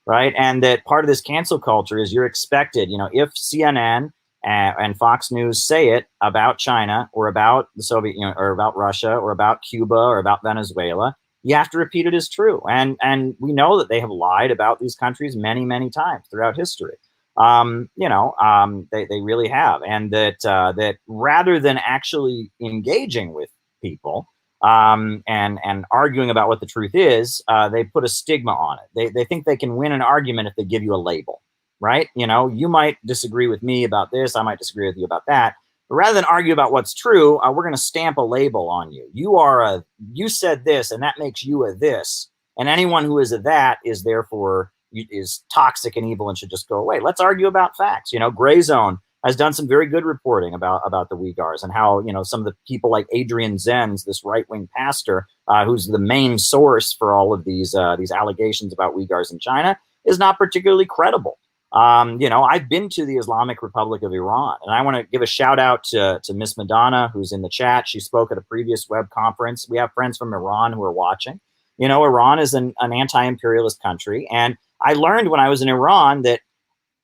right? And that part of this cancel culture is you're expected, if CNN and Fox News say it about China or about the Soviet Union or about Russia or about Cuba or about Venezuela, you have to repeat it as true. And we know that they have lied about these countries many, many times throughout history. They really have. And that rather than actually engaging with people and arguing about what the truth is, they put a stigma on it. They think they can win an argument if they give you a label, right? You know, you might disagree with me about this. I might disagree with you about that. But rather than argue about what's true, we're going to stamp a label on you. You said this, and that makes you a this. And anyone who is a that is therefore is toxic and evil and should just go away. Let's argue about facts. You know, Gray Zone has done some very good reporting about the Uyghurs and how, you know, some of the people like Adrian Zenz, this right-wing pastor, who's the main source for all of these allegations about Uyghurs in China, is not particularly credible. You know, I've been to the Islamic Republic of Iran, and I want to give a shout out to Miss Madonna, who's in the chat. She spoke at a previous web conference. We have friends from Iran who are watching. You know, Iran is an anti-imperialist country, and I learned when I was in Iran that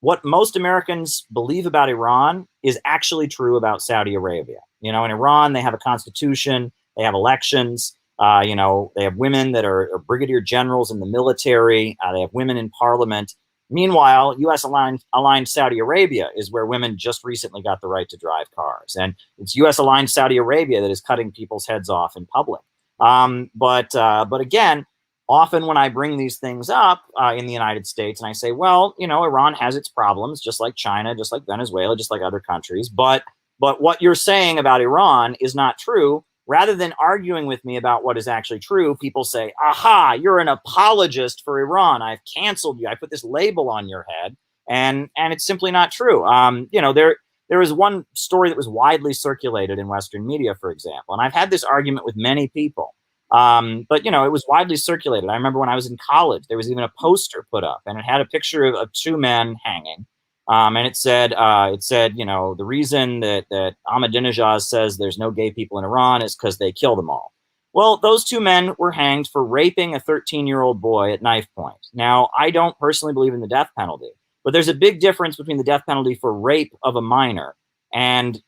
what most Americans believe about Iran is actually true about Saudi Arabia. You know, in Iran, they have a constitution, they have elections, you know, they have women that are brigadier generals in the military, they have women in parliament. Meanwhile, U.S. aligned Saudi Arabia is where women just recently got the right to drive cars. And it's U.S. aligned Saudi Arabia that is cutting people's heads off in public. But again, often when I bring these things up in the United States and I say, well, you know, Iran has its problems, just like China, just like Venezuela, just like other countries. But what you're saying about Iran is not true. Rather than arguing with me about what is actually true, people say, aha, you're an apologist for Iran. I've canceled you. I put this label on your head. And it's simply not true. You know, there is one story that was widely circulated in Western media, for example. And I've had this argument with many people. But, you know, it was widely circulated. I remember when I was in college, there was even a poster put up, and it had a picture of two men hanging. And it said, you know, the reason that Ahmadinejad says there's no gay people in Iran is because they kill them all. Well, those two men were hanged for raping a 13-year-old boy at knife point. Now, I don't personally believe in the death penalty, but there's a big difference between the death penalty for rape of a minor and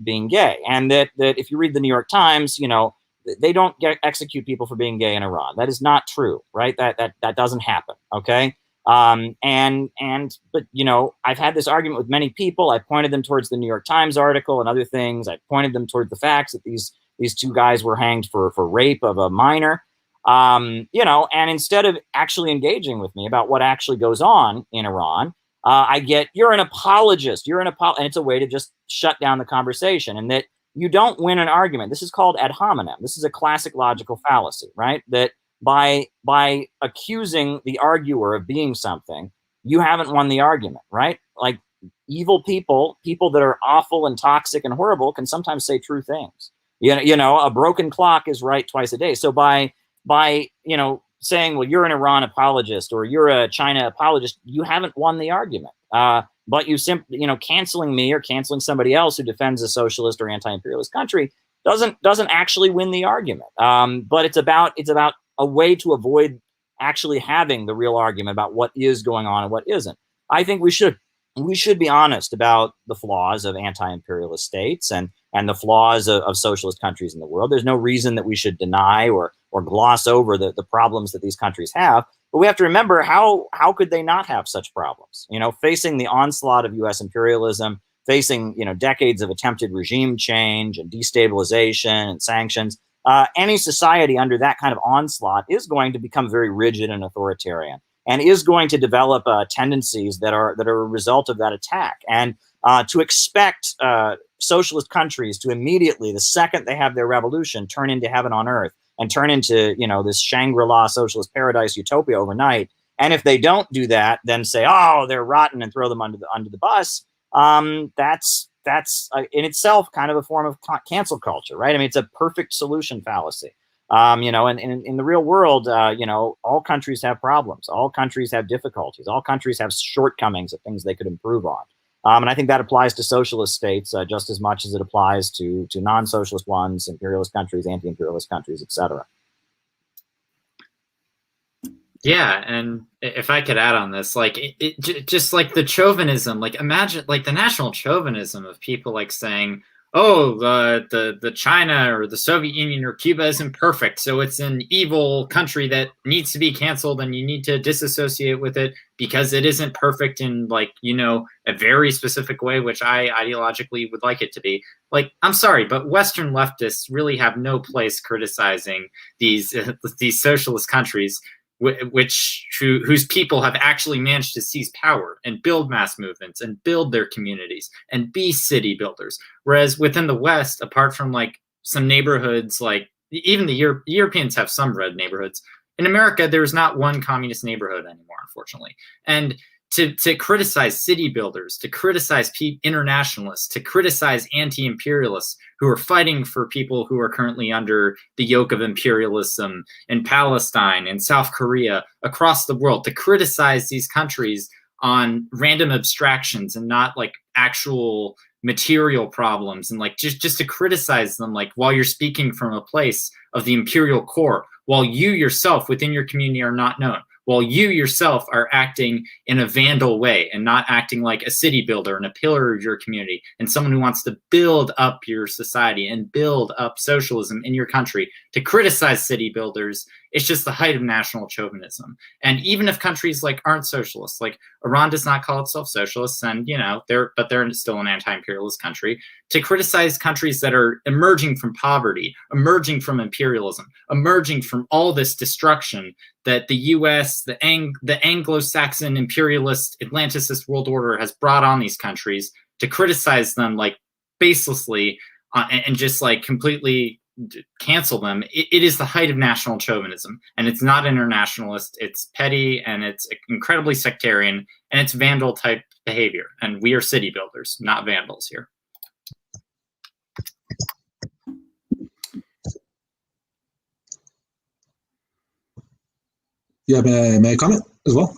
being gay. And that if you read the New York Times, you know, they don't execute people for being gay in Iran. That is not true, right? That doesn't happen. Okay. But you know, I've had this argument with many people. I pointed them towards the New York Times article and other things. I pointed them toward the facts that these two guys were hanged for rape of a minor. You know, and instead of actually engaging with me about what actually goes on in Iran, I get, you're an apologist. And it's a way to just shut down the conversation, and that you don't win an argument. This is called ad hominem. This is a classic logical fallacy, right? That by accusing the arguer of being something, you haven't won the argument, right? Like evil people that are awful and toxic and horrible can sometimes say true things. You know, a broken clock is right twice a day. So by you know, saying, well, you're an Iran apologist or you're a China apologist, you haven't won the argument. But you simply, you know, canceling me or canceling somebody else who defends a socialist or anti-imperialist country doesn't actually win the argument. But it's about a way to avoid actually having the real argument about what is going on and what isn't. I think we should be honest about the flaws of anti-imperialist states and the flaws of socialist countries in the world. There's no reason that we should deny or gloss over the problems that these countries have. But we have to remember, how could they not have such problems? You know, facing the onslaught of U.S. imperialism, facing, you know, decades of attempted regime change and destabilization and sanctions, any society under that kind of onslaught is going to become very rigid and authoritarian, and is going to develop tendencies that are a result of that attack. And to expect socialist countries to immediately, the second they have their revolution, turn into heaven on earth and turn into, you know, this Shangri-La socialist paradise utopia overnight. And if they don't do that, then say, oh, they're rotten and throw them under the bus. That's in itself kind of a form of cancel culture, right? I mean, it's a perfect solution fallacy. You know, and in the real world, you know, all countries have problems. All countries have difficulties. All countries have shortcomings of things they could improve on. And I think that applies to socialist states just as much as it applies to non-socialist ones, imperialist countries, anti-imperialist countries, etc. Yeah, and if I could add on this, like just like the chauvinism, like imagine like the national chauvinism of people like saying, oh, the China or the Soviet Union or Cuba isn't perfect, so it's an evil country that needs to be canceled, and you need to disassociate with it because it isn't perfect in, like, you know, a very specific way, which I ideologically would like it to be. Like, I'm sorry, but Western leftists really have no place criticizing these socialist countries whose people have actually managed to seize power and build mass movements and build their communities and be city builders. Whereas within the West, apart from like some neighborhoods, like even the Europeans have some red neighborhoods. In America, there's not one communist neighborhood anymore, unfortunately. And to criticize city builders, to criticize internationalists, to criticize anti-imperialists who are fighting for people who are currently under the yoke of imperialism in Palestine and South Korea, across the world, to criticize these countries on random abstractions and not like actual material problems, and like just to criticize them, like while you're speaking from a place of the imperial core, while you yourself within your community are not known, while you yourself are acting in a vandal way and not acting like a city builder and a pillar of your community and someone who wants to build up your society and build up socialism in your country. To criticize city builders, it's just the height of national chauvinism. And even if countries like aren't socialist, like Iran does not call itself socialist, and they're still an anti-imperialist country, to criticize countries that are emerging from poverty, emerging from imperialism, emerging from all this destruction that the US, the Anglo-Saxon imperialist Atlanticist world order has brought on these countries, to criticize them like baselessly and just like completely cancel them, it is the height of national chauvinism. And it's not internationalist, it's petty, and it's incredibly sectarian, and it's vandal type behavior. And we are city builders, not vandals here. Yeah, may I comment as well?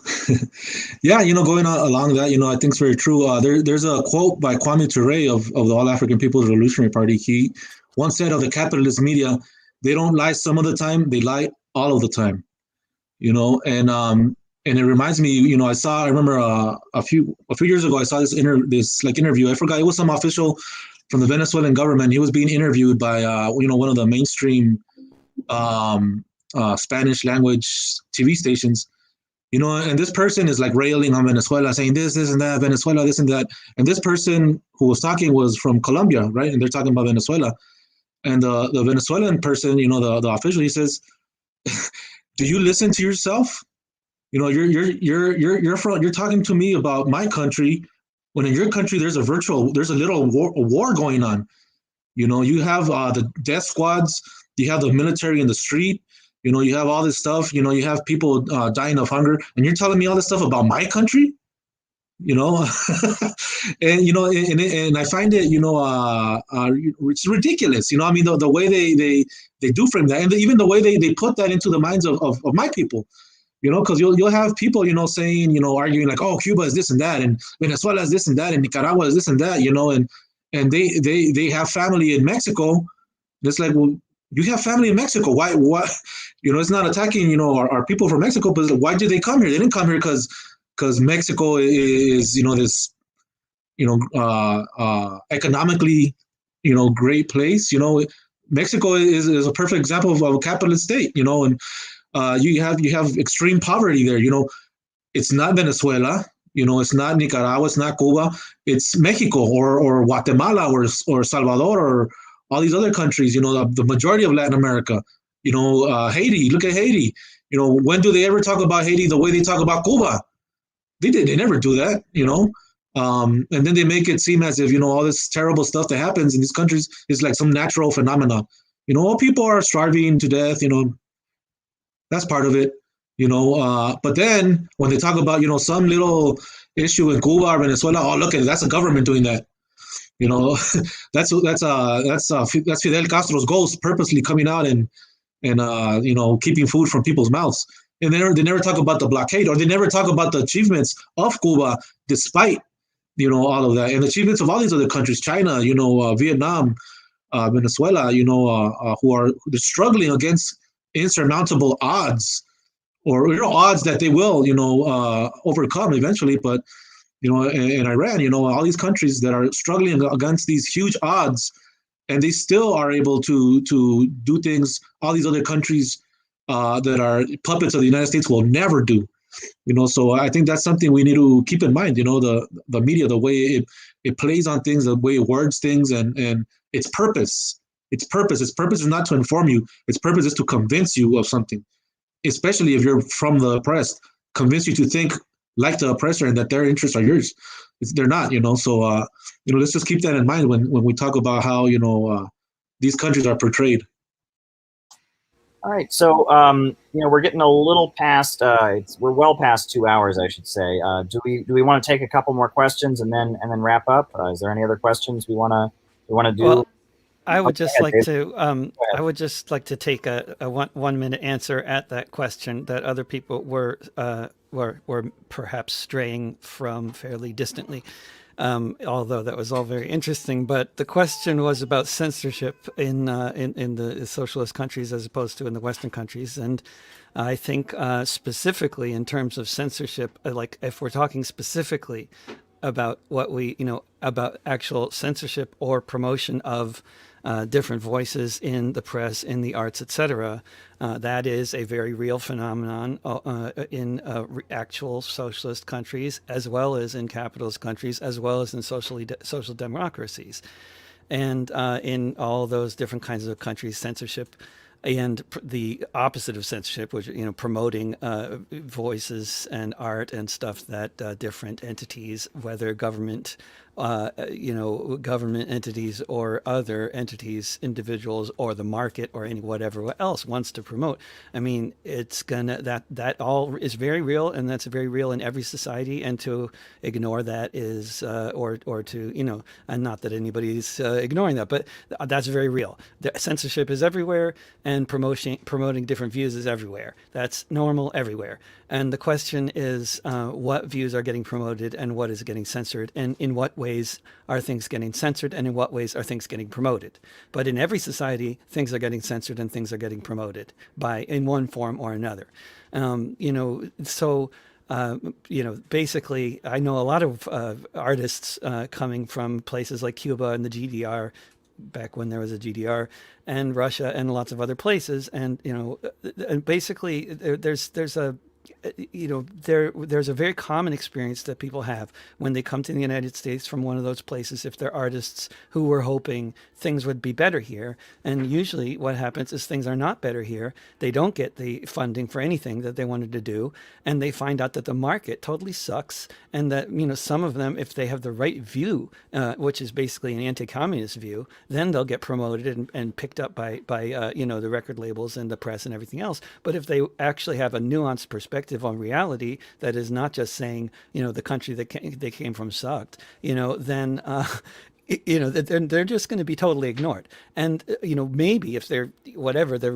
Yeah, going along that, I think it's very true. There's a quote by Kwame Ture of the All African People's Revolutionary Party. He once said of the capitalist media, they don't lie some of the time, they lie all of the time. And it reminds me, I remember a few years ago, I saw this interview. I forgot, it was some official from the Venezuelan government. He was being interviewed by one of the mainstream Spanish language TV stations, and this person is like railing on Venezuela, saying this and that, Venezuela, this and that. And this person who was talking was from Colombia, right? And they're talking about Venezuela. And the Venezuelan person, the official, he says, "Do you listen to yourself? You're talking to me about my country, when in your country there's a little war going on. You have the death squads, you have the military in the street." You have all this stuff, you have people dying of hunger, and you're telling me all this stuff about my country, and, and I find it, it's ridiculous, the way they do frame that, and even the way they put that into the minds of my people, because you'll have people, saying, arguing like, oh, Cuba is this and that, and Venezuela is this and that, and Nicaragua is this and that, and they have family in Mexico. It's like, well, you have family in Mexico. Why? It's not attacking, our people from Mexico, but why did they come here? They didn't come here because Mexico is, this, economically, great place. Mexico is a perfect example of a capitalist state, and you have extreme poverty there. It's not Venezuela. It's not Nicaragua. It's not Cuba. It's Mexico or Guatemala or Salvador or all these other countries, the majority of Latin America, Haiti, look at Haiti. When do they ever talk about Haiti the way they talk about Cuba? They never do that, and then they make it seem as if, all this terrible stuff that happens in these countries is like some natural phenomena. People are starving to death, that's part of it, but then when they talk about, some little issue in Cuba or Venezuela, oh, look at it, that's the government doing that. That's Fidel Castro's ghost purposely coming out and keeping food from people's mouths. And they never talk about the blockade, or they never talk about the achievements of Cuba, despite all of that, and the achievements of all these other countries, China, Vietnam, Venezuela, who are struggling against insurmountable odds, or odds that they will overcome eventually, but. In Iran, all these countries that are struggling against these huge odds, and they still are able to do things all these other countries that are puppets of the United States will never do. So I think that's something we need to keep in mind. The media, the way it plays on things, the way it words things, and its purpose. Its purpose is not to inform you. Its purpose is to convince you of something. especially if you're from the oppressed, convince you to think like the oppressor and that their interests are yours. They're not, So, let's just keep that in mind when we talk about how, these countries are portrayed. All right, so we're getting a little past. We're well past 2 hours, I should say. Do we want to take a couple more questions and then wrap up? Is there any other questions we want to do? Well, I would Okay, just like Dave. to Go I ahead. would just like to take a 1 minute answer at that question that other people were perhaps straying from fairly distantly. Although that was all very interesting, but the question was about censorship in the socialist countries as opposed to in the Western countries, and I think specifically in terms of censorship, like if we're talking specifically about what about actual censorship or promotion of different voices in the press, in the arts, etc. That is a very real phenomenon in actual socialist countries, as well as in capitalist countries, as well as in social democracies. And in all those different kinds of countries, censorship and the opposite of censorship, which promoting voices and art and stuff that different entities, whether government government entities or other entities, individuals, or the market, or any whatever else wants to promote. I mean, it's gonna that all is very real, and that's very real in every society. And to ignore that is, or to and not that anybody's ignoring that, but that's very real. The censorship is everywhere, and promoting different views is everywhere. That's normal everywhere. And the question is, what views are getting promoted, and what is getting censored, and in what ways are things getting censored, and in what ways are things getting promoted? But in every society, things are getting censored and things are getting promoted in one form or another. Basically, I know a lot of artists coming from places like Cuba and the GDR, back when there was a GDR, and Russia and lots of other places, and basically there's a very common experience that people have when they come to the United States from one of those places, if they're artists who were hoping things would be better here. And usually what happens is things are not better here. They don't get the funding for anything that they wanted to do, and they find out that the market totally sucks, and that some of them, if they have the right view, which is basically an anti-communist view, then they'll get promoted and picked up by the record labels and the press and everything else. But if they actually have a nuanced perspective on reality that is not just saying the country that they came from sucked, then they're just going to be totally ignored. And maybe if they're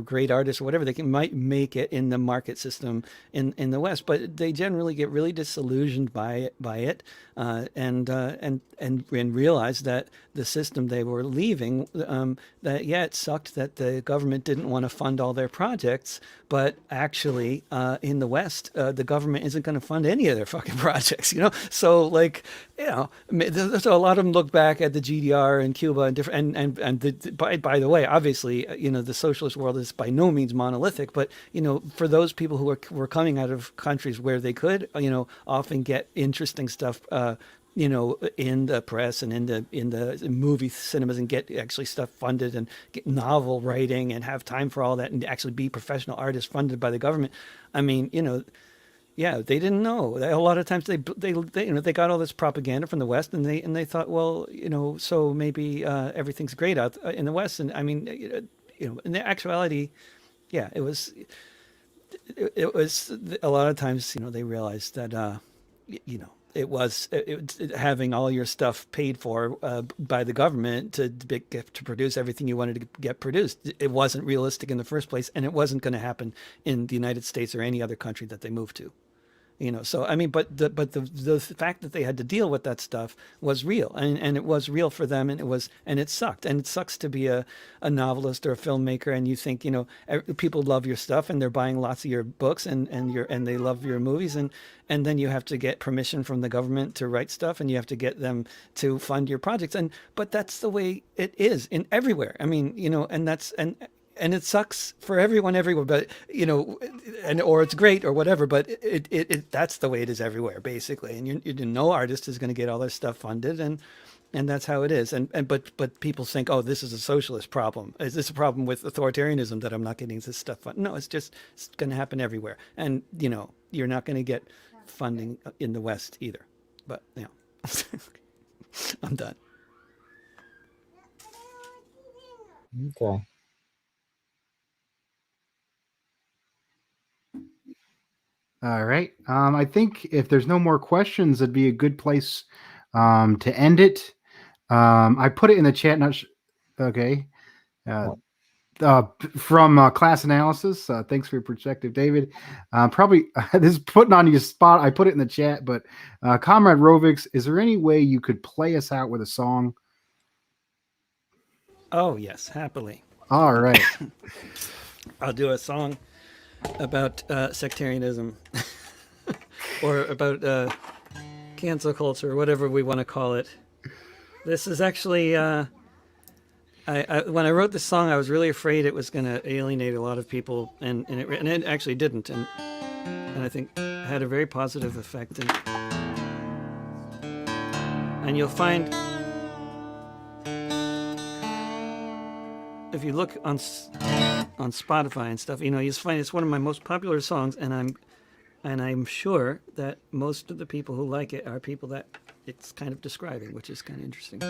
great artists or whatever, might make it in the market system in the West, but they generally get really disillusioned by it, and realize that the system they were leaving, that it sucked that the government didn't want to fund all their projects, but actually in the West, the government isn't going to fund any of their fucking projects. So so a lot of them look back at the GDR and Cuba and different, and by the way, obviously, the socialist world is by no means monolithic, but for those people who were coming out of countries where they could often get interesting stuff in the press and in the movie cinemas, and get actually stuff funded, and get novel writing and have time for all that, and actually be professional artists funded by the government. I mean, yeah, they didn't know. A lot of times they got all this propaganda from the West, and they thought, well, so maybe everything's great out in the West. And I mean, in the actuality, yeah, it was a lot of times, they realized that it was having all your stuff paid for by the government to produce everything you wanted to get produced. It wasn't realistic in the first place, and it wasn't going to happen in the United States or any other country that they moved to. So I mean, but the fact that they had to deal with that stuff was real, and it was real for them, and it sucked, and it sucks to be a novelist or a filmmaker, and you think people love your stuff, and they're buying lots of your books, and they love your movies, and then you have to get permission from the government to write stuff, and you have to get them to fund your projects, but that's the way it is in everywhere. I mean, and it sucks for everyone everywhere, but or it's great or whatever, but it that's the way it is everywhere, basically. And no artist is going to get all their stuff funded, and And that's how it is. But people think, oh, this is a socialist problem. Is this a problem with authoritarianism that I'm not getting this stuff funded? No, it's going to happen everywhere. And, you're not going to get funding in the West either. But, I'm done. Okay. All right. I think if there's no more questions, it'd be a good place to end it. I put it in the chat. Okay. From Class Analysis. Thanks for your perspective, David. Probably this is putting on your spot. I put it in the chat, but Comrade Rovix, is there any way you could play us out with a song? Oh, yes, happily. All right. I'll do a song about sectarianism or about cancel culture, whatever we want to call it. This is actually, I when I wrote this song, I was really afraid it was going to alienate a lot of people, and it actually didn't, and I think had a very positive effect. And you'll find, if you look on Spotify and stuff, you'll find it's one of my most popular songs, and I'm sure that most of the people who like it are people that it's kind of describing, which is kind of interesting.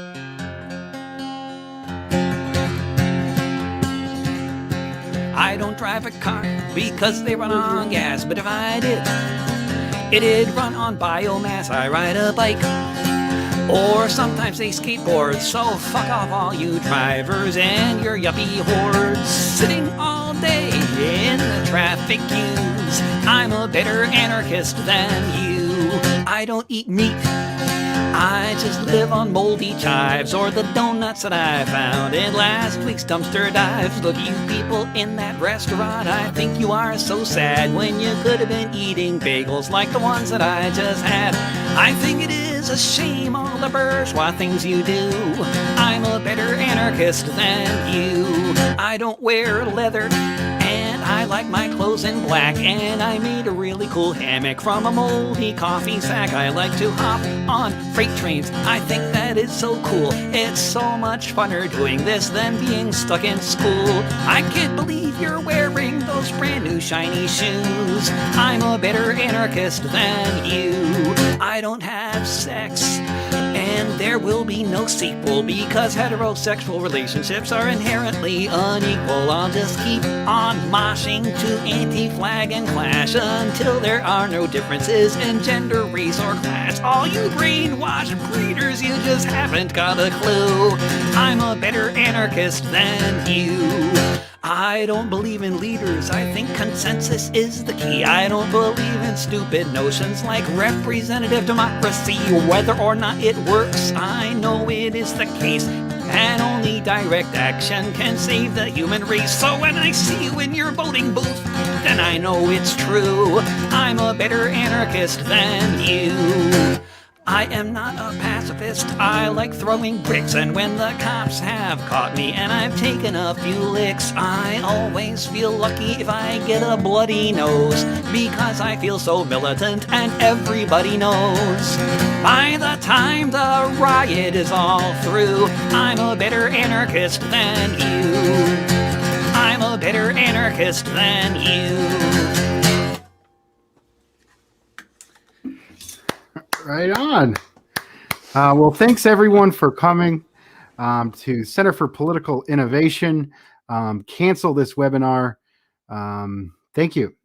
I don't drive a car because they run on gas, but if I did, it'd run on biomass. I ride a bike, or sometimes they skateboard, so fuck off all you drivers and your yuppie hordes sitting all day in the traffic queues. I'm a better anarchist than you. I don't eat meat, I just live on moldy chives or the donuts that I found in last week's dumpster dives. Look, you people in that restaurant, I think you are so sad when you could have been eating bagels like the ones that I just had. I think it is a shame, all the bourgeois things you do. I'm a better anarchist than you. I don't wear leather, and I like my clothes in black, and I made a really cool hammock from a moldy coffee sack. I like to hop on freight trains, I think that is so cool. It's so much funner doing this than being stuck in school. I can't believe you're wearing those brand new shiny shoes. I'm a better anarchist than you. I don't have sex, and there will be no sequel because heterosexual relationships are inherently unequal. I'll just keep on moshing to Anti-Flag and Clash until there are no differences in gender, race, or class. All you brainwashed breeders, you just haven't got a clue. I'm a better anarchist than you. I don't believe in leaders, I think consensus is the key. I don't believe in stupid notions like representative democracy. Whether or not it works, I know it is the case, and only direct action can save the human race. So when I see you in your voting booth, then I know it's true. I'm a better anarchist than you. I am not a pacifist, I like throwing bricks, and when the cops have caught me and I've taken a few licks, I always feel lucky if I get a bloody nose, because I feel so militant and everybody knows. By the time the riot is all through, I'm a better anarchist than you. I'm a better anarchist than you. Right on. Well, thanks everyone for coming to Center for Political Innovation. Cancel this webinar. Thank you.